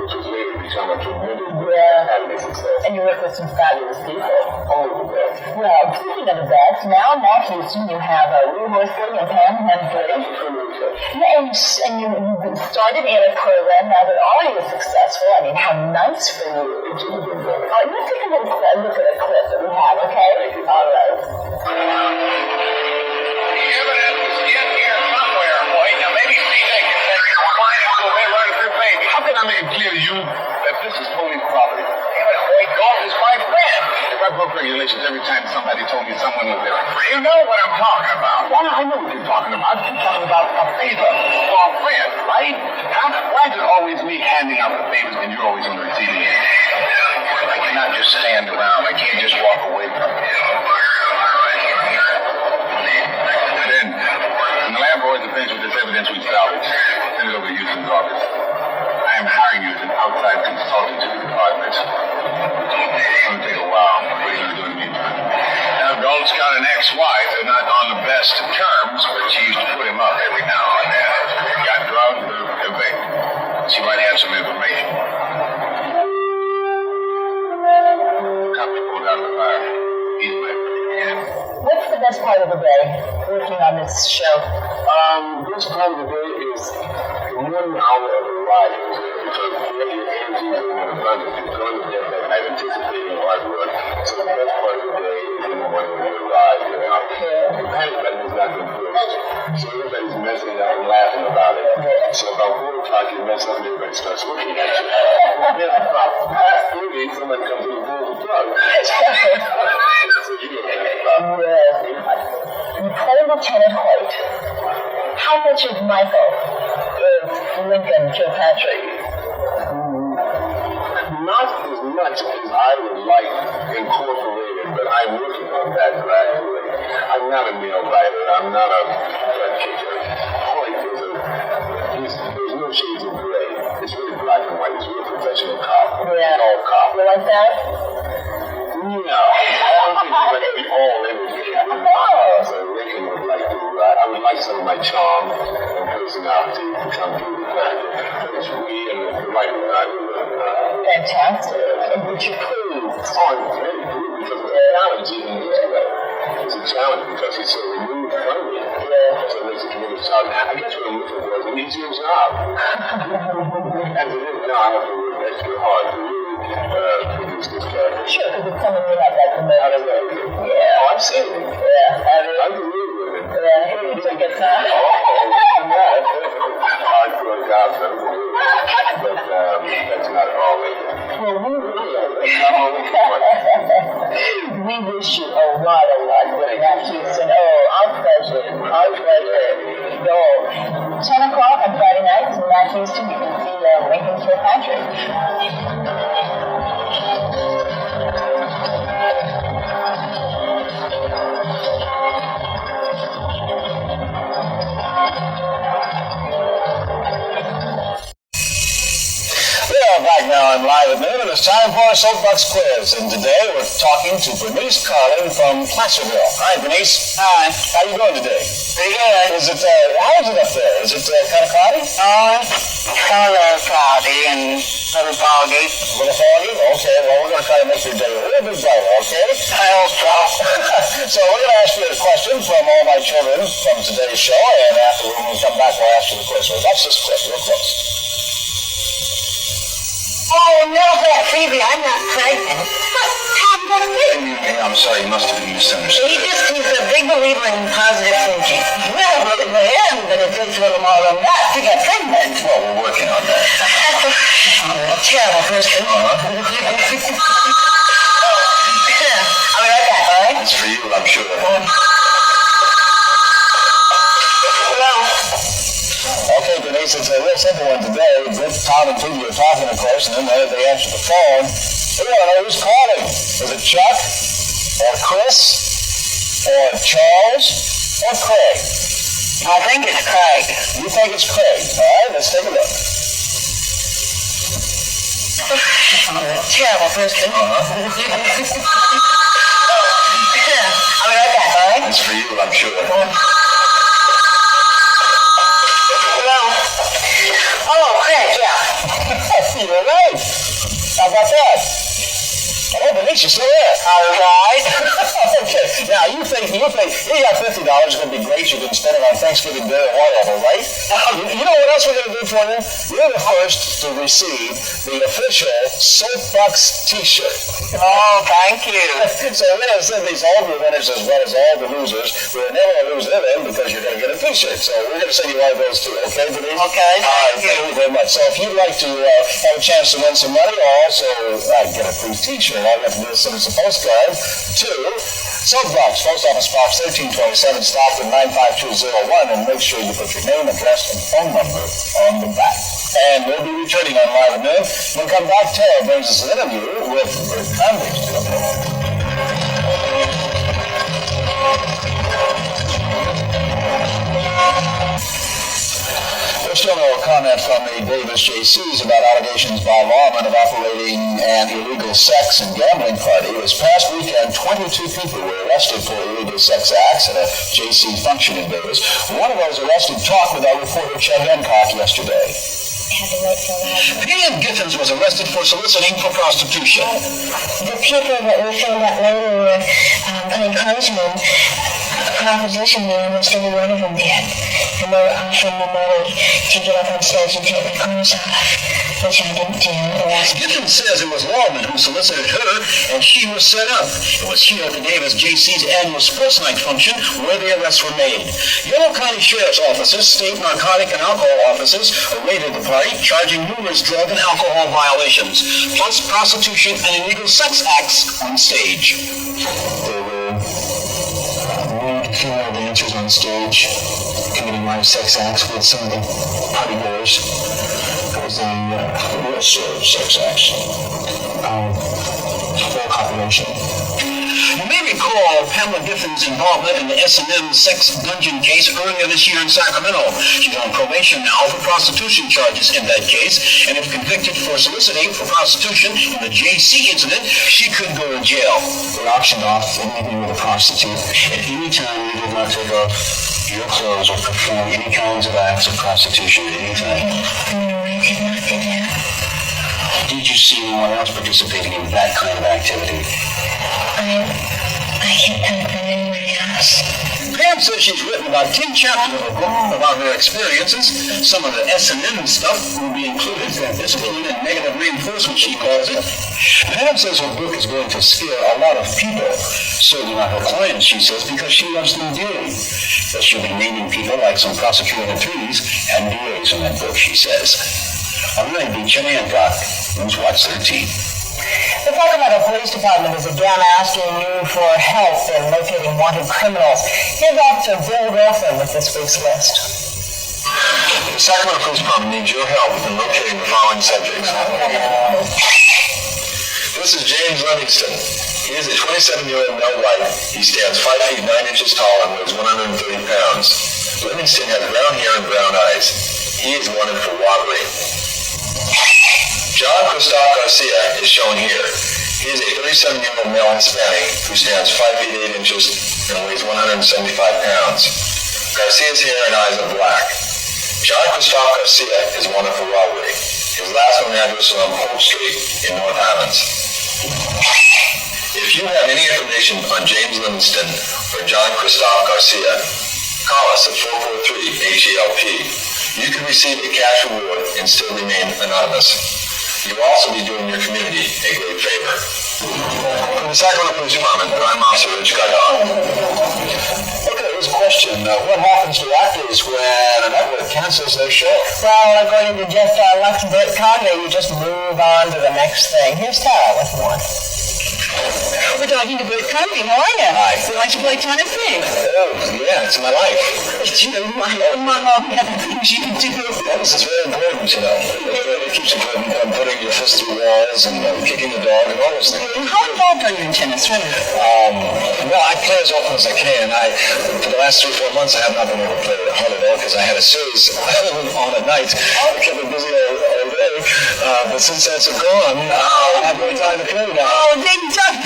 which was later become a tremendous academy success. And you work with some fabulous people. All of the best. Well, speaking of the best, now in North Houston you have Lou Horsley and Pam Hensley. Yeah, and you started in a program now that already is successful. I mean, how nice for you. It's a good one. All right, let's take a look at a clip that we have, okay? All right. Evidence is in here somewhere, boy. Now maybe CJ can take it from mine until they learn through baby. How can I make it clear to you that this is police property? Damn it, boy, golf is my friend. If I broke regulations every time somebody told me someone was their friend, you know what I'm talking about. Well, I know what you're talking about. You're talking about a favor for a friend, right? Huh? Why is it always me handing out the favors and you're always on the receiving end? I cannot just stand around. I can't just walk away from it. Then, when the lab boys are finished with this evidence we salvaged, send it over to Houston's office. I am hiring you as an outside consultant to the department. It's going to take a while. What are you going to do in the meantime? Now, Gold's got an ex-wife. They're not on the best of terms, but she used to put him up every now and then. If he got drunk or evicted, she might have some information. Copy pulled out of the fire. He's back. What's the best part of the day working on this show? This part of the day is the 1 hour of the ride, because you have your energy in abundance. You're going to get that night anticipating hard work. So the best part of the day is in the morning when you arrive. You know? The panic button has not been pushed. So everybody's messing up and laughing about it. So about 4 o'clock you mess up and everybody starts looking at you. Then about past 30, somebody comes in and pulls the plug. So you know what I'm about. You play Lieutenant Hoyt. How much of Michael is Lincoln Kilpatrick? Not as much as I would like incorporated, but I'm working on that gradually. I'm not a nail biter. I'm not a butt kicker. Hoyt is there's no shades of gray. It's really black and white. He's a real professional cop. Yeah. All cop. You like that? No. I don't think he's like to be all in it. So Lincoln would like to, I would like some of my charm and personality to come through the character. But it's we and the writer and I will. Fantastic. And would you please? Oh, I'm very good because it's a challenge even this way. It's a challenge because he's so removed from me. So it makes it a really challenge. I guess what I'm looking for is an easier job. As it is now, I have to work extra hard to really produce this character. Sure, because it's someone you're not that familiar with. Yeah. Oh, I've seen it. Yeah. I'm familiar with it. Yeah, who do you think it's not? Hardcore jobs, I'm familiar with it. But that's not all it is. Well, we wish you a lot with Matt Houston. Oh, our pleasure. Our pleasure. Go. 10 o'clock on Friday nights in Matt Houston, you can see Lincoln Kilpatrick. Back now on Live at Noon, and it's time for our Soapbox Quiz. And today we're talking to Bernice Carlin from Placerville. Hi, Bernice. Hi. How you doing today? Pretty good. Is it, how is it up there? Is it kind of cloudy? Oh, it's kind of cloudy and a little foggy. A little foggy? Okay, well, we're going to try to make your day a little bit brighter, okay? I hope so. So we're going to ask you a question from all my children from today's show, and after when we come back, we'll ask you the question. Watch this clip real close. Oh, no, Phoebe, I'm not pregnant. I'm not pregnant. I'm sorry, you must have misunderstood. He's a big believer in positive thinking. Well, I am, but it takes a little more than that to get pregnant. Well, we're working on that. Oh, terrible person. I'll be right back, all right? It's for you, I'm sure. Hello. Okay, Denise, it's a real simple one today. Tom and Phoebe are talking, of course, and then they answer the phone. We want to know who's calling. Is it Chuck, or Chris, or Charles, or Craig? I think it's Craig. You think it's Craig? All right, let's take a look. Terrible person. I'll I'll be right back, all right? That's for you, I'm sure. Hello? Oh, Craig, yeah. You're right. How about that? Oh, Denise, you're still there. All right. Okay. Now, you think you got $50 is going to be great. You can spend it on Thanksgiving Day or whatever, right? You know what else we're going to do for you? You're the first to receive the official Soapbox T-shirt. Oh, thank you. So we're going to send these all the winners as well as all the losers. We're never going to lose them in because you're going to get a T-shirt. So we're going to send you all those too. Okay, Denise? Okay. Thank you very much. So if you'd like to have a chance to win some money or also get a free T-shirt, all you have to do is send us a postcard to Soapbox, Post Office Box 1327, Stockton 95201, and make sure you put your name, address, and phone number on the back. And we'll be returning on Live at Noon. When we come back, Tara brings us an interview with Bert Conley. There's still no comment from the Davis JCs about allegations by lawmen of operating an illegal sex and gambling party. This past weekend, 22 people were arrested for illegal sex acts at a JC function in Davis. One of those arrested talked with our reporter Chet Hancock yesterday. P.M. Giffens was arrested for soliciting for prostitution. The people that we found out later were putting clothesmen, proposition there, almost every one of them did. And they were offering me money to get up on stage and take my clothes off, which I didn't do. Giffens says it was lawmen who solicited her, and she was set up. It was here at the Davis JC's annual sports night function where the arrests were made. Yolo County Sheriff's officers, state narcotic and alcohol officers raided the party, charging numerous drug and alcohol violations, plus prostitution and illegal sex acts on stage. There were nude female dancers on stage committing live sex acts with some of the party goers. It was a What sort of sex acts? full copulation. You may recall Pamela Giffens' involvement in the S&M sex dungeon case earlier this year in Sacramento. She's on probation now for prostitution charges in that case, and if convicted for soliciting for prostitution in the JC incident, she could go to jail. They auctioned off anything with a prostitute. At any time, you did not take off your clothes or perform any kinds of acts of prostitution at any time. No, I did not do that. Did you see anyone else participating in that kind of activity? I can't come from anywhere else. Pam says she's written about 10 chapters of a book about her experiences. Some of the S&M stuff will be included, discipline and negative reinforcement, she calls it. Pam says her book is going to scare a lot of people. Certainly not her clients, she says, because she loves them dearly. But she'll be naming people like some prosecuting attorneys and DAs in that book, she says. I'm going to be Chet Hancock, Newswatch 13. The Sacramento Police Department is again asking you for help in locating wanted criminals. Here's Officer Bill Wilson with this week's list. The Sacramento Police Department needs your help in locating the following subjects. This is James Livingston. He is a 27-year-old male white. He stands 5 feet 9 inches tall and weighs 130 pounds. Livingston has brown hair and brown eyes. He is wanted for robbery. John Christophe Garcia is shown here. He is a 37-year-old male Hispanic who stands 5 feet 8 inches and weighs 175 pounds. Garcia's hair and eyes are black. John Christophe Garcia is wanted for robbery. His last known address is on Polk Street in North Highlands. If you have any information on James Livingston or John Christophe Garcia, call us at 443-HELP. You can receive a cash reward and still remain anonymous. You'll also be doing your community a great favor. From the Sacramento Police Department, I'm Officer Rich Gaidon. Okay, here's a question. What happens to actors when a network cancels their show? Well, according to Jeff Bert Conley, you just move on to the next thing. Here's Tara with one. We're talking to Bert Conley. How are you? Hi. We like to play Ton of Things. Oh, yeah, it's my life. It's you, my all the other things you can do. Well, this is very important, you know. It keeps you from putting your fist through walls and kicking the dog and all those things. How involved are you in tennis, really? Well, I play as often as I can. For the last 3 or 4 months, I have not been able to play hard at all because I had a series on at night. I kept me busy all day. But since that's gone, I have no time to play now. Oh, they don't.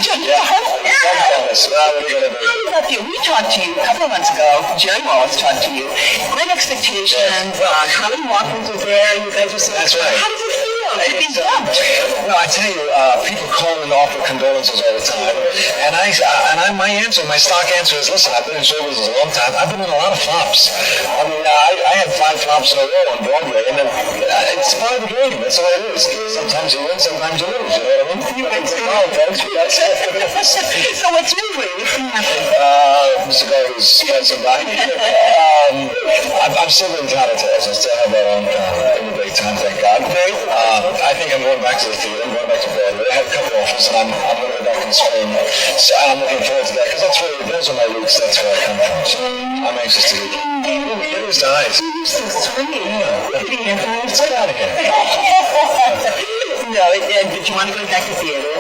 What are we going to do? We talked to you a couple of months ago. Jerry Wallace talked to you. Great expectations. Colin Watkins was there. You guys were saying, that's right. How does it feel to be dumped? Well, I tell you, people call and offer condolences all the time, and my stock answer is, listen, I've been in show business a long time. I've been in a lot of flops. I mean, I had 5 flops in a row on Broadway, and then it's part of the game. That's all it is. Sometimes you win, sometimes you lose. You know what I mean? You win, folks. So what's new for you? Mr. Garvey's sponsored by. I'm still in Tattletales. I still have that on in the daytime, thank God. I think I'm going back to the theater. I'm going back to Broadway. I have a couple offers, and I'm going to go back in spring. So I'm looking forward to that, because those are my roots. That's where I come from. So I'm anxious to get it is nice. You're so sweet. Yeah. Let's get out of here. No, did you want to go back to theater?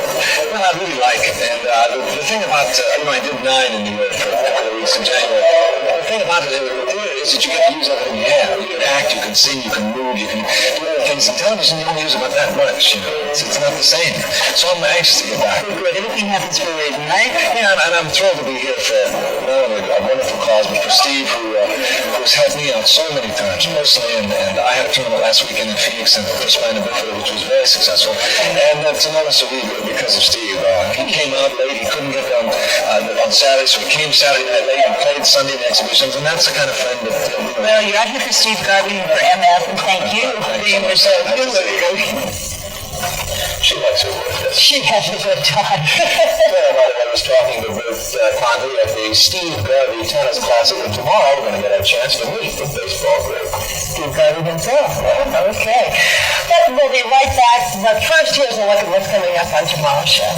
Well, I really like it. And the thing about, I did 9 in New York for a couple of weeks in January. The thing about it is that you get to use everything you have. You can act, you can sing, you can move, you can do other things. In television, you don't use about that much, It's not the same. So I'm anxious to get back. Good. Everything happens for a reason, right? Yeah, and I'm thrilled to be here for not only a wonderful cause, but for Steve, who's helped me out so many times personally. And I had a tournament last weekend in Phoenix and for Spina Bifida, which was very successful. And to notice because of Steve, he came out late. He couldn't get down on Saturday, so he came Saturday night late and played Sunday in the exhibitions. And that's the kind of friend that. Well, you're out here for Steve Garvey and for MF, and thank you for being with us. She likes her work. She has a good time. I was talking to Ruth Conley at the Steve Garvey Tennis Classic, and tomorrow we're going to get a chance to meet the baseball group. Steve Garvey himself. Okay. But we'll be right back. But first, here's a look at what's coming up on tomorrow's show.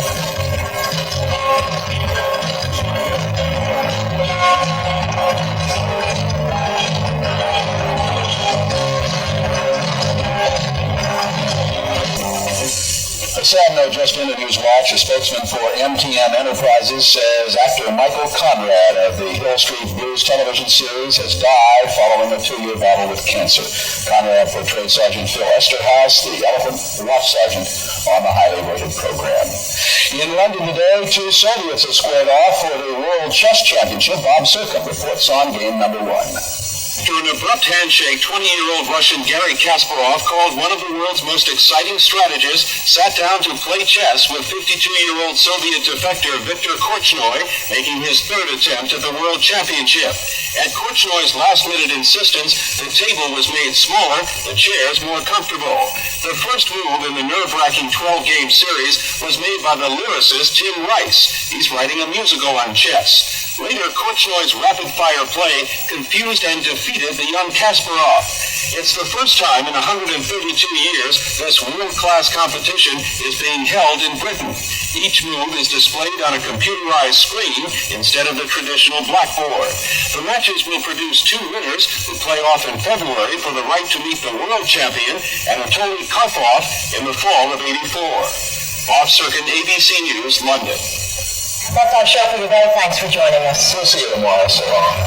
A sad note just interviews Watch. A spokesman for MTM Enterprises says actor Michael Conrad of the Hill Street Blues television series has died following a 2-year battle with cancer. Conrad portrayed Sergeant Phil Esterhaus, the elephant watch sergeant, on the highly rated program. In London today, 2 Soviets have squared off for the World Chess Championship. Bob Sirkum reports on game number 1. After an abrupt handshake, 20-year-old Russian Garry Kasparov, called one of the world's most exciting strategists, sat down to play chess with 52-year-old Soviet defector Viktor Korchnoi, making his 3rd attempt at the World Championship. At Korchnoi's last-minute insistence, the table was made smaller, the chairs more comfortable. The first move in the nerve-wracking 12-game series was made by the lyricist Tim Rice. He's writing a musical on chess. Later, Korchnoi's rapid-fire play confused and defeated the young Kasparov. It's the first time in 132 years this world-class competition is being held in Britain. Each move is displayed on a computerized screen instead of the traditional blackboard. The matches will produce 2 winners who play off in February for the right to meet the world champion, Anatoly Karpov, in the fall of '84. Bob Sirkin, ABC News, London. That's our show for today. Thanks for joining us. We'll see you tomorrow. So long.